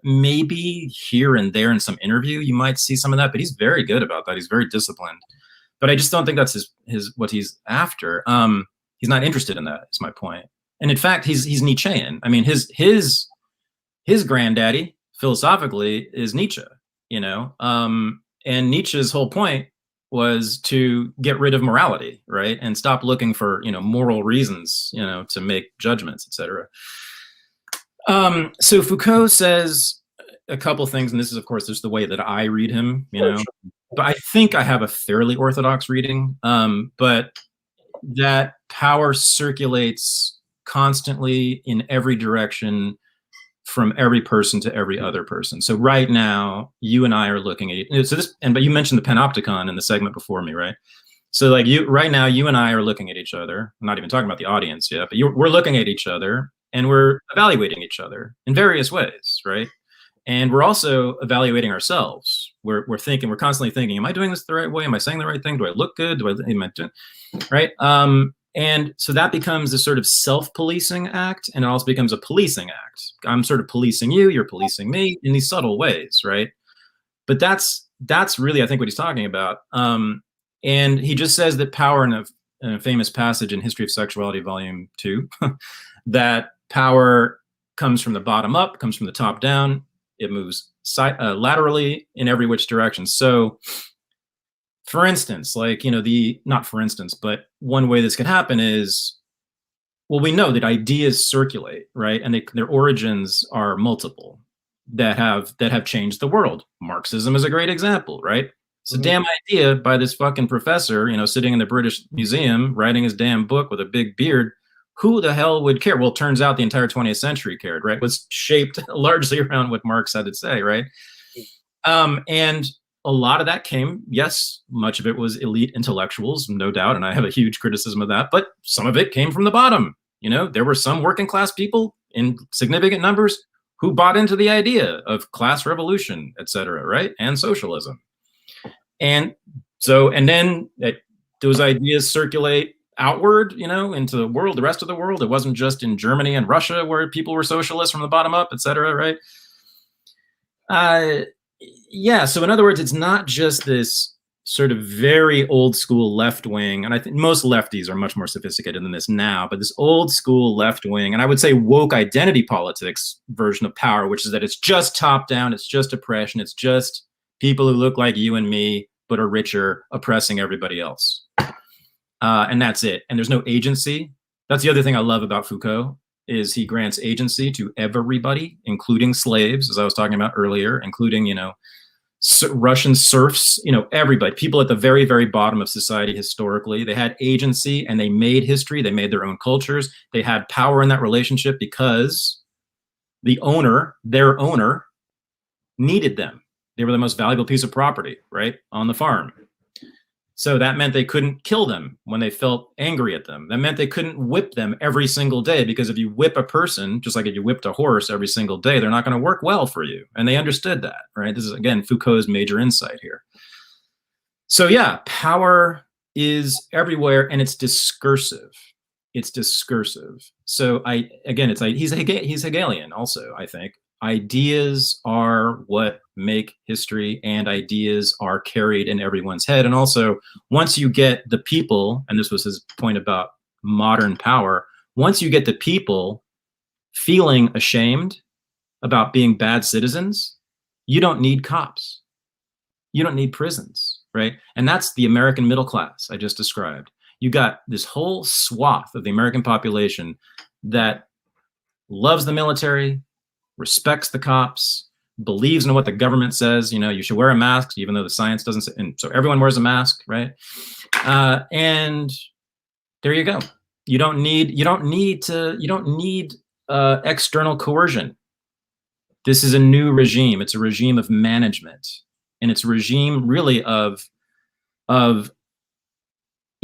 Maybe here and there in some interview you might see some of that, but he's very good about that. He's very disciplined. But I just don't think that's his what he's after. He's not interested in that, is my point. And in fact, he's Nietzschean. I mean, his granddaddy philosophically is Nietzsche, and Nietzsche's whole point was to get rid of morality, right? And stop looking for, moral reasons, to make judgments, etc. So Foucault says a couple things, and this is, of course, just the way that I read him, but I think I have a fairly orthodox reading, but that power circulates constantly in every direction, from every person to every other person. So right now, you and I are looking at it. So but you mentioned the panopticon in the segment before me, right? So right now, you and I are looking at each other. I'm not even talking about the audience yet, but we're looking at each other, and we're evaluating each other in various ways, right? And we're also evaluating ourselves. We're constantly thinking, am I doing this the right way? Am I saying the right thing? Do I look good? Right? And so that becomes a sort of self-policing act, and it also becomes a policing act. I'm sort of policing you, you're policing me in these subtle ways, right? But that's really, I think, what he's talking about. And he just says that power, in a famous passage in History of Sexuality, Volume 2, that power comes from the bottom up, comes from the top down. It moves laterally in every which direction. So, for instance, not for instance, but one way this could happen is, well, we know that ideas circulate, right? And their origins are multiple that have changed the world. Marxism is a great example, right? It's a damn idea by this fucking professor, sitting in the British Museum, writing his damn book with a big beard. Who the hell would care? Well, it turns out the entire 20th century cared, right? It was shaped largely around what Marx had to say, right? And a lot of that came, yes, much of it was elite intellectuals, no doubt, and I have a huge criticism of that, but some of it came from the bottom. There were some working class people in significant numbers who bought into the idea of class revolution, et cetera, right? And socialism. And then those ideas circulate outward, into the world, the rest of the world. It wasn't just in Germany and Russia where people were socialists from the bottom up, et cetera, right? Yeah, so in other words, it's not just this sort of very old school left wing, and I think most lefties are much more sophisticated than this now, but this old school left wing, and I would say woke identity politics version of power, which is that it's just top down, it's just oppression, it's just people who look like you and me but are richer oppressing everybody else. And that's it. And there's no agency. That's the other thing I love about Foucault. is he grants agency to everybody, including slaves, as I was talking about earlier, including, Russian serfs, everybody, people at the very, very bottom of society historically. They had agency and they made history. They made their own cultures. They had power in that relationship because their owner, needed them. They were the most valuable piece of property, right, on the farm. So that meant they couldn't kill them when they felt angry at them. That meant they couldn't whip them every single day, because if you whip a person, just like if you whipped a horse every single day, they're not going to work well for you. And they understood that, right? This is, again, Foucault's major insight here. So yeah, power is everywhere, and it's discursive. It's discursive. So he's Hegelian also, I think. Ideas are what make history, and ideas are carried in everyone's head. And also, once you get the people, and this was his point about modern power, once you get the people feeling ashamed about being bad citizens, you don't need cops. You don't need prisons, right? And that's the American middle class I just described. You got this whole swath of the American population that loves the military, respects the cops, believes in what the government says. You should wear a mask, even though the science doesn't say, and so everyone wears a mask, right? And there you go. You don't need external coercion. This is a new regime. It's a regime of management, and it's a regime really of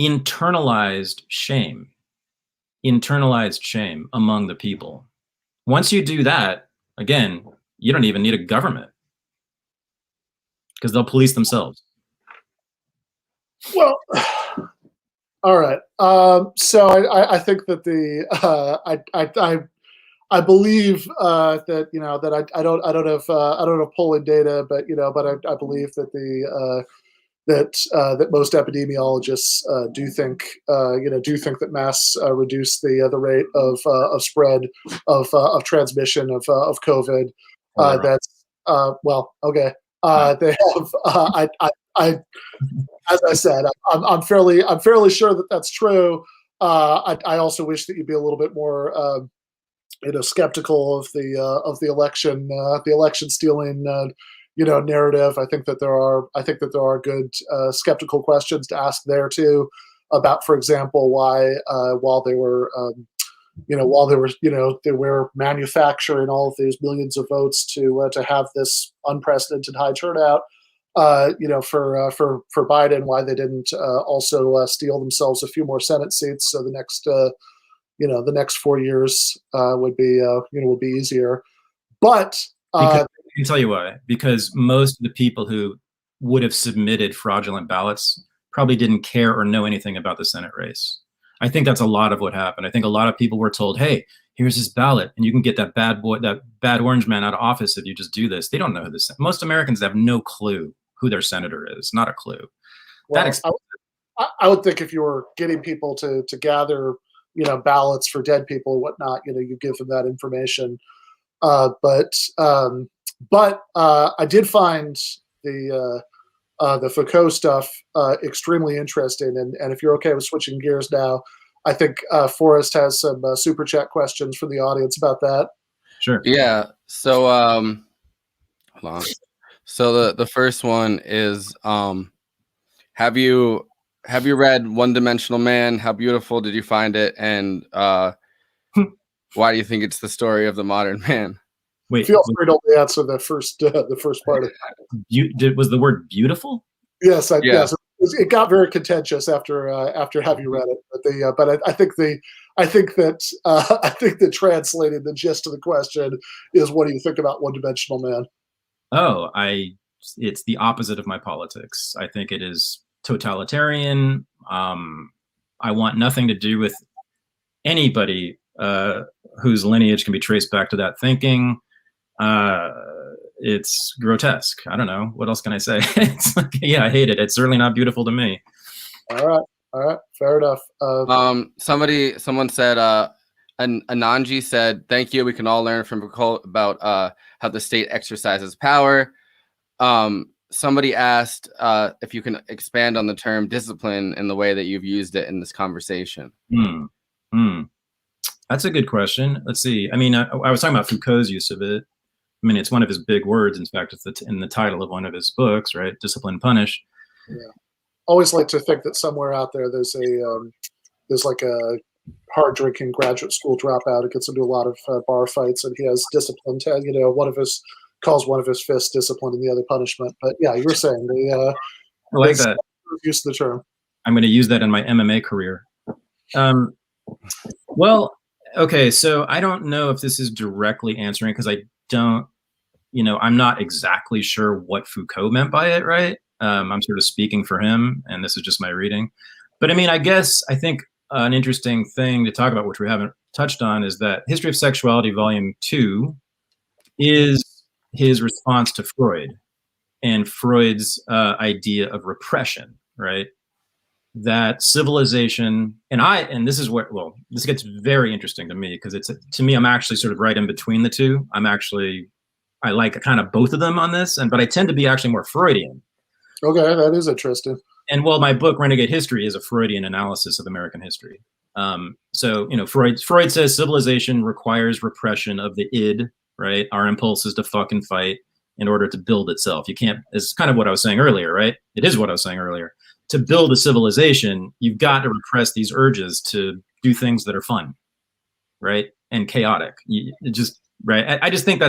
internalized shame among the people. Once you do that, again, you don't even need a government, because they'll police themselves. Well, all right. So I think that I believe that that I don't have polling data, but I believe that that most epidemiologists do think that masks reduce the rate of spread of transmission of COVID. That's well, okay. They have as I said, I'm fairly sure that that's true. I also wish that you'd be a little bit more skeptical of the election stealing narrative. I think that there are good skeptical questions to ask there too, about, for example, why while they were manufacturing all of these millions of votes to have this unprecedented high turnout, for Biden, why they didn't also steal themselves a few more Senate seats, so the next 4 years would be easier. But I can tell you why. Because most of the people who would have submitted fraudulent ballots probably didn't care or know anything about the Senate race. I think that's a lot of what happened. I think a lot of people were told, hey, here's his ballot, and you can get that bad orange man out of office if you just do this. They don't know who this. Most Americans have no clue who their senator is. Not a clue. Well, I would think if you were getting people to gather, ballots for dead people and whatnot, you give them that information. But I did find the Foucault stuff extremely interesting. And if you're okay with switching gears now, I think Forrest has some super chat questions from the audience about that. Sure. Yeah. So hold on. So the first one is have you read One Dimensional Man? How beautiful did you find it? And why do you think it's the story of the modern man? Wait, feel free to only answer the first part of it. Was the word beautiful? Yes, yes. It got very contentious after have you read it? But I think that translated the gist of the question is, what do you think about One Dimensional Man? Oh, it's the opposite of my politics. I think it is totalitarian. I want nothing to do with anybody whose lineage can be traced back to that thinking. It's grotesque. I don't know. What else can I say? It's like, yeah, I hate it. It's certainly not beautiful to me. All right. Fair enough. Someone said, Ananji said, thank you. We can all learn from Foucault about how the state exercises power. Somebody asked if you can expand on the term discipline in the way that you've used it in this conversation. That's a good question. Let's see. I mean, I was talking about Foucault's use of it. I mean, it's one of his big words. In fact, it's in the title of one of his books, right? Discipline and Punish. Yeah. Always like to think that somewhere out there there's like a hard drinking graduate school dropout who gets into a lot of bar fights, and he has discipline. Calls one of his fists discipline and the other punishment. But yeah, you were saying I like that use of the term. I'm going to use that in my MMA career. Well, okay, so I don't know if this is directly answering, because I don't, I'm not exactly sure what Foucault meant by it, right? I'm sort of speaking for him, and this is just my reading. But I mean, I think an interesting thing to talk about, which we haven't touched on, is that History of Sexuality, Volume 2, is his response to Freud and Freud's idea of repression, right? That civilization, and this is where, well, this gets very interesting to me, because to me, I'm actually sort of right in between the two. I like kind of both of them on this, but I tend to be actually more Freudian. Okay, that is interesting. And well, my book Renegade History is a Freudian analysis of American history. So Freud says civilization requires repression of the id, right? Our impulse is to fuck and fight in order to build itself. You can't. It's kind of what I was saying earlier, right? It is what I was saying earlier. To build a civilization, you've got to repress these urges to do things that are fun, right? And chaotic. Right? I just think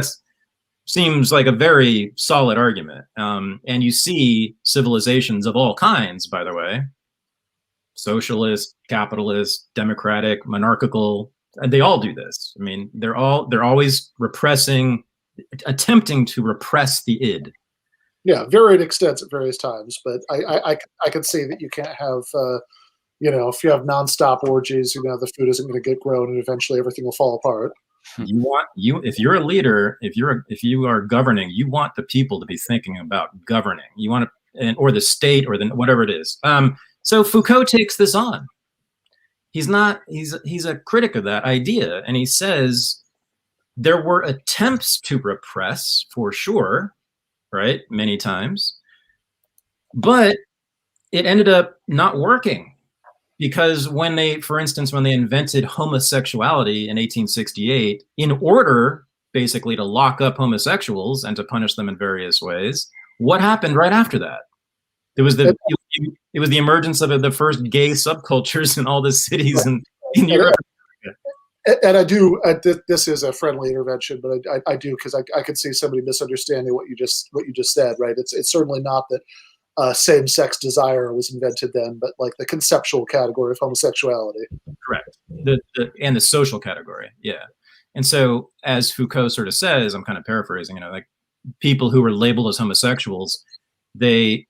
seems like a very solid argument. And you see civilizations of all kinds, by the way, socialist, capitalist, democratic, monarchical, they all do this. I mean, they're always attempting to repress the id. Yeah, varied extents at various times, but I could see that you can't have, if you have nonstop orgies, the food isn't going to get grown, and eventually everything will fall apart. If you're a leader, if you are governing, you want the people to be thinking about governing. You want to, or the state, or whatever it is. So Foucault takes this on. He's a critic of that idea, and he says there were attempts to repress, for sure, right? Many times, but it ended up not working, because for instance, when they invented homosexuality in 1868, in order basically to lock up homosexuals and to punish them in various ways, what happened right after that? It was the emergence of the first gay subcultures in all the cities in Europe. And I do. This is a friendly intervention, but I do, because I could see somebody misunderstanding what you just said. Right? It's certainly not that same-sex desire was invented then, but like the conceptual category of homosexuality. Correct. And the social category. Yeah. And so, as Foucault sort of says, I'm kind of paraphrasing. Like people who were labeled as homosexuals, they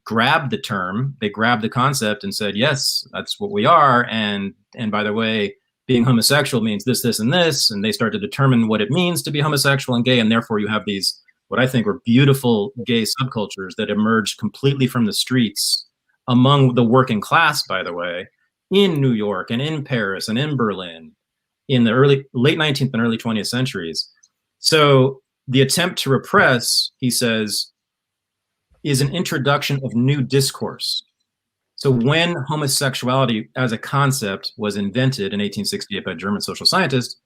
grabbed the term, they grabbed the concept, and said, yes, that's what we are. And by the way, being homosexual means this, this, and this, and they start to determine what it means to be homosexual and gay, and therefore you have these, what I think were beautiful gay subcultures that emerged completely from the streets among the working class, by the way, in New York and in Paris and in Berlin in the late 19th and early 20th centuries. So the attempt to repress, he says, is an introduction of new discourse. So when homosexuality as a concept was invented in 1868 by a German social scientist,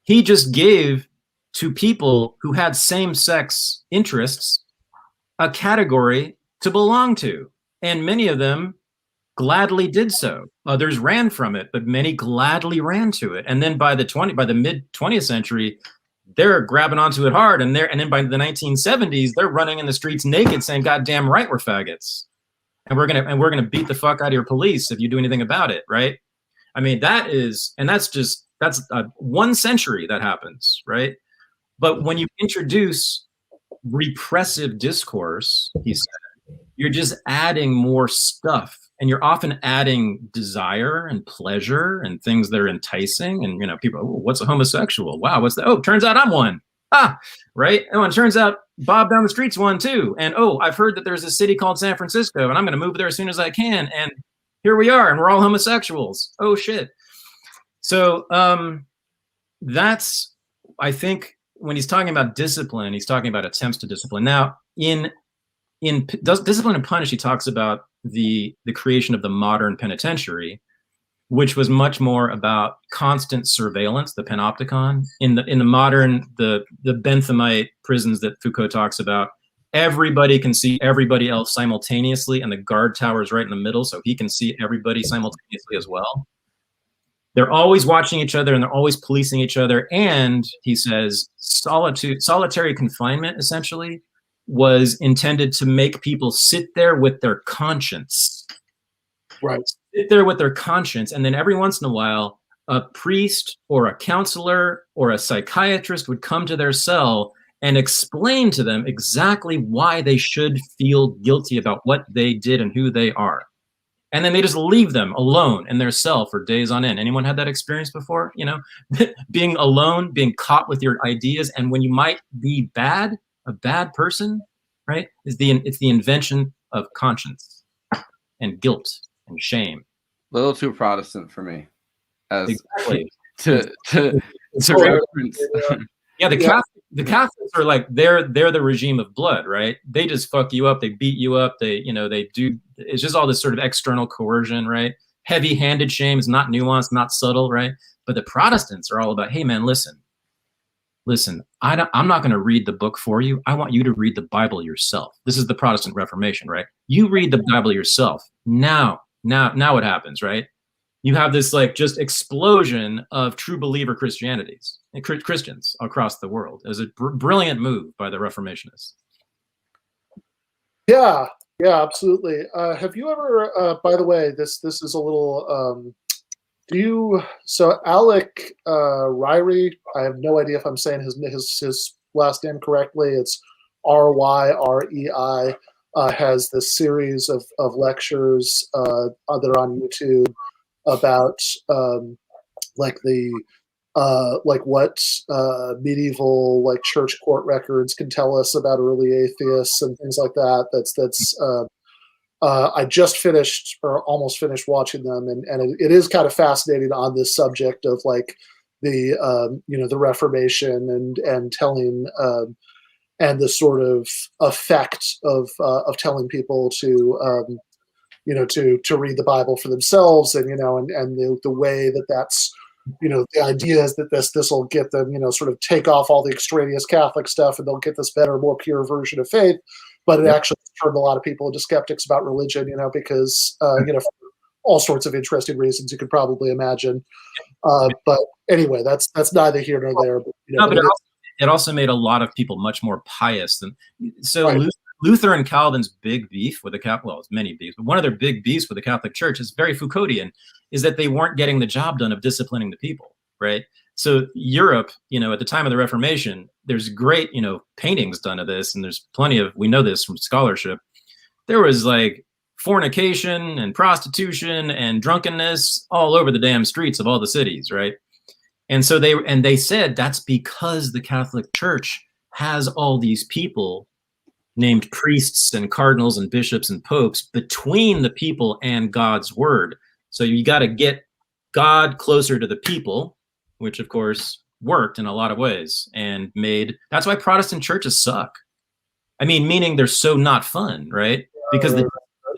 he just gave to people who had same-sex interests a category to belong to. And many of them gladly did so. Others ran from it, but many gladly ran to it. And then by the mid 20th century, they're grabbing onto it hard. And then by the 1970s, they're running in the streets naked saying, God damn right, we're faggots. And we're gonna beat the fuck out of your police if you do anything about it, right? I mean, that's 1 century that happens, right? But when you introduce repressive discourse, he said, you're just adding more stuff, and you're often adding desire and pleasure and things that are enticing. And people, oh, what's a homosexual? Wow, what's that? Oh, turns out I'm one. Right? Oh, and it turns out Bob down the street's one too. And oh, I've heard that there's a city called San Francisco, and I'm going to move there as soon as I can. And here we are, and we're all homosexuals. Oh shit. So that's, I think, when he's talking about discipline, he's talking about attempts to discipline. Now, in Discipline and Punish, he talks about the creation of the modern penitentiary, which was much more about constant surveillance, the panopticon. In the modern, the Benthamite prisons that Foucault talks about, everybody can see everybody else simultaneously, and the guard tower is right in the middle, so he can see everybody simultaneously as well. They're always watching each other, and they're always policing each other. And he says solitary confinement essentially was intended to make people sit there with their conscience. Right. Sit there with their conscience, and then every once in a while, a priest or a counselor or a psychiatrist would come to their cell and explain to them exactly why they should feel guilty about what they did and who they are. And then they just leave them alone in their cell for days on end. Anyone had that experience before? You know, being alone, being caught with your ideas, and when you might be bad, a bad person, right? It's the invention of conscience and guilt and shame. A little too Protestant for me, as exactly to reference. Yeah, the Catholics are like they're the regime of blood, right? They just fuck you up, they beat you up, they do. It's just all this sort of external coercion, right? Heavy-handed shame is not nuanced, not subtle, right? But the Protestants are all about, hey man, listen. I'm not going to read the book for you. I want you to read the Bible yourself. This is the Protestant Reformation, right? You read the Bible yourself. Now what happens, right? You have this like just explosion of true believer Christians across the world. It was a brilliant move by the Reformationists. Yeah, absolutely. Have you ever, by the way, this is a little, so Alec Ryrie, I have no idea if I'm saying his last name correctly. It's Ryrei, has this series of lectures that are on YouTube about what medieval like church court records can tell us about early atheists and things like that. I just finished or almost finished watching them, and it is kind of fascinating on this subject of like the Reformation and telling and the sort of effect of telling people to read the Bible for themselves, and the way that's the idea is that this will get them sort of take off all the extraneous Catholic stuff, and they'll get this better, more pure version of faith. But it actually turned a lot of people into skeptics about religion, because for all sorts of interesting reasons you could probably imagine. But anyway, that's neither here nor there. But, it also made a lot of people much more pious than so. Right. Luther and Calvin's big beef with the Catholic, well, it's many beefs, but one of their big beefs with the Catholic Church is very Foucauldian, is that they weren't getting the job done of disciplining the people, right? So Europe, at the time of the Reformation, there's great, paintings done of this, and there's plenty of, we know this from scholarship. There was like fornication and prostitution and drunkenness all over the damn streets of all the cities, right? And so they said that's because the Catholic Church has all these people named priests and cardinals and bishops and popes between the people and God's word. So you got to get God closer to the people, which of course worked in a lot of ways and that's why Protestant churches suck. I mean, meaning they're so not fun, right? Because the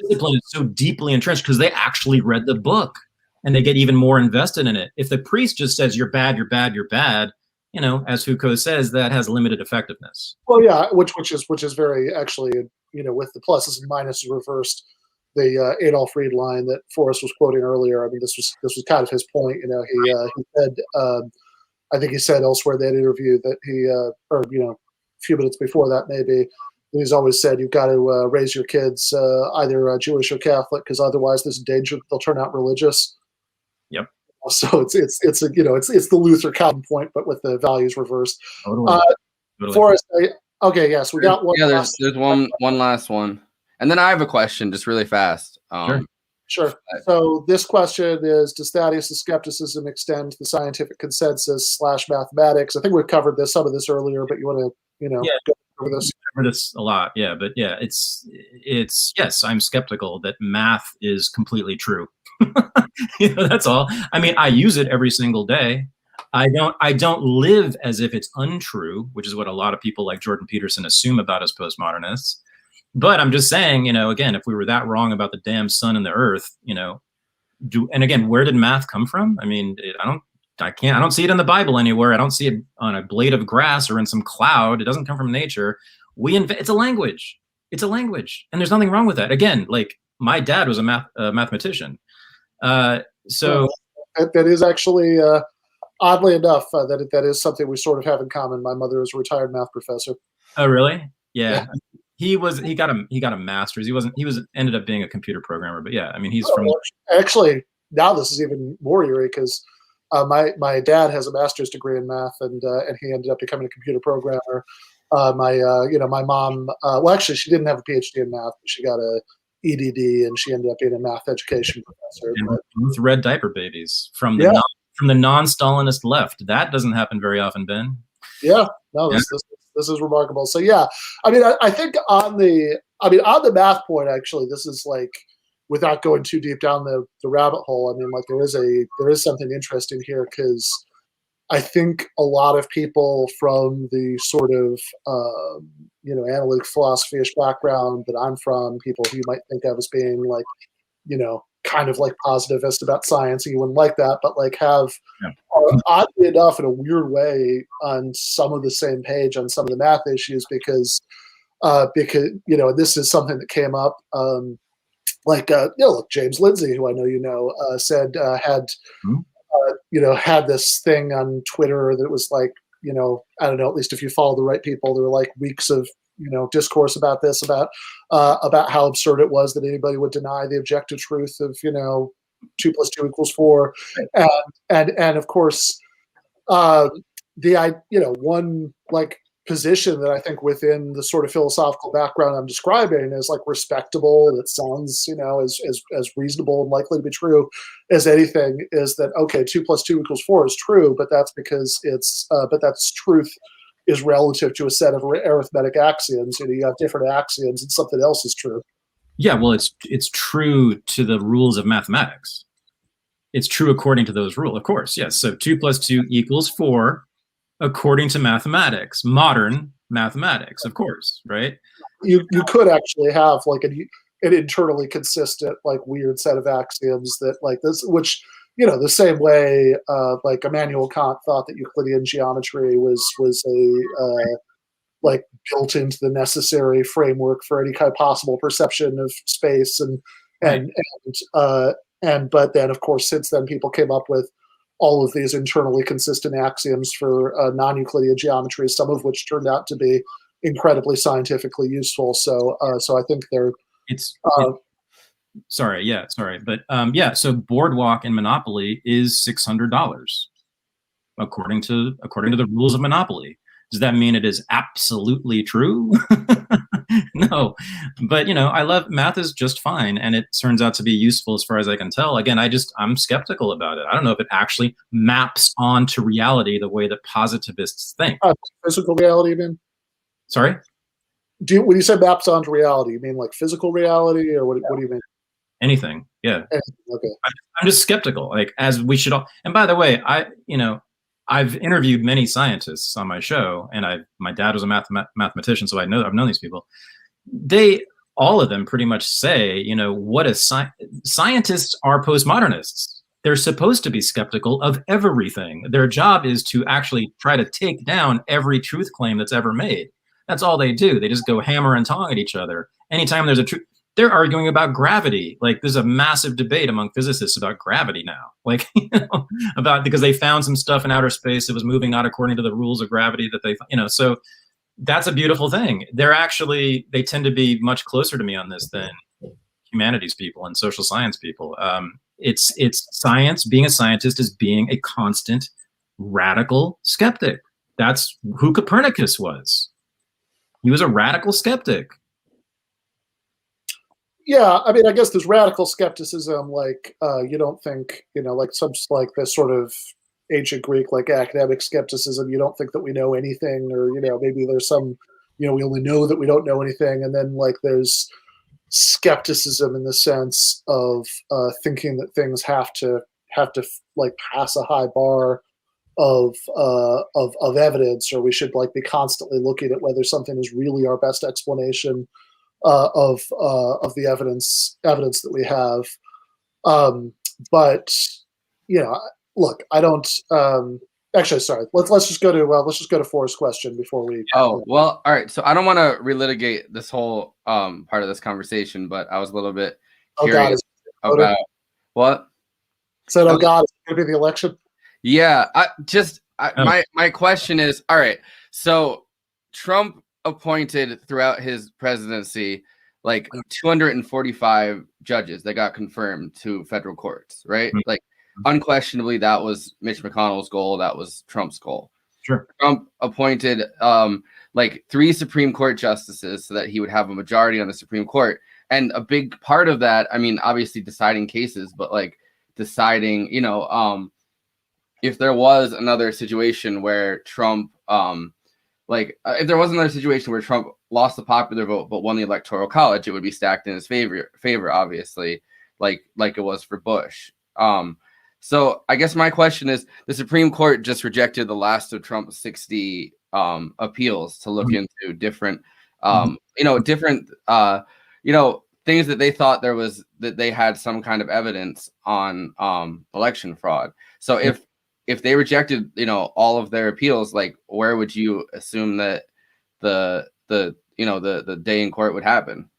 discipline is so deeply entrenched because they actually read the book and they get even more invested in it. If the priest just says, you're bad, you're bad, you're bad, as Foucault says, that has limited effectiveness. Well, yeah, which is very actually, with the pluses and minuses reversed. The Adolf Reed line that Forrest was quoting earlier. I mean, this was kind of his point. He said, I think he said elsewhere in that interview that he, a few minutes before that maybe, he's always said you've got to raise your kids either Jewish or Catholic, because otherwise there's a danger that they'll turn out religious. Yep. So it's the Luther Calvin point, but with the values reversed. Totally. Forrest, okay, yes, we got one. Yeah, there's one last one, and then I have a question, just really fast. Sure. So this question is: does Thaddeus' skepticism extend to the scientific consensus / mathematics? I think we've covered some of this earlier, but you want to go over this? Covered this a lot, yeah. But yeah, it's yes, I'm skeptical that math is completely true. That's all. I mean, I use it every single day. I don't live as if it's untrue, which is what a lot of people like Jordan Peterson assume about us postmodernists. But I'm just saying, again, if we were that wrong about the damn sun and the earth, and again, where did math come from? I mean, I don't see it in the Bible anywhere. I don't see it on a blade of grass or in some cloud. It doesn't come from nature. It's a language. It's a language, and there's nothing wrong with that. Again, like my dad was a mathematician. So that is actually, oddly enough, that is something we sort of have in common. My mother is a retired math professor. Oh, really? Yeah. He got a master's. He ended up being a computer programmer, but yeah, I mean, he's from. Actually, now this is even more eerie because my dad has a master's degree in math, and he ended up becoming a computer programmer. My mom, well, actually, she didn't have a PhD in math, but she got a EDD, and she ended up being a math education professor. And both red diaper babies from the non-Stalinist left. That doesn't happen very often, Ben. Yeah, no, this is remarkable. So yeah, I mean, I think on the math point, actually, this is like, without going too deep down the rabbit hole, I mean, like there is something interesting here, because I think a lot of people from the sort of analytic philosophy-ish background that I'm from, people who you might think of as being like, kind of like positivist about science, and you wouldn't like that, but like are oddly enough in a weird way on some of the same page on some of the math issues, because this is something that came up. Look, James Lindsay, who I know said had this thing on Twitter that was like, I don't know, at least if you follow the right people, there were like weeks of discourse about this, about how absurd it was that anybody would deny the objective truth of 2 + 2 = 4, and of course one like position that I think within the sort of philosophical background I'm describing is like respectable, that sounds as reasonable and likely to be true as anything, is that okay, 2 + 2 = 4 is true, but that's because that's truth is relative to a set of arithmetic axioms. You have different axioms and something else is true. Yeah, well, it's true to the rules of mathematics. It's true according to those rules, of course. Yes. So 2 + 2 = 4, according to mathematics, modern mathematics, of course, right? You could actually have like an internally consistent, like weird set of axioms that like this, which the same way like Immanuel Kant thought that Euclidean geometry was a like built into the necessary framework for any kind of possible perception of space, but then of course since then people came up with all of these internally consistent axioms for non-Euclidean geometry, some of which turned out to be incredibly scientifically useful. So I think so Boardwalk in Monopoly is $600 according to the rules of Monopoly. Does that mean it is absolutely true? No, but I love math is just fine, and it turns out to be useful as far as I can tell. Again, I'm skeptical about it. I don't know if it actually maps onto reality the way that positivists think. Physical reality, you mean? Sorry? When you say maps onto reality, you mean like physical reality, or what do you mean? Anything, yeah. Okay. I'm just skeptical, like, as we should all. And by the way, I've interviewed many scientists on my show, and my dad was a mathematician, so I've known these people. All of them pretty much say, scientists are postmodernists. They're supposed to be skeptical of everything. Their job is to actually try to take down every truth claim that's ever made. That's all they do. They just go hammer and tong at each other. Anytime there's a truth, they're arguing about gravity. Like, there's a massive debate among physicists about gravity now. Like, because they found some stuff in outer space that was moving not according to the rules of gravity that they, so that's a beautiful thing. They tend to be much closer to me on this than humanities people and social science people. It's science. Being a scientist is being a constant radical skeptic. That's who Copernicus was. He was a radical skeptic. Yeah, I mean, I guess there's radical skepticism, like you don't think, like some like this sort of ancient Greek, like academic skepticism. You don't think that we know anything, or maybe there's some, we only know that we don't know anything, and then like there's skepticism in the sense of thinking that things have to like pass a high bar of evidence, or we should like be constantly looking at whether something is really our best explanation of the evidence that we have. but look, I don't. Actually, sorry. Let's just go to Forrest's question before we. Oh well, all right. So I don't want to relitigate this whole part of this conversation, but I was a little bit curious about what. Said, oh God, it's going to be the election. Yeah, my question is, all right. So Trump appointed throughout his presidency like 245 judges that got confirmed to federal courts, right? Like unquestionably, that was Mitch McConnell's goal. That was Trump's goal. Sure. Trump appointed like 3 Supreme Court justices so that he would have a majority on the Supreme Court. And a big part of that, I mean, obviously deciding cases, but like deciding, if there was another situation where Trump, if there was another situation where Trump lost the popular vote but won the Electoral College, it would be stacked in his favor, obviously, like it was for Bush. So I guess my question is, the Supreme Court just rejected the last of Trump's 60 appeals to look into different, things that they thought that they had some kind of evidence on election fraud. So if they rejected, all of their appeals, like where would you assume that the day in court would happen?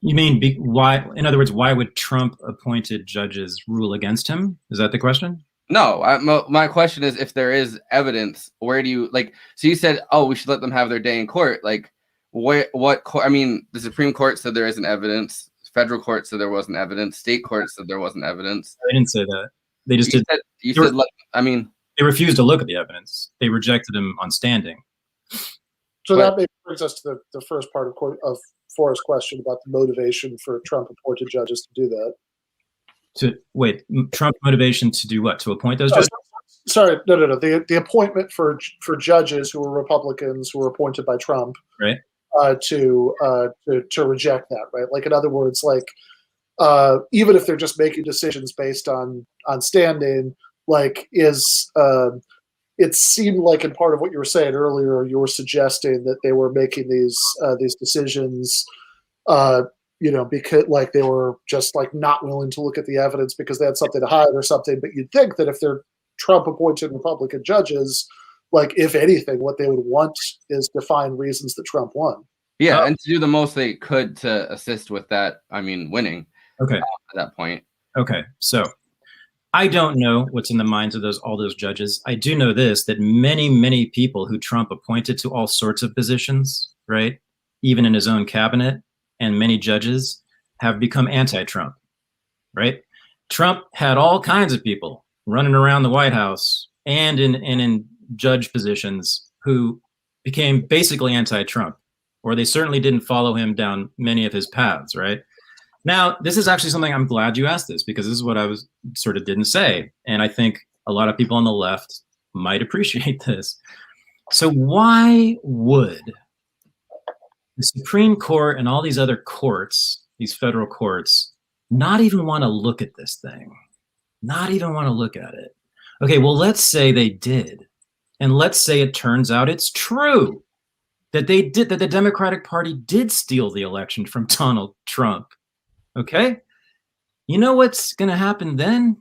You mean why? In other words, why would Trump appointed judges rule against him? Is that the question? No, my question is, if there is evidence, where do you So you said, oh, we should let them have their day in court. Like, what? I mean, the Supreme Court said there isn't evidence. Federal court said there wasn't evidence. State court said there wasn't evidence. They didn't say that. They just they refused to look at the evidence. They rejected him on standing. So that maybe brings us to the first part of Forrest's question about the motivation for Trump appointed judges to do that. Trump's motivation to do what? To appoint those judges? Sorry, no. The appointment for judges who were Republicans who were appointed by Trump, right? To reject that, right? Like, in other words, even if they're just making decisions based on standing, it seemed like, in part of what you were saying earlier, you were suggesting that they were making these decisions, because they were just not willing to look at the evidence because they had something to hide or something. But you'd think that if they're Trump-appointed Republican judges, if anything, what they would want is to find reasons that Trump won. Yeah, and to do the most they could to assist with that. I mean, winning. Okay. At that point. Okay, so I don't know what's in the minds of all those judges. I do know this, that many, many people who Trump appointed to all sorts of positions, right, even in his own cabinet, and many judges have become anti-Trump, right? Trump had all kinds of people running around the White House and in judge positions who became basically anti-Trump, or they certainly didn't follow him down many of his paths, right? Now, this is actually something I'm glad you asked this, because this is what I didn't say. And I think a lot of people on the left might appreciate this. So why would the Supreme Court and all these other courts, these federal courts, not even want to look at this thing? Not even want to look at it. Okay, well, let's say they did. And let's say it turns out it's true that the Democratic Party did steal the election from Donald Trump. Okay? You know what's going to happen then?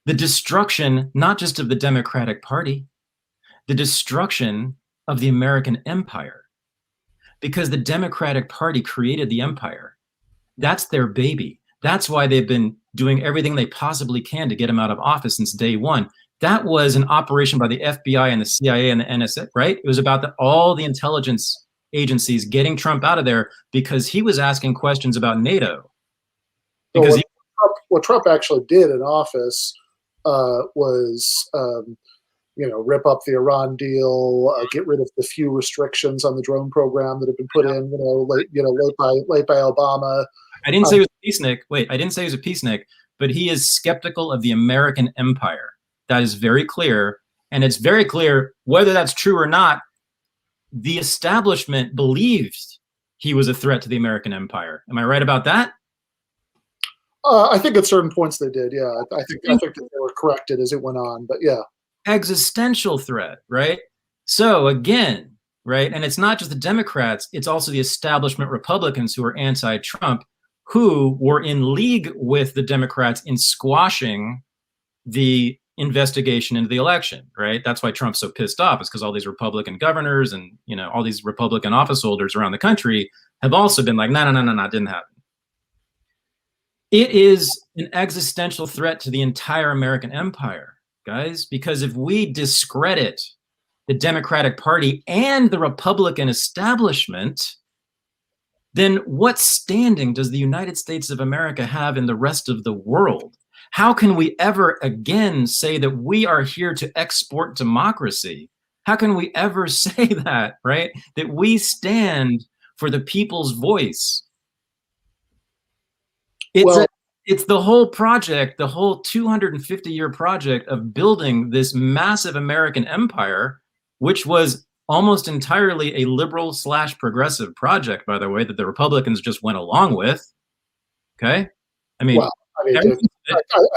The destruction, not just of the Democratic Party, the destruction of the American empire. Because the Democratic Party created the empire. That's their baby. That's why they've been doing everything they possibly can to get him out of office since day one. That was an operation by the FBI and the CIA and the NSA, right? It was about all the intelligence agencies getting Trump out of there because he was asking questions about NATO. Because so what Trump actually did in office was, rip up the Iran deal, get rid of the few restrictions on the drone program that have been put in, late by Obama. I didn't say he was a peacenik. Wait, I didn't say he was a peacenik, but he is skeptical of the American empire. That is very clear. And it's very clear whether that's true or not. The establishment believed he was a threat to the American empire. Am I right about that? I think at certain points they did. Yeah, I think that they were corrected as it went on. But yeah, existential threat, right? So again, right, and it's not just the Democrats; it's also the establishment Republicans who are anti-Trump, who were in league with the Democrats in squashing the investigation into the election, right? That's why Trump's so pissed off, is because all these Republican governors and, you know, all these Republican office holders around the country have also been like, no, it didn't happen. It is an existential threat to the entire American empire, guys, because if we discredit the Democratic Party and the Republican establishment, then what standing does the United States of America have in the rest of the world? How can we ever again say that we are here to export democracy? How can we ever say that, right? That we stand for the people's voice. It's the whole project, the whole 250-year project of building this massive American empire, which was almost entirely a liberal / progressive project, by the way, that the Republicans just went along with. Okay? I mean, I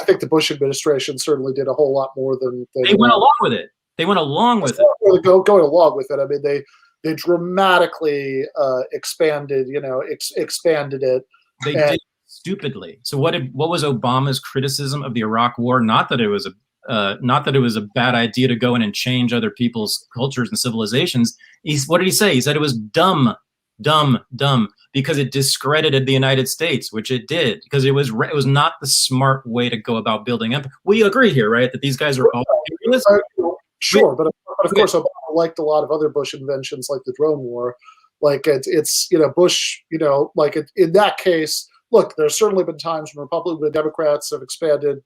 think the Bush administration certainly did a whole lot more than they went along with it. They went along with it. Going along with it. I mean, they dramatically expanded it. They did stupidly. So what was Obama's criticism of the Iraq War? Not that it was a bad idea to go in and change other people's cultures and civilizations. What did he say? He said it was dumb, because it discredited the United States, which it did, because it was not the smart way to go about building empire. We agree here, right, that these guys are all sure, but of course Obama liked a lot of other Bush inventions, like the drone war. Like it's Bush, like in that case, look, there's certainly been times when Republican Democrats have expanded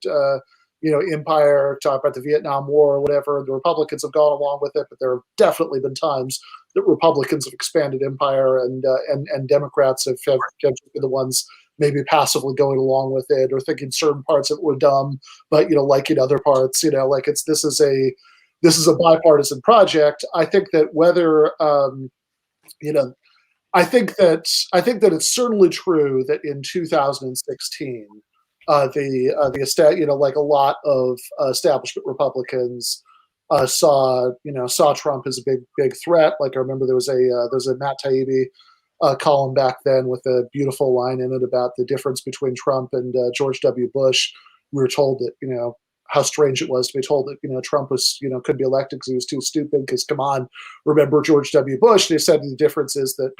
empire, talk about the Vietnam War or whatever, and the Republicans have gone along with it, but there have definitely been times that Republicans have expanded empire and Democrats have been the ones maybe passively going along with it or thinking certain parts of it were dumb, but liking other parts. This is a bipartisan project. I think that whether I think that it's certainly true that in 2016. Like a lot of establishment Republicans saw Trump as a big threat. Like I remember there was a Matt Taibbi column back then with a beautiful line in it about the difference between Trump and George W. Bush. We were told that how strange it was to be told that Trump was couldn't be elected because he was too stupid. Because come on, remember George W. Bush? They said the difference is that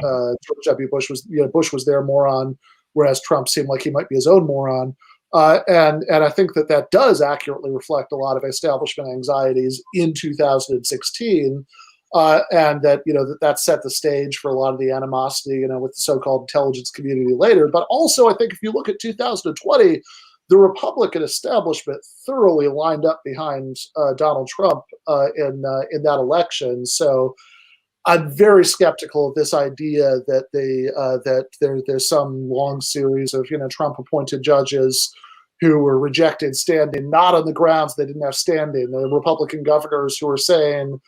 George W. Bush was their moron, whereas Trump seemed like he might be his own moron. And I think that does accurately reflect a lot of establishment anxieties in 2016, and that set the stage for a lot of the animosity, with the so-called intelligence community later. But also, I think if you look at 2020, the Republican establishment thoroughly lined up behind Donald Trump in that election. So I'm very skeptical of this idea that there's some long series of Trump-appointed judges who were rejected standing, not on the grounds they didn't have standing. The Republican governors who are saying,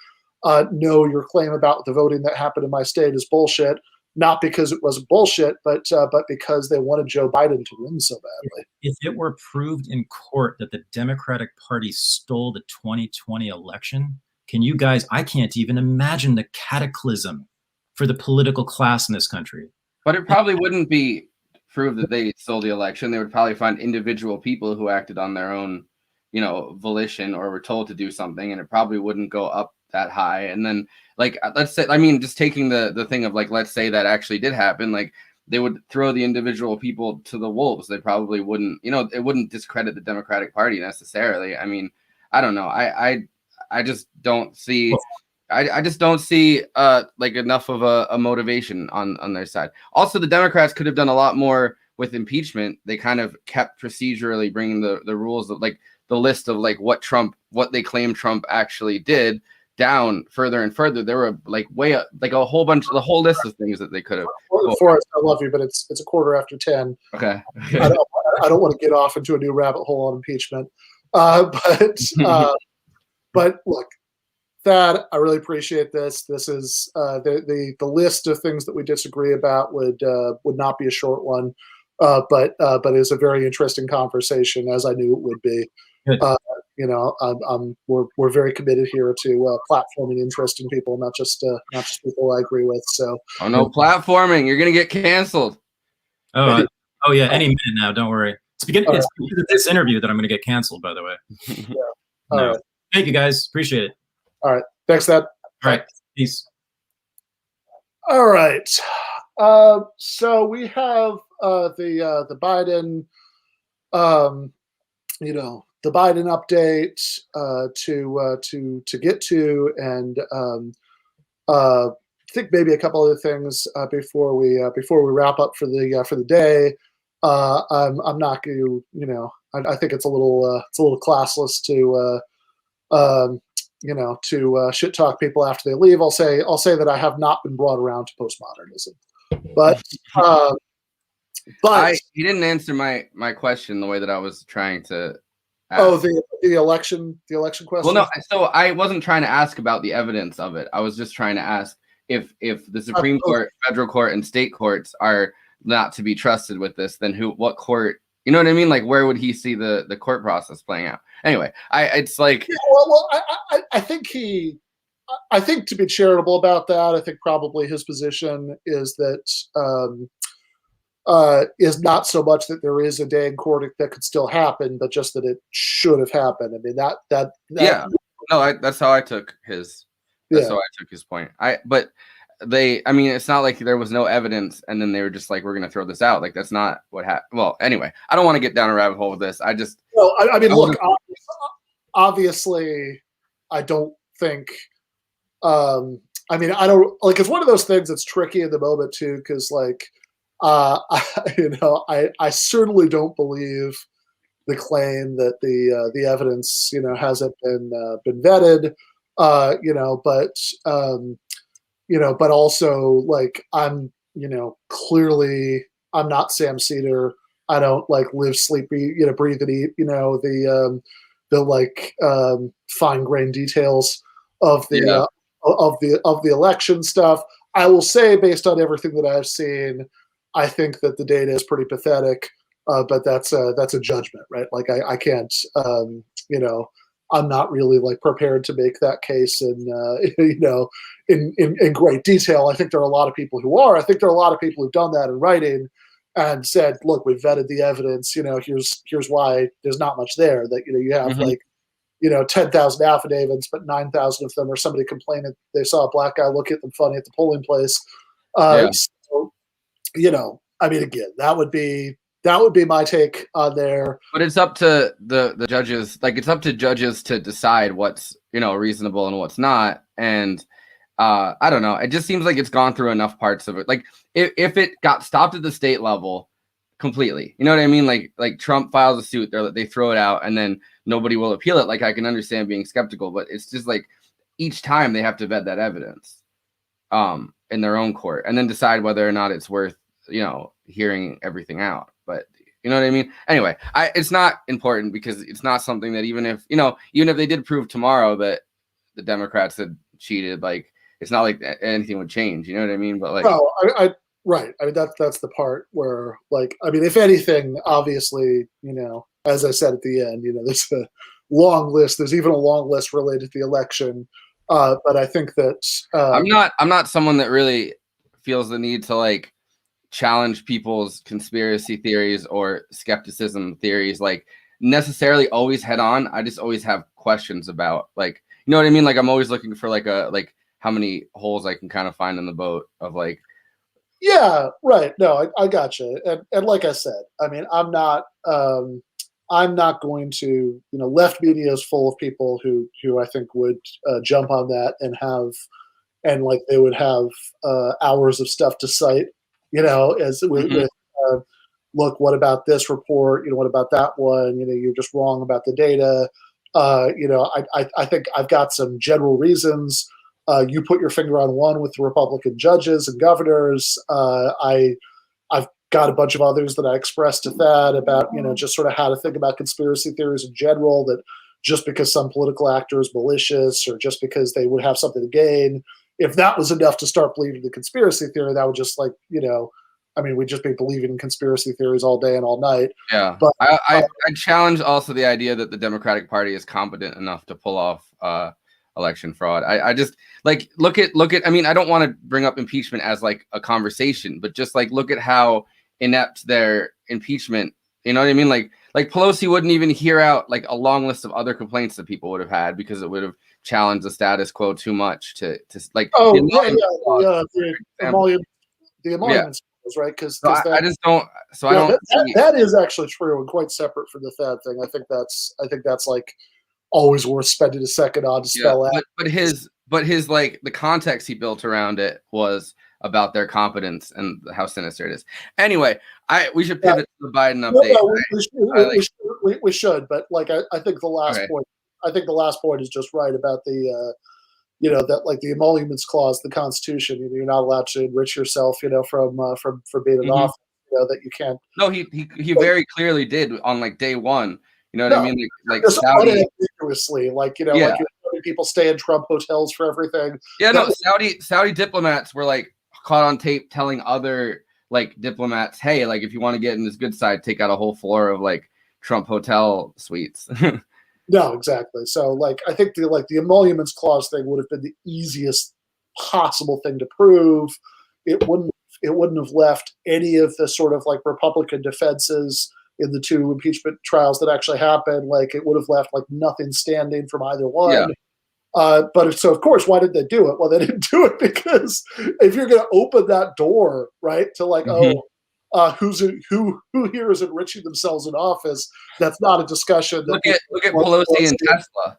no, your claim about the voting that happened in my state is bullshit, not because it was bullshit, but because they wanted Joe Biden to win so badly. If it were proved in court that the Democratic Party stole the 2020 election, I can't even imagine the cataclysm for the political class in this country. But it probably wouldn't be proved that they stole the election. They would probably find individual people who acted on their own, volition or were told to do something, and it probably wouldn't go up that high. And then, let's say, just taking the thing of let's say that actually did happen, they would throw the individual people to the wolves. They probably wouldn't, it wouldn't discredit the Democratic Party necessarily. I mean, I don't know. I just don't see. I just don't see enough of a motivation on their side. Also, the Democrats could have done a lot more with impeachment. They kind of kept procedurally bringing the rules of the list of what they claim Trump actually did down further and further. There were a whole bunch, the whole list of things that they could have. Forrest, I love you, but it's a 10:15. Okay. I don't want to get off into a new rabbit hole on impeachment. But look, Thad, I really appreciate this. This is the list of things that we disagree about would not be a short one, but it's a very interesting conversation, as I knew it would be. We're very committed here to platforming interesting people, not just people I agree with. So no platforming, you're gonna get canceled. Oh, Oh yeah, any minute now. Don't worry. It's because of this interview that I'm going to get canceled. By the way. All right. Thank you guys. Appreciate it. All right. Thanks, Thad. All right. Peace. All right. So we have the Biden, the Biden update to get to, and I think maybe a couple other things before we wrap up for the day. I'm not going to, I think it's a little classless to shit talk people after they leave. I'll say that I have not been brought around to postmodernism, but he didn't answer my question the way that I was trying to ask. Oh, the election question. Well, no, so I wasn't trying to ask about the evidence of it. I was just trying to ask if the Supreme Court, federal court, and state courts are not to be trusted with this, then what court? You know what I mean? Like, where would he see the court process playing out? Anyway, it's like, I think to be charitable about that, I think probably his position is that is not so much that there is a day in court that could still happen, but just that it should have happened. I mean, that yeah, no, that's how I took his. That's how I took his point. It's not like there was no evidence and then they were just like, we're going to throw this out. Like, that's not what happened. Well, anyway, I don't want to get down a rabbit hole with this. Look, obviously, I don't think, I don't, like, it's one of those things that's tricky in the moment too, because like, I certainly don't believe the claim that the evidence, hasn't been vetted, but also like I'm clearly I'm not Sam Cedar. I don't like live, sleep, breathe and eat, the fine grained details of the election stuff. I will say, based on everything that I've seen, I think that the data is pretty pathetic. But that's a judgment, right? Like I can't, I'm not really like prepared to make that case in great detail. I think there are a lot of people who are. I think there are a lot of people who've done that in writing and said, look, we've vetted the evidence. Here's why there's not much there. That you have 10,000 affidavits, but 9,000 of them are somebody complaining they saw a black guy look at them funny at the polling place. So, again, that would be my take on there. But it's up to the judges. Like, it's up to judges to decide what's reasonable and what's not. And I don't know. It just seems like it's gone through enough parts of it. Like if it got stopped at the state level completely, you know what I mean? Like Trump files a suit, they throw it out, and then nobody will appeal it. Like, I can understand being skeptical, but it's just like each time they have to vet that evidence in their own court and then decide whether or not it's worth hearing everything out. But you know what I mean? Anyway, it's not important because it's not something that even if they did prove tomorrow that the Democrats had cheated, like, it's not like anything would change. You know what I mean? But like, right. I mean, that's the part where, like, I mean, if anything, obviously, as I said at the end, there's a long list. There's even a long list related to the election. But I think that I'm not someone that really feels the need to like challenge people's conspiracy theories or skepticism theories, like necessarily always head on. I just always have questions about, like, you know what I mean? Like, I'm always looking for like how many holes I can kind of find in the boat of like. Yeah, right. No, I got you. And like I said, I mean, I'm not going to, left media is full of people who I think would jump on that and like they would have hours of stuff to cite, look, what about this report? What about that one? You're just wrong about the data. I think I've got some general reasons. You put your finger on one with the Republican judges and governors. I've got a bunch of others that I expressed to Thad about, just sort of how to think about conspiracy theories in general, that just because some political actor is malicious or just because they would have something to gain, if that was enough to start believing the conspiracy theory, that would just like, we'd just be believing in conspiracy theories all day and all night. Yeah. But I challenge also the idea that the Democratic Party is competent enough to pull off election fraud. I just like look at I mean, I don't want to bring up impeachment as like a conversation, but just like look at how inept their impeachment. You know what I mean? Like Pelosi wouldn't even hear out like a long list of other complaints that people would have had because it would have challenged the status quo too much to like. Oh, the emoluments, right? Because so I just don't. So I don't. That is actually true and quite separate from the Thad thing. I think that's like always worth spending a second on to spell out. But his like the context he built around it was about their competence and how sinister it is. Anyway, we should pivot to the Biden update. We should, but like I think the last point. I think the last point is just right about the that like the emoluments clause, the Constitution. You're not allowed to enrich yourself, from being in office. That you can't. No, he very clearly did on like day one. You know what I mean? Like just Saudi, unambiguously, like people stay in Trump hotels for everything. Yeah, no, Saudi diplomats were like caught on tape telling other like diplomats, hey, like if you want to get in this good side, take out a whole floor of like Trump hotel suites. No, exactly. So like I think the emoluments clause thing would have been the easiest possible thing to prove. It wouldn't have left any of the sort of like Republican defenses in the two impeachment trials that actually happened. Like it would have left like nothing standing from either one. Yeah. But so of course, why did they do it? Well, they didn't do it because if you're going to open that door, right, to like, who here is enriching themselves in office? That's not a discussion. Look at Pelosi and Tesla.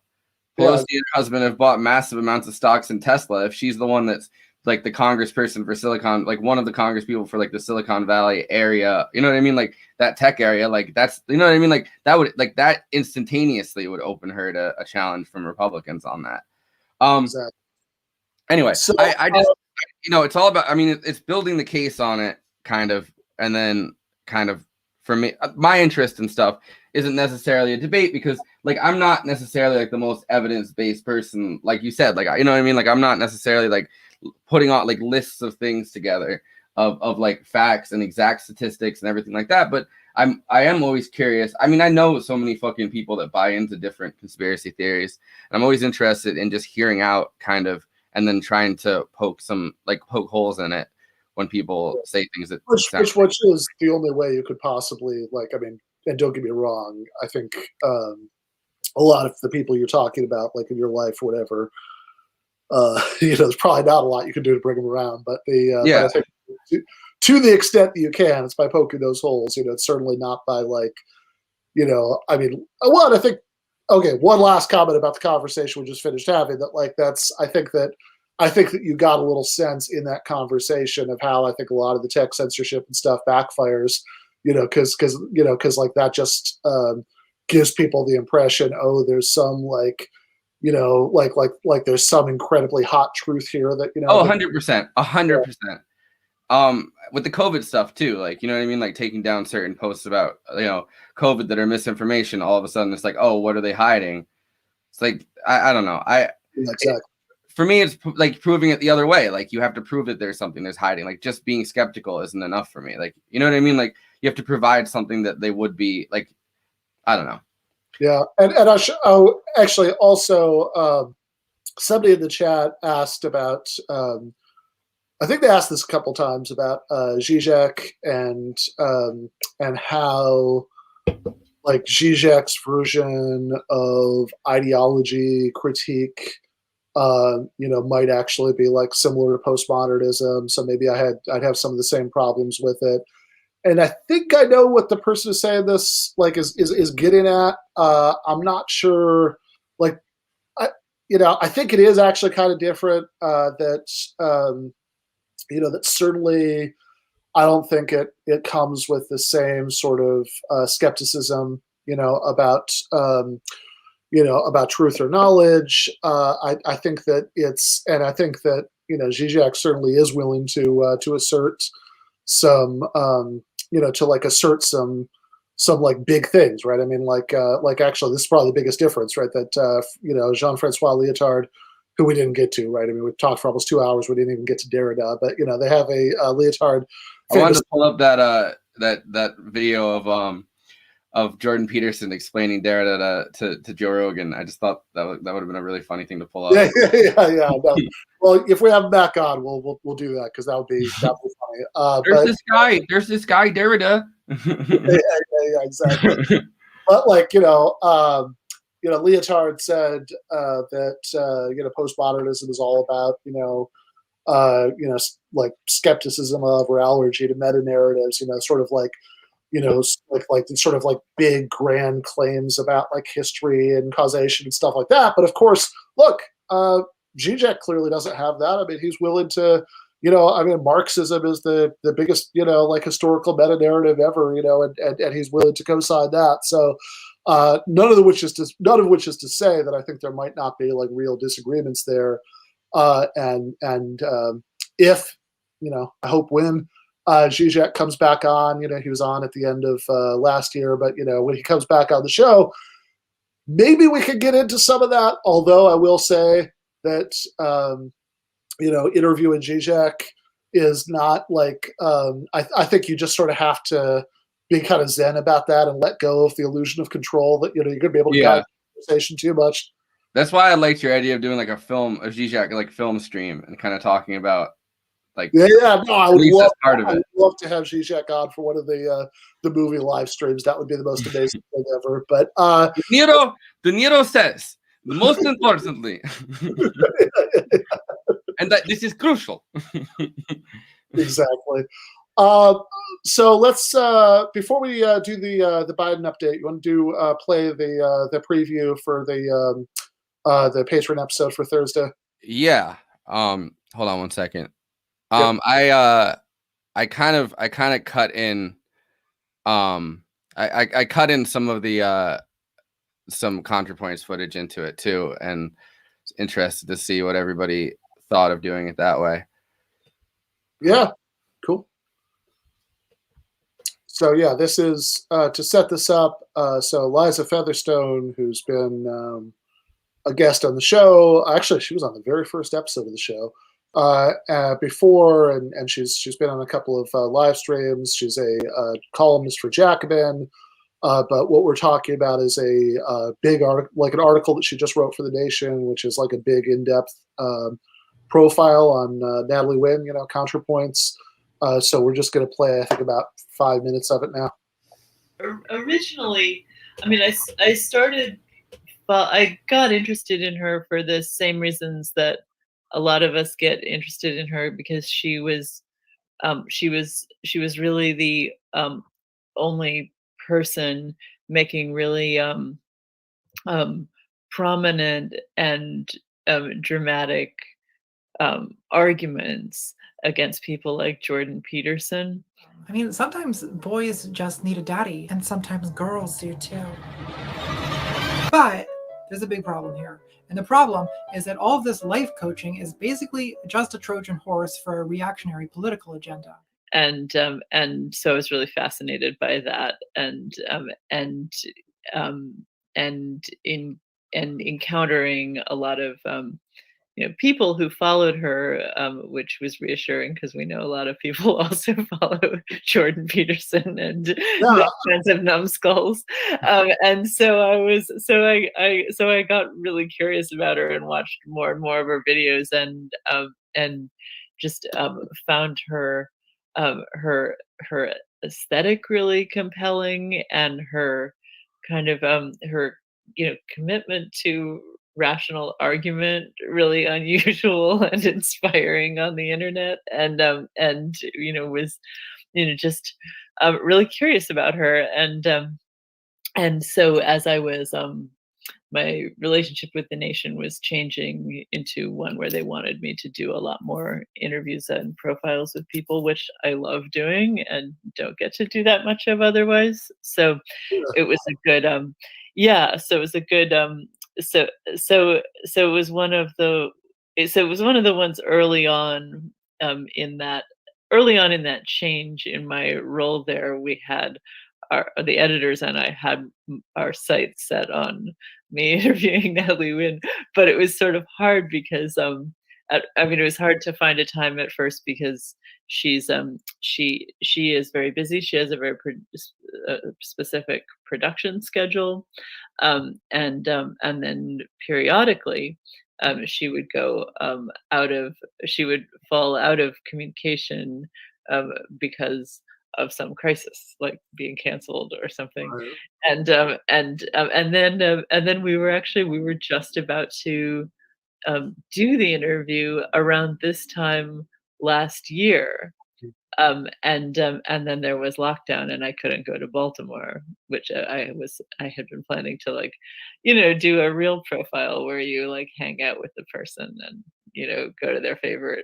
Pelosi and her husband have bought massive amounts of stocks in Tesla. If she's the one that's like the congressperson for Silicon, like one of the congress people for like the Silicon Valley area, you know what I mean? Like that tech area, like that's, you know what I mean? Like that would, like that instantaneously would open her to a challenge from Republicans on that. Exactly. Anyway, so I just, it's all about, I mean, it's building the case on it kind of, and then kind of for me, my interest in stuff isn't necessarily a debate because like, I'm not necessarily like the most evidence-based person. Like you said, like, you know what I mean? Like, I'm not necessarily like putting on like lists of things together of like facts and exact statistics and everything like that. But I am always curious. I mean, I know so many fucking people that buy into different conspiracy theories, and I'm always interested in just hearing out kind of, and then trying to poke holes in it when people say things that which is the only way you could possibly like. I mean, and don't get me wrong. I think a lot of the people you're talking about, like in your life or whatever, there's probably not a lot you can do to bring them around. But but I think to the extent that you can, it's by poking those holes. It's certainly not by like, I mean, one, I think. Okay, one last comment about the conversation we just finished having. That like I think that you got a little sense in that conversation of how I think a lot of the tech censorship and stuff backfires. Because like that just gives people the impression, oh, there's some like, like there's some incredibly hot truth here that 100%. With the COVID stuff too, like, you know what I mean? Like taking down certain posts about, COVID that are misinformation, all of a sudden it's like, oh, what are they hiding? It's like, I don't know. Exactly. For me, it's like proving it the other way. Like you have to prove that there's something there's hiding. Like just being skeptical isn't enough for me. Like, you know what I mean? Like you have to provide something that they would be like, I don't know. Yeah. And actually also somebody in the chat asked about, I think they asked this a couple times about Zizek and how like Zizek's version of ideology critique, might actually be like similar to postmodernism. So maybe I'd have some of the same problems with it. And I think I know what the person who's saying this like is getting at. I'm not sure. Like, I think it is actually kind of different. That certainly I don't think it comes with the same sort of skepticism, about truth or knowledge. I think that I think that Zizek certainly is willing to assert some, to like assert some like big things, right? I mean, like actually, this is probably the biggest difference, right? That Jean-Francois Lyotard, who we didn't get to, right? I mean, we talked for almost 2 hours. We didn't even get to Derrida, but they have a Lyotard. I wanted to pull up that video of Jordan Peterson explaining Derrida to Joe Rogan. I just thought that would have been a really funny thing to pull up. Yeah. No. Well, if we have him back on, we'll do that because that would be funny. There's this guy Derrida. Yeah, exactly. But like, Leotard said that postmodernism is all about like skepticism of or allergy to meta narratives. Sort of like sort of like big grand claims about like history and causation and stuff like that. But of course, look, Zizek clearly doesn't have that. I mean, he's willing to. Marxism is the biggest, like historical meta narrative ever, and he's willing to co-sign that. So none of which is to say that I think there might not be like real disagreements there. And if, I hope when Zizek comes back on, he was on at the end of last year, but when he comes back on the show, maybe we could get into some of that. Although I will say that, interviewing Zizek is not like, I think you just sort of have to be kind of zen about that and let go of the illusion of control that, you're going to be able to guide the conversation too much. That's why I liked your idea of doing like a Zizek, like film stream and kind of talking about like. I would love to have Zizek on for one of the movie live streams. That would be the most amazing thing ever. But De Niro says, most importantly, and that this is crucial. Exactly. So let's before we do the Biden update, you want to play the preview for the Patreon episode for Thursday? Yeah. Hold on one second. I kind of cut in. I cut in some of the some ContraPoints footage into it too, and interested to see what everybody thought of doing it that way. Yeah, cool. So yeah, this is to set this up. So Liza Featherstone, who's been a guest on the show, actually she was on the very first episode of the show before, and she's been on a couple of live streams. She's a columnist for Jacobin. But what we're talking about is a big article, like an article that she just wrote for The Nation, which is like a big in-depth profile on Natalie Wynn, ContraPoints. So we're just going to play, I think, about 5 minutes of it now. Originally, I got interested in her for the same reasons that a lot of us get interested in her, because she was really the only person making really prominent and dramatic arguments against people like Jordan Peterson. I mean, sometimes boys just need a daddy, and sometimes girls do too. But there's a big problem here. And the problem is that all of this life coaching is basically just a Trojan horse for a reactionary political agenda. And so I was really fascinated by that, and encountering a lot of people who followed her, which was reassuring, because we know a lot of people also follow Jordan Peterson and kinds of numbskulls. And so I got really curious about her and watched more and more of her videos, and just found her aesthetic really compelling, and her kind of her commitment to rational argument really unusual and inspiring on the internet, and was just really curious about her, and so as I was my relationship with The Nation was changing into one where they wanted me to do a lot more interviews and profiles with people, which I love doing and don't get to do that much of otherwise. So it was a good so it was a good so it was one of the ones early on in that change in my role there. We had the editors and I had our sights set on me interviewing Natalie Wynn, but it was sort of hard because it was hard to find a time at first, because she is very busy. She has a very specific production schedule, and then periodically she would go she would fall out of communication because some crisis, like being canceled or something. Right. And then we were just about to do the interview around this time last year. And then there was lockdown and I couldn't go to Baltimore, which I had been planning to, like, do a real profile where you like hang out with the person and, go to their favorite,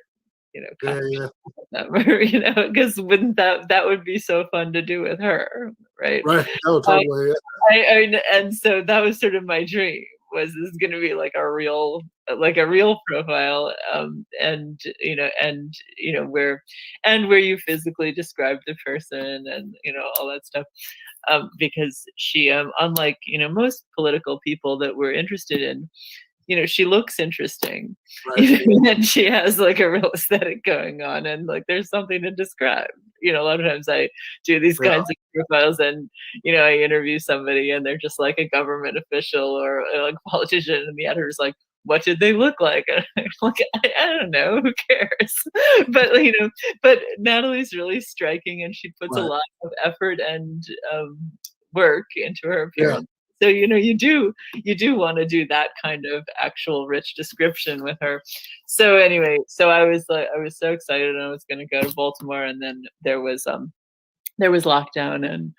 coffee shop with them, because wouldn't that would be so fun to do with her, right? Right. Oh, totally. And so that was sort of my dream, was this is going to be like a real profile, and where you physically describe the person and all that stuff, because she, unlike most political people that we're interested in, she looks interesting, Right. and she has like a real aesthetic going on, and like there's something to describe. A lot of times I do these kinds of profiles, and I interview somebody and they're just like a government official or like a politician, and the editor's like, what did they look like? And I'm like, I don't know, who cares? But Natalie's really striking, and she puts a lot of effort and work into her appearance. So you do want to do that kind of actual rich description with her. So anyway, so I was so excited, and I was going to go to Baltimore, and then there was lockdown, and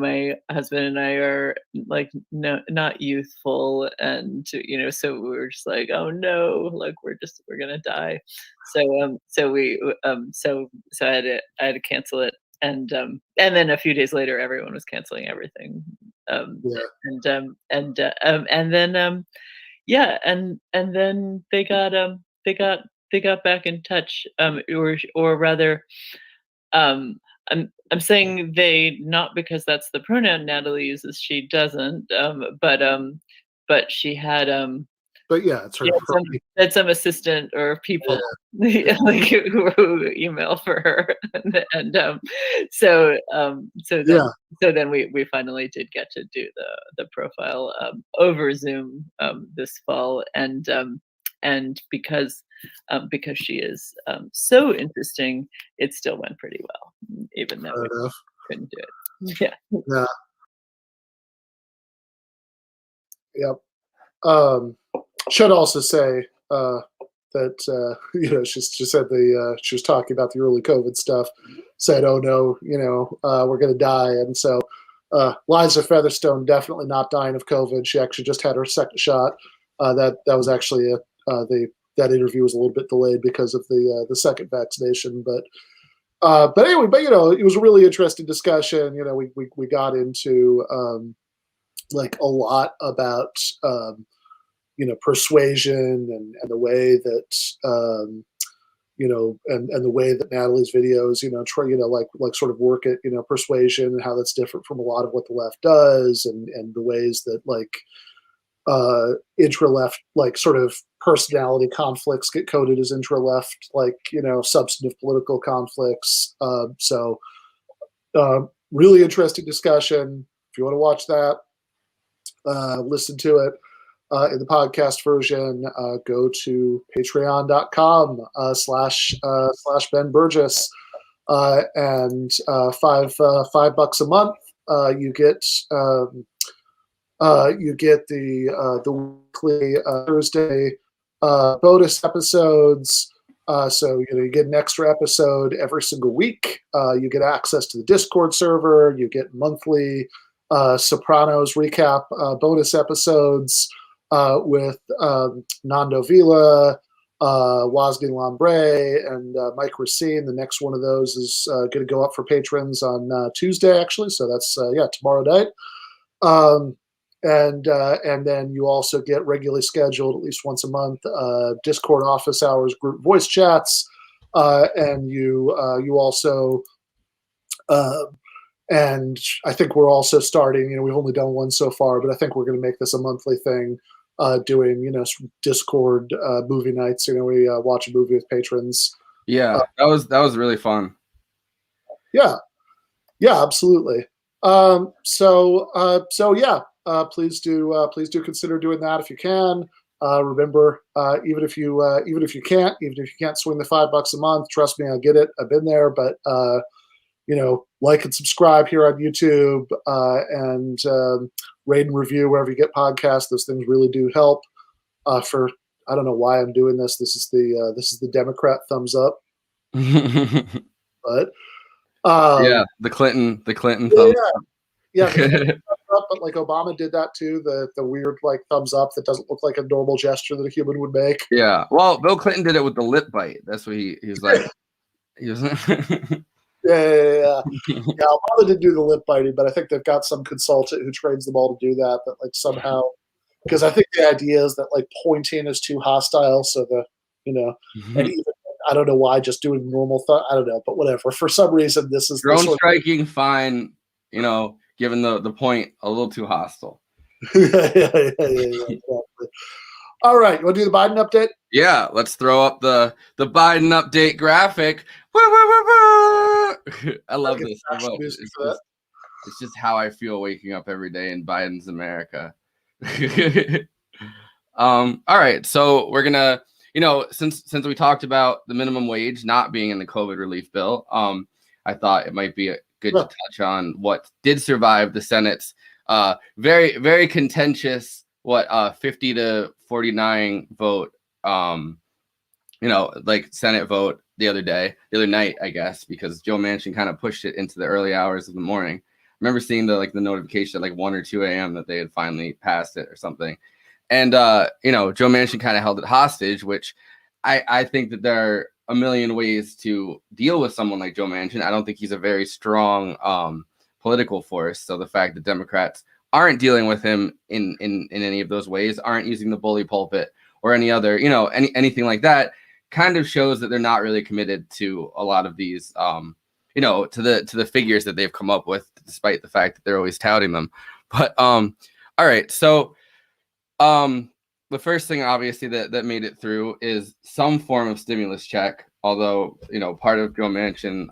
my husband and I are like not youthful, and so we were just like, oh no, like we're gonna die. So I had to cancel it. And then a few days later, everyone was canceling everything. And then they got back in touch, or rather, I'm saying they, not because that's the pronoun Natalie uses. She doesn't. But she had But yeah, it's her. Had some assistant or people like who email for her, so then we finally did get to do the profile over Zoom this fall, and because she is so interesting, it still went pretty well, even though we couldn't do it. Yeah. Yep. Should also say that she said she was talking about the early COVID stuff, said, oh no, we're going to die. And so Liza Featherstone definitely not dying of COVID. She actually just had her second shot. That was actually that interview was a little bit delayed because of the second vaccination. But anyway, it was a really interesting discussion. We got into like a lot about persuasion and the way that and the way that Natalie's videos try like sort of work at persuasion, and how that's different from a lot of what the left does, and the ways that like intra-left like sort of personality conflicts get coded as intra-left, like substantive political conflicts. So really interesting discussion. If you want to watch that, listen to it in the podcast version, go to patreon.com / Ben Burgess, and $5 a month. You get the weekly Thursday bonus episodes. So you get an extra episode every single week. You get access to the Discord server. You get monthly Sopranos recap bonus episodes with Nando Vila, Wosny Lambre, and Mike Racine. The next one of those is going to go up for patrons on Tuesday, actually. So that's tomorrow night. And then you also get regularly scheduled at least once a month Discord office hours, group voice chats, and you also. And I think we're also starting. We've only done one so far, but I think we're going to make this a monthly thing. Doing Discord movie nights. We watch a movie with patrons. Yeah, that was really fun. Yeah, absolutely. So yeah. Please do consider doing that if you can. Remember, even if you can't swing the $5 a month, trust me, I get it. I've been there, but like and subscribe here on YouTube, and rate and review wherever you get podcasts. Those things really do help. For I don't know why I'm doing this. This is the Democrat thumbs up. But yeah, the Clinton thumbs up. Yeah, the Clinton thumbs up, but like Obama did that too. The weird like thumbs up that doesn't look like a normal gesture that a human would make. Yeah, well, Bill Clinton did it with the lip bite. That's what he was like. He was. Yeah. Obama did do the lip biting, but I think they've got some consultant who trains them all to do that. That like somehow, because I think the idea is that like pointing is too hostile, so and even I don't know why just doing normal thought. I don't know, but whatever. For some reason, this is drone striking. Fine, given the point a little too hostile. Yeah, exactly. All right, you want to do the Biden update? Yeah, let's throw up the Biden update graphic. I love this. It's just how I feel waking up every day in Biden's America. All right, so we're gonna, since we talked about the minimum wage not being in the COVID relief bill, I thought it might be good to touch on what did survive the Senate's very, very contentious 50 to 49 vote, Senate vote the other night, I guess, because Joe Manchin kind of pushed it into the early hours of the morning. I remember seeing the notification at 1 or 2 a.m. that they had finally passed it or something. And, Joe Manchin kind of held it hostage, which I think that there are a million ways to deal with someone like Joe Manchin. I don't think he's a very strong political force. So the fact that Democrats aren't dealing with him in any of those ways, aren't using the bully pulpit or any other, anything like that, kind of shows that they're not really committed to a lot of these, to the figures that they've come up with, despite the fact that they're always touting them. But all right, so the first thing obviously that made it through is some form of stimulus check. Although part of Joe Manchin's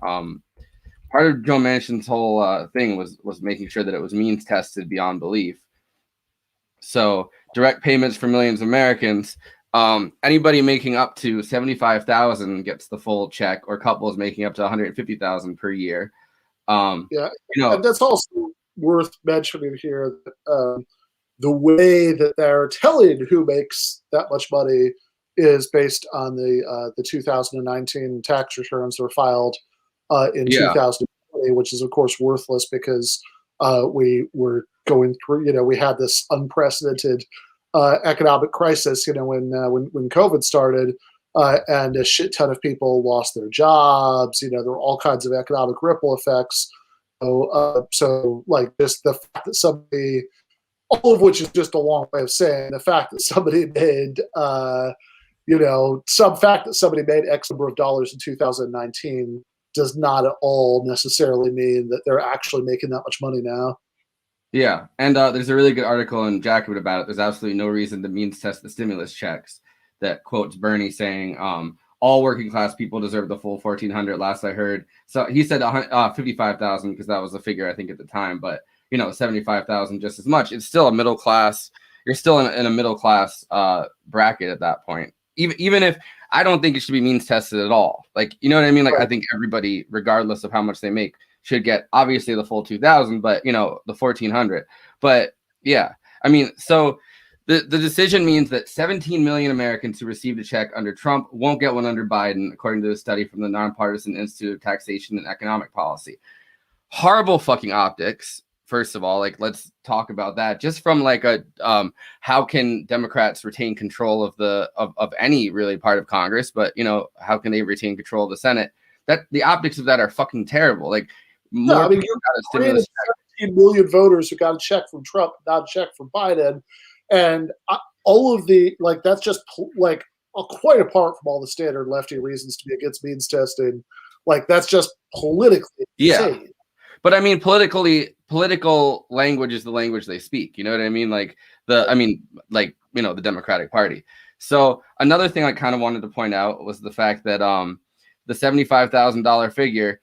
whole thing was making sure that it was means tested beyond belief. So direct payments for millions of Americans. Anybody making up to $75,000 gets the full check, or couples making up to $150,000 per year. And that's also worth mentioning here. The way that they're telling who makes that much money is based on the 2019 tax returns that were filed in 2020, which is of course worthless because we were going through. We had this unprecedented economic crisis, when COVID started, and a shit ton of people lost their jobs. There were all kinds of economic ripple effects. So like just the fact that somebody, all of which is just a long way of saying the fact that somebody made, some fact that somebody made X number of dollars in 2019 does not at all necessarily mean that they're actually making that much money now. Yeah, and there's a really good article in Jacobin about it. There's absolutely no reason to means test the stimulus checks that quotes Bernie saying all working class people deserve the full $1,400. Last I heard, so he said 55,000 because that was the figure I think at the time. But 75,000 just as much. It's still a middle class. You're still in a middle class bracket at that point. Even if I don't think it should be means tested at all. Like, you know what I mean? Like, I think everybody, regardless of how much they make, should get obviously the full 2,000, but the 1,400. But yeah, I mean, so the decision means that 17 million Americans who received a check under Trump won't get one under Biden, according to a study from the Nonpartisan Institute of Taxation and Economic Policy. Horrible fucking optics. First of all, let's talk about that. Just from how can Democrats retain control of any really part of Congress, but how can they retain control of the Senate? That the optics of that are fucking terrible. You've got a stimulus check. 17 million voters who got a check from Trump, not a check from Biden, and all of the that's just quite apart from all the standard lefty reasons to be against means testing. That's just politically insane. But I mean, political language is the language they speak. You know what I mean? The Democratic Party. So another thing I kind of wanted to point out was the fact that the $75,000 figure,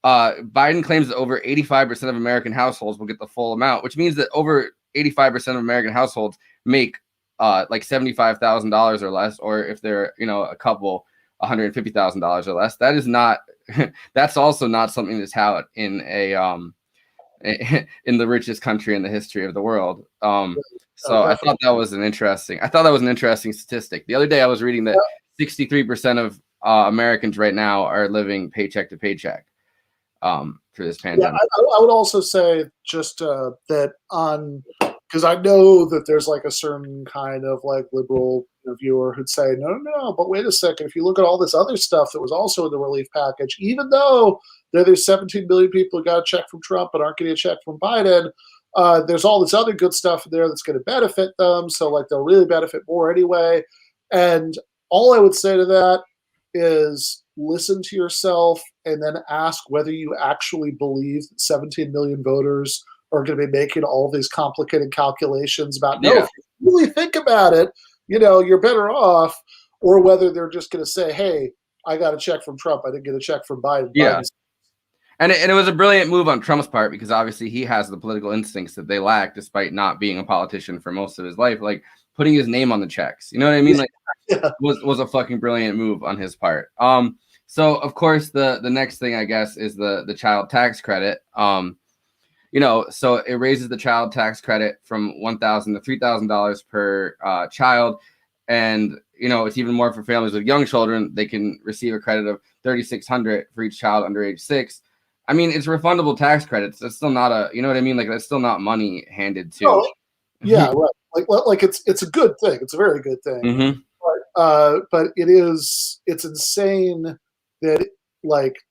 Biden claims that over 85% of American households will get the full amount, which means that over 85% of American households make $75,000 or less, or if they're a couple, $150,000 or less. That is not. That's also not something that's how in a in the richest country in the history of the world. So I thought that was an interesting. Statistic. The other day I was reading that 63% of Americans right now are living paycheck to paycheck through this pandemic. Yeah, I would also say just that on, because I know that there's like a certain kind of like liberal viewer who'd say, no, but wait a second. If you look at all this other stuff that was also in the relief package, even though there's 17 million people who got a check from Trump but aren't getting a check from Biden, there's all this other good stuff in there that's going to benefit them. So like they'll really benefit more anyway. And all I would say to that is listen to yourself and then ask whether you actually believe that 17 million voters are going to be making all these complicated calculations about, no, if you really think about it, you're better off, or whether they're just going to say, hey, I got a check from Trump. I didn't get a check from Biden. Yeah. And it was a brilliant move on Trump's part, because obviously he has the political instincts that they lack, despite not being a politician for most of his life. Like putting his name on the checks, you know what I mean? Like was a fucking brilliant move on his part. So of course the next thing I guess is the child tax credit. So it raises the child tax credit from $1,000 to $3,000 per child, and it's even more for families with young children. They can receive a credit of $3,600 for each child under age 6. I mean, it's refundable tax credits. It's still not a, you know what I mean? Like that's still not money handed to. Oh, yeah, right. Like it's a good thing. It's a very good thing. Mm-hmm. But it's insane that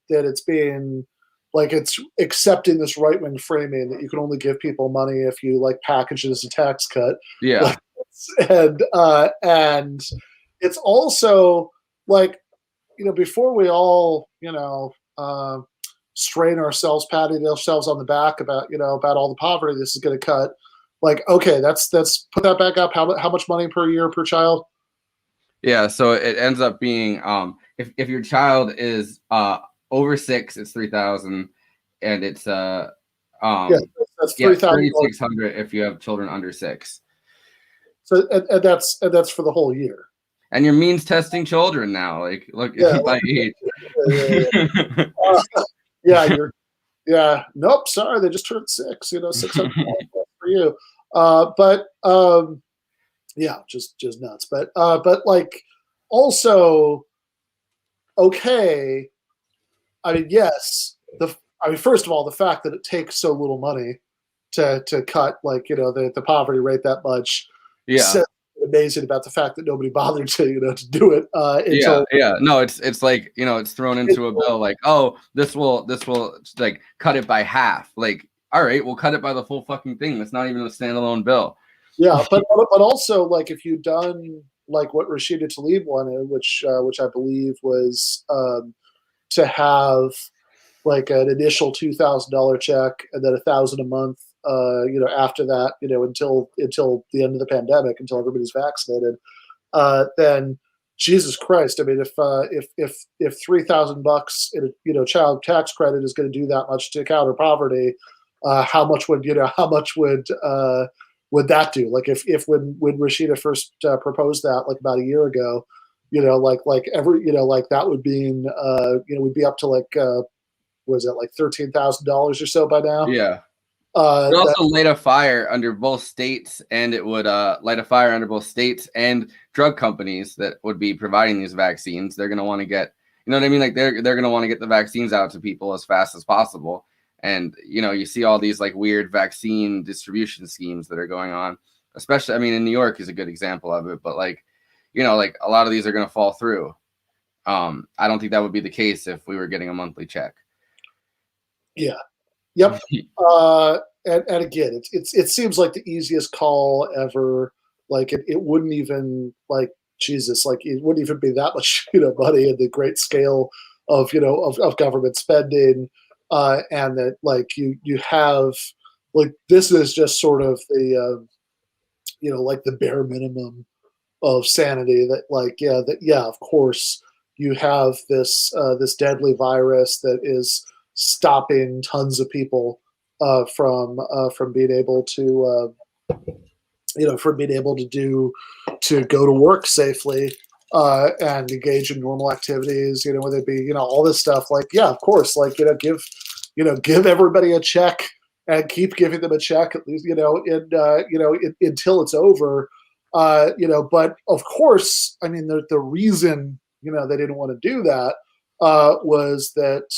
it's being like it's accepting this right wing framing that you can only give people money if you like package it as a tax cut. Yeah. And it's also like, before we all, strain ourselves, patting ourselves on the back about all the poverty this is going to cut. Like, okay, that's put that back up. How much money per year per child? Yeah. So it ends up being, if your child is, over 6, it's 3,000, and it's that's $3,600 if you have children under 6. So and that's for the whole year. And you're means testing children now. Like, look by age. Nope. Sorry, they just turned 6. $600 for you. Just nuts. But like also, okay. I mean, yes. First of all, the fact that it takes so little money to cut the poverty rate that much. Yeah. Says amazing about the fact that nobody bothered to do it. No, it's like it's thrown into a bill like, oh, this will like cut it by half. Like, all right, we'll cut it by the full fucking thing. That's not even a standalone bill. Yeah, but also like if you've done like what Rashida Tlaib wanted, which I believe was to have like an initial $2,000 check and then $1,000 a month. After that, until the end of the pandemic, until everybody's vaccinated, then Jesus Christ. I mean, if $3,000 in a child tax credit is going to do that much to counter poverty, how much would that do? Like if when Rashida first proposed that like about a year ago, that would be we'd be up to like was it like $13,000 or so by now? Yeah. It also light a fire under both states, and it would light a fire under both states and drug companies that would be providing these vaccines. They're going to want to get, you know what I mean? Like they're going to want to get the vaccines out to people as fast as possible. And, you see all these like weird vaccine distribution schemes that are going on, especially, I mean, in New York is a good example of it, but like, like a lot of these are going to fall through. I don't think that would be the case if we were getting a monthly check. Yeah. Yep. And again, it seems like the easiest call ever. Like it wouldn't even like Jesus, like it wouldn't even be that much money in the great scale of of government spending, and that like you have like this is just sort of the like the bare minimum of sanity that of course you have this deadly virus that is stopping tons of people from being able to go to work safely, and engage in normal activities, whether it be, all this stuff, like, yeah, of course, like, give everybody a check and keep giving them a check, at least, until it's over. But of course, I mean, the reason, they didn't want to do that, was that,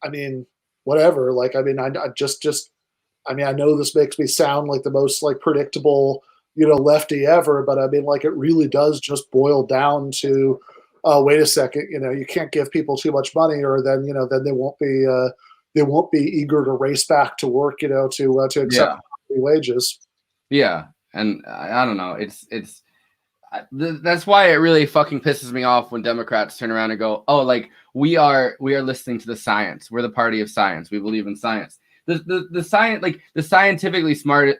I mean, whatever, like, I mean, I mean, I know this makes me sound like the most like predictable, lefty ever, but I mean, like, it really does just boil down to, wait a second, you can't give people too much money, or then, then they won't be eager to race back to work, to accept wages. Yeah, and I don't know. That's why it really fucking pisses me off when Democrats turn around and go, "Oh, like we are listening to the science. We're the party of science. We believe in science." The science, like the scientifically smart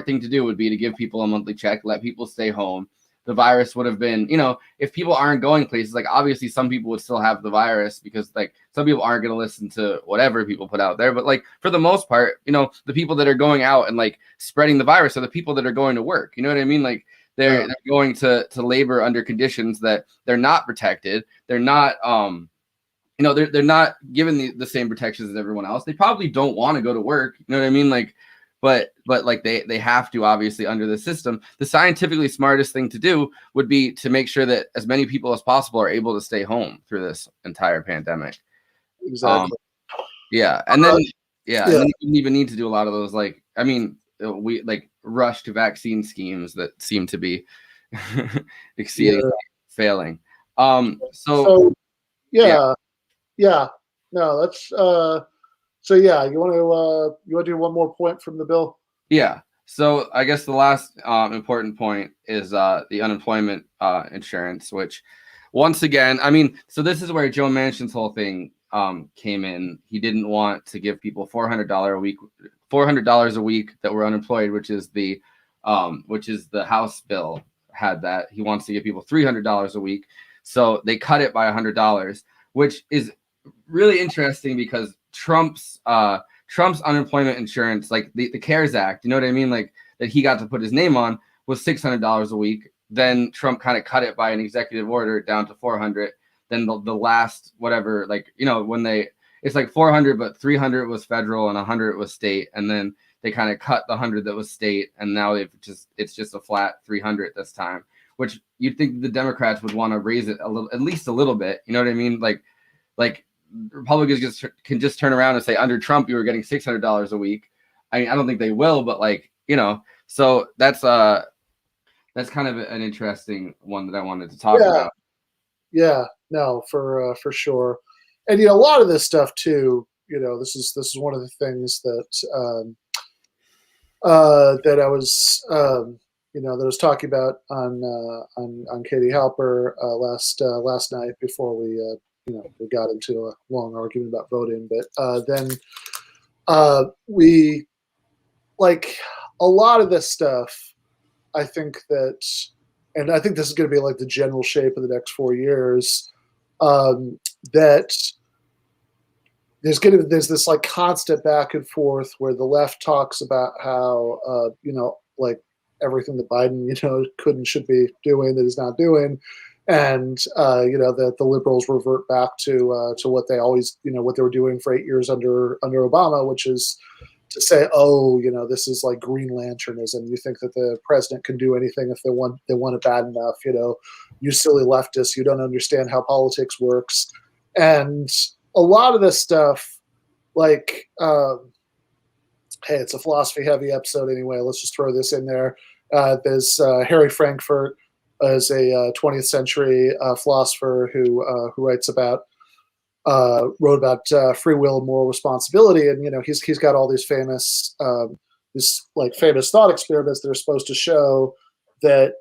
thing to do would be to give people a monthly check, let people stay home. The virus would have been, if people aren't going places, like obviously some people would still have the virus because like some people aren't going to listen to whatever people put out there. But like for the most part, the people that are going out and like spreading the virus are the people that are going to work. You know what I mean? Like they're going to labor under conditions that they're not protected. They're not, they're not given the same protections as everyone else. They probably don't want to go to work. You know what I mean? Like, but like they have to, obviously, under the system. The scientifically smartest thing to do would be to make sure that as many people as possible are able to stay home through this entire pandemic. Exactly. Yeah. And then, and then you didn't even need to do a lot of those, like, I mean, we like rush to vaccine schemes that seem to be exceedingly failing. No, that's so yeah, you want to do one more point from the bill? Yeah. So I guess the last important point is the unemployment insurance, which once again, I mean, so this is where Joe Manchin's whole thing came in. He didn't want to give people $400 a week that were unemployed, which is the House bill had that. He wants to give people $300 a week. So they cut it by $100, which is really interesting because Trump's unemployment insurance, like the CARES Act, you know what I mean? Like that he got to put his name on, was $600 a week. Then Trump kind of cut it by an executive order down to $400. Then the last, whatever, like, when it's like $400, but $300 was federal and $100 was state. And then they kind of cut the $100 that was state. And now it's just a flat $300 this time, which you'd think the Democrats would want to raise it at least a little bit. You know what I mean? Like Republicans can just turn around and say, under Trump, you were getting $600 a week. I mean, I don't think they will, but like, so that's kind of an interesting one that I wanted to talk about. Yeah, no, for sure. And, a lot of this stuff too, this is one of the things that, that I was, that I was talking about on Katie Halper last night before we got into a long argument about voting. But then we, like, a lot of this stuff, I think that, and I think this is going to be like the general shape of the next 4 years, that there's this like constant back and forth where the left talks about how, like everything that Biden, could and should be doing that he's not doing. And, that the liberals revert back to what they always, what they were doing for 8 years under Obama, which is to say, oh, this is like Green Lanternism. You think that the president can do anything if they want it bad enough, you silly leftists, you don't understand how politics works. And a lot of this stuff, like, hey, it's a philosophy heavy episode anyway. Let's just throw this in there. There's Harry Frankfurt, as a 20th century philosopher who wrote about free will and moral responsibility, and he's got all these famous famous thought experiments that are supposed to show that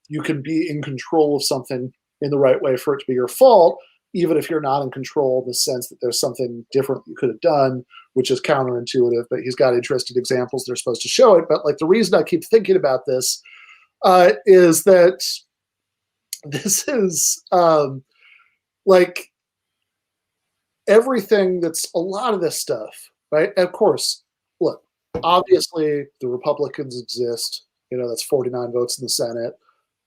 you can be in control of something in the right way for it to be your fault, even if you're not in control in the sense that there's something different you could have done, which is counterintuitive. But he's got interesting examples that are supposed to show it. But like the reason I keep thinking about this is that this is like everything that's a lot of this stuff, right? And of course, look, obviously the Republicans exist That's 49 votes in the Senate.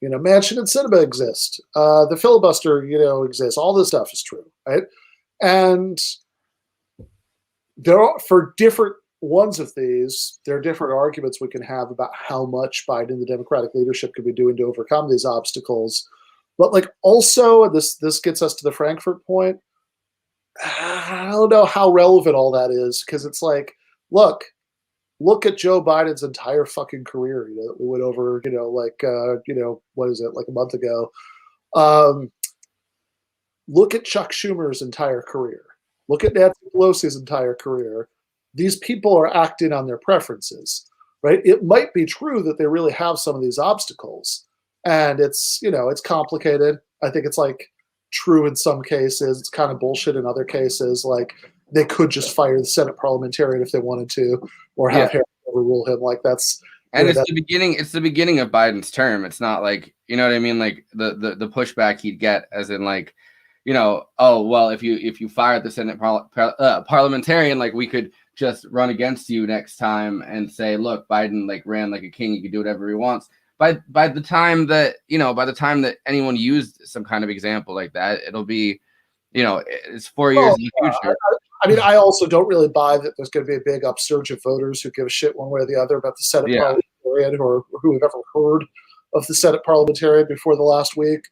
Manchin and Sinema exist. The filibuster, exists. All this stuff is true, right? And there are, for different ones of these, there are different arguments we can have about how much Biden and the Democratic leadership could be doing to overcome these obstacles. But also, and this gets us to the Frankfurt point, I don't know how relevant all that is, because it's look at Joe Biden's entire fucking career, that we went over, what is it, a month ago. Look at Chuck Schumer's entire career. Look at Nancy Pelosi's entire career. These people are acting on their preferences, right? It might be true that they really have some of these obstacles, and it's complicated. I think it's true in some cases. It's kind of bullshit in other cases. They could just fire the Senate parliamentarian if they wanted to, or have Harris overrule him. That's and it's the beginning. It's the beginning of Biden's term. It's not you know what I mean. The pushback he'd get, as in oh well, if you fire the Senate parliamentarian, we could just run against you next time and say, look, Biden ran like a king. He could do whatever he wants. By the time that anyone used some kind of example like that, it'll be, it's 4 years in the future. I also don't really buy that there's going to be a big upsurge of voters who give a shit one way or the other about the Senate parliamentarian, or who have ever heard of the Senate parliamentarian before the last week.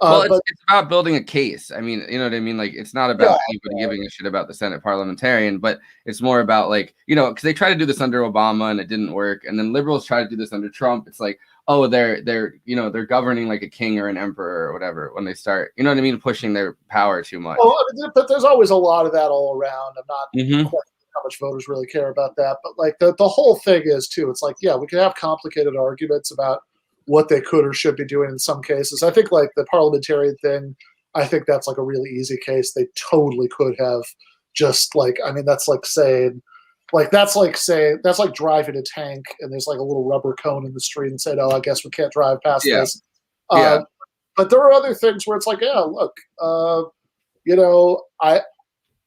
Well, it's about building a case. You know what I mean? It's not about anybody giving a shit about the Senate parliamentarian, but it's more about because they tried to do this under Obama and it didn't work. And then liberals try to do this under Trump. It's oh, they're governing like a king or an emperor or whatever when they start, pushing their power too much. Well, but there's always a lot of that all around. I'm not quite sure how much voters really care about that. But the whole thing is too, it's we can have complicated arguments about what they could or should be doing in some cases. I think the parliamentarian thing, I think that's a really easy case. They totally could have just that's saying that's like driving a tank and there's a little rubber cone in the street and saying, oh, I guess we can't drive past this. But there are other things where it's look, the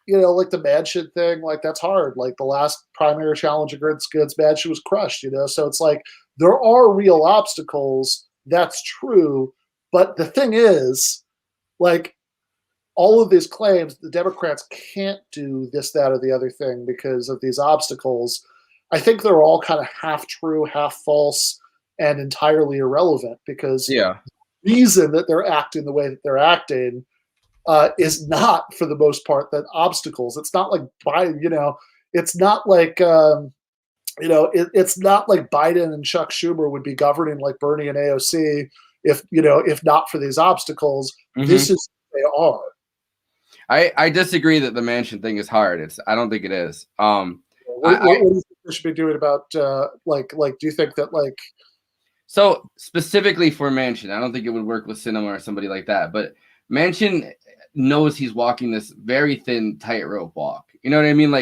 Manchin thing, that's hard. The last primary challenge against Manchin was crushed, so it's there are real obstacles. That's true. But the thing is, all of these claims, the Democrats can't do this, that, or the other thing because of these obstacles. I think they're all kind of half true, half false, and entirely irrelevant, because the reason that they're acting the way that they're acting is not, for the most part, that obstacles. It's not it's not it's not like Biden and Chuck Schumer would be governing like Bernie and AOC if not for these obstacles. Mm-hmm. This is what they are. I disagree that the Manchin thing is hard. I don't think it is. What do you think we should be doing about do you think that so specifically for Manchin, I don't think it would work with Sinema or somebody like that, but Manchin knows he's walking this very thin tightrope walk. You know what I mean?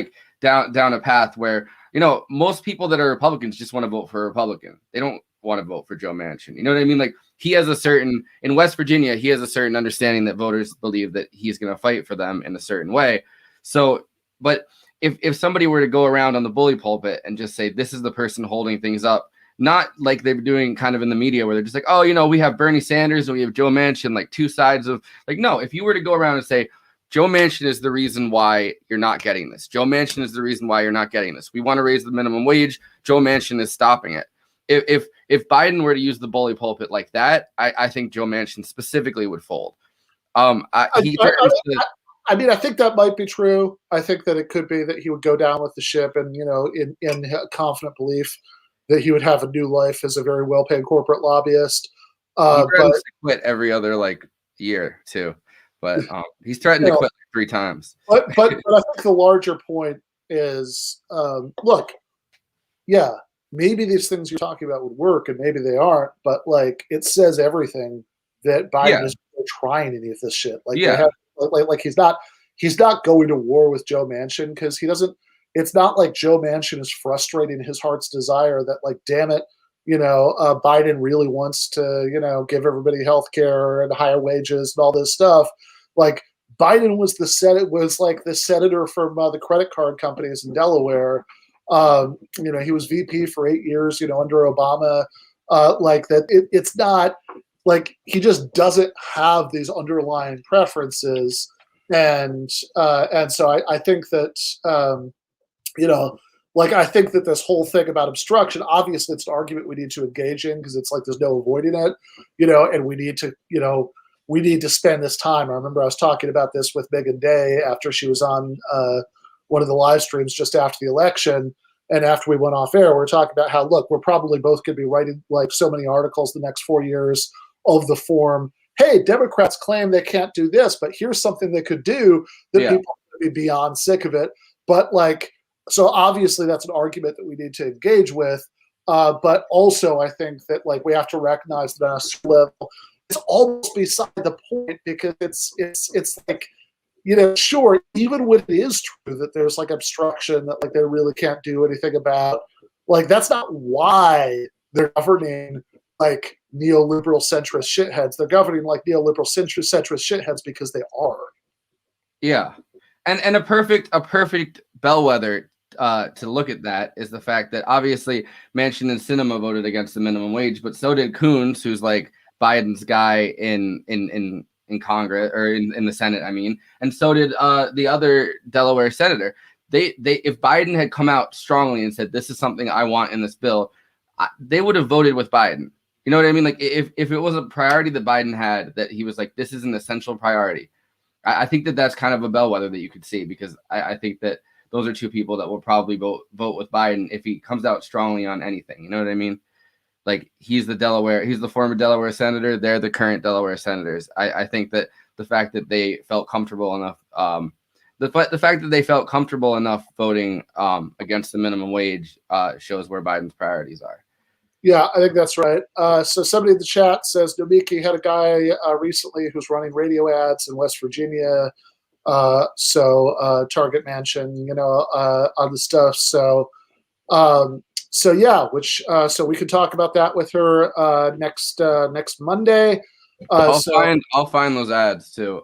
Down a path where, most people that are Republicans just want to vote for a Republican. They don't want to vote for Joe Manchin. You know what I mean? He has in West Virginia, he has a certain understanding that voters believe that he's going to fight for them in a certain way. So, but if somebody were to go around on the bully pulpit and just say, this is the person holding things up, not like they're doing kind of in the media where they're just oh, we have Bernie Sanders and we have Joe Manchin, two sides of no, if you were to go around and say, Joe Manchin is the reason why you're not getting this. Joe Manchin is the reason why you're not getting this. We want to raise the minimum wage. Joe Manchin is stopping it. If Biden were to use the bully pulpit like that, I think Joe Manchin specifically would fold. I think that might be true. I think that it could be that he would go down with the ship, and in confident belief that he would have a new life as a very well-paid corporate lobbyist. But to quit every other year too. But he's threatened to quit 3 times. But I think the larger point is, look, maybe these things you're talking about would work, and maybe they aren't. But it says everything that Biden is really trying any of this shit. He's not going to war with Joe Manchin because he doesn't. It's not like Joe Manchin is frustrating his heart's desire that damn it, Biden really wants to give everybody health care and higher wages and all this stuff. Biden was the senator from the credit card companies in Delaware. He was VP for 8 years, under Obama. like that it's not like he just doesn't have these underlying preferences, and so I think that you know, like I think that this whole thing about obstruction, obviously, it's an argument we need to engage in because it's like there's no avoiding it, you know, and we need to spend this time. I remember I was talking about this with Megan Day after she was on one of the live streams just after the election. And after we went off air, we were talking about how, look, we're probably both going to be writing like so many articles the next 4 years of the form, hey, Democrats claim they can't do this, but here's something they could do that people are going to be beyond sick of it. But like, so obviously that's an argument that we need to engage with. But also I think that like we have to recognize that on a school level, it's almost beside the point because it's like, you know, sure, even when it is true that there's like obstruction that like they really can't do anything about, like that's not why they're governing like neoliberal centrist shitheads. They're governing like neoliberal centrist shitheads because they are. Yeah, and a perfect bellwether to look at that is the fact that obviously Manchin and Sinema voted against the minimum wage, but so did Coons, who's like Biden's guy in Congress or in the Senate, I mean, and so did the other Delaware senator. They if Biden had come out strongly and said this is something I want in this bill, they would have voted with Biden. You know what I mean? Like if it was a priority that Biden had, that he was like, this is an essential priority. I think that that's kind of a bellwether that you could see, because I think that those are two people that will probably vote with Biden if he comes out strongly on anything. You know what I mean? Like he's the former Delaware senator. They're the current Delaware senators. I think that the fact that they felt comfortable enough, the fact that they felt comfortable enough voting against the minimum wage shows where Biden's priorities are. Yeah, I think that's right. So somebody in the chat says Nomiki had a guy recently who's running radio ads in West Virginia. So Target Mansion, you know, on the stuff. So yeah, so we could talk about that with her next Monday. I'll find those ads too.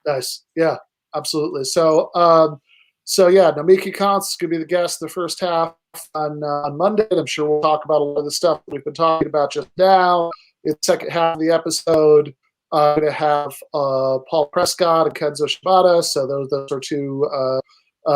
Nice. Yeah, absolutely. So yeah, Nomiki Kantz is going to be the guest the first half on Monday. And I'm sure we'll talk about a lot of the stuff that we've been talking about just now. In the second half of the episode, I'm going to have Paul Prescott and Kenzo Shibata. So those are two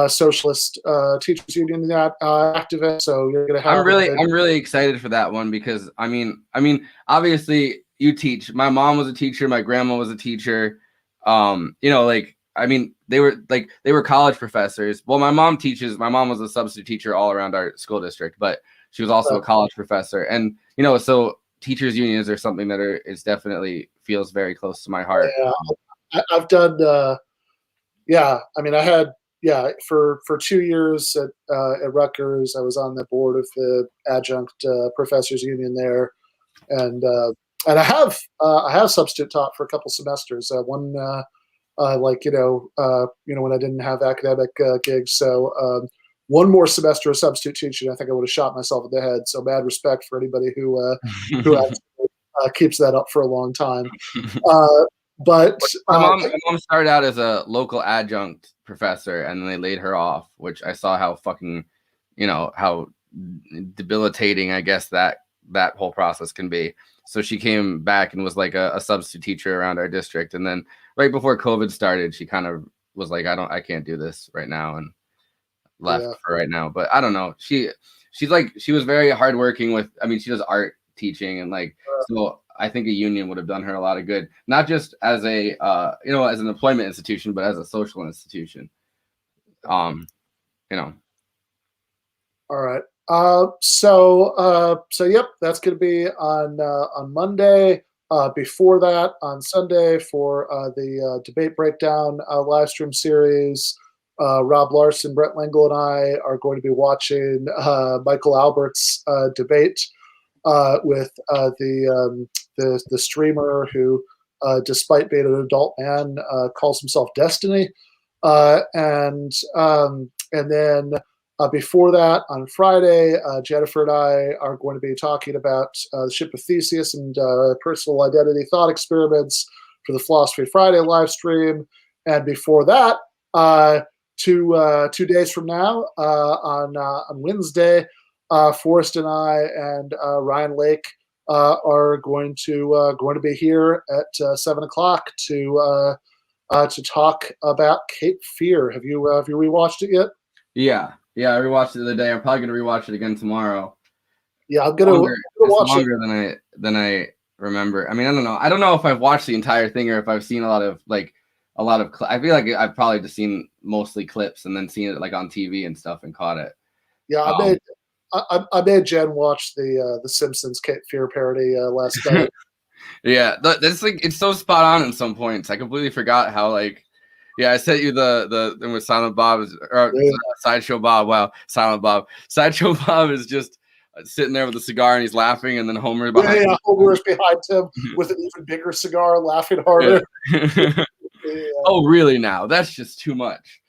socialist teachers union activists. So you're going to have. I'm really excited for that one because I mean, obviously you teach. My mom was a teacher. My grandma was a teacher. You know, like. I mean, they were college professors. Well, my mom was a substitute teacher all around our school district, but she was also a college professor. And, you know, so teachers unions are something that is definitely feels very close to my heart. Yeah, I've done, I mean, I had, for 2 years at Rutgers, I was on the board of the adjunct professors union there. And I have substitute taught for a couple semesters. One, when I didn't have academic gigs. So one more semester of substitute teaching, I think I would have shot myself in the head. So mad respect for anybody who keeps that up for a long time. But my mom started out as a local adjunct professor, and then they laid her off, which I saw how fucking, you know, how debilitating I guess that whole process can be. So she came back and was like a substitute teacher around our district, and then right before COVID started, she kind of was like, I can't do this right now, and left for right now. But I don't know. She was very hardworking with. I mean, she does art teaching, and like so. I think a union would have done her a lot of good, not just as a as an employment institution, but as a social institution. You know. All right. So yep, that's going to be on Monday. Before that, on Sunday for the debate breakdown live stream series, Rob Larson, Brett Lengel, and I are going to be watching Michael Albert's debate with the streamer who, despite being an adult man, calls himself Destiny, and then. Before that, on Friday, Jennifer and I are going to be talking about the Ship of Theseus and personal identity thought experiments for the Philosophy Friday live stream. And before that, 2 days from now, on Wednesday, Forrest and I and Ryan Lake are going to be here at 7 o'clock to talk about Cape Fear. Have you rewatched it yet? Yeah, I rewatched it the other day. I'm probably gonna rewatch it again tomorrow. Yeah, I'm gonna watch it longer than I remember. I mean, I don't know if I've watched the entire thing or if I've seen a lot of. I feel like I've probably just seen mostly clips and then seen it like on TV and stuff and caught it. Yeah, I made Jen watch the Simpsons Cape Fear parody last night. Yeah, that's like it's so spot on in some points. I completely forgot how like. Yeah, I sent you the with Silent Bob Sideshow Bob. Wow, Silent Bob. Sideshow Bob is just sitting there with a cigar and he's laughing, and then Homer behind him. Homer is behind him with an even bigger cigar, laughing harder. Yeah. Oh, really? Now that's just too much.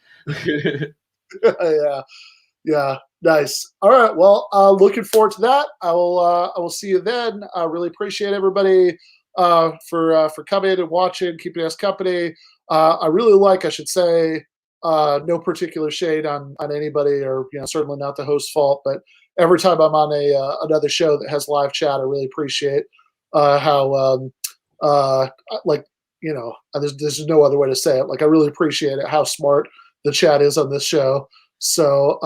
Yeah, nice. All right, well, looking forward to that. I will see you then. I really appreciate everybody for coming in and watching, keeping us company. I really like, I should say, no particular shade on anybody, or certainly not the host's fault, but every time I'm on another show that has live chat, I really appreciate how there's no other way to say it. Like, I really appreciate it, how smart the chat is on this show. So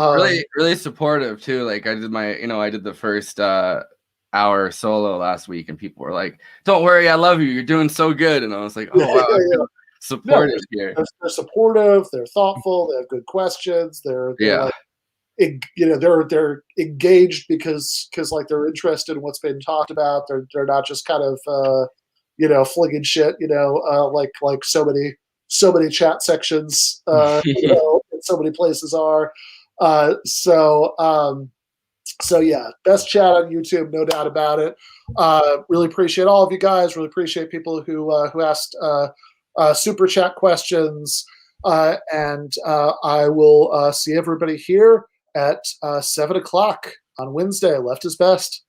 really supportive too. Like I did the first hour solo last week, and people were like, "Don't worry, I love you. You're doing so good." And I was like, "Oh wow." Yeah. Supportive here. They're supportive. They're thoughtful. They have good questions. They're engaged because like they're interested in what's being talked about. They're not just kind of flinging shit. Like so many chat sections. In so many places are. So yeah, best chat on YouTube, no doubt about it. Really appreciate all of you guys. Really appreciate people who asked. Super chat questions, and I will see everybody here at 7 o'clock on Wednesday. Left is best.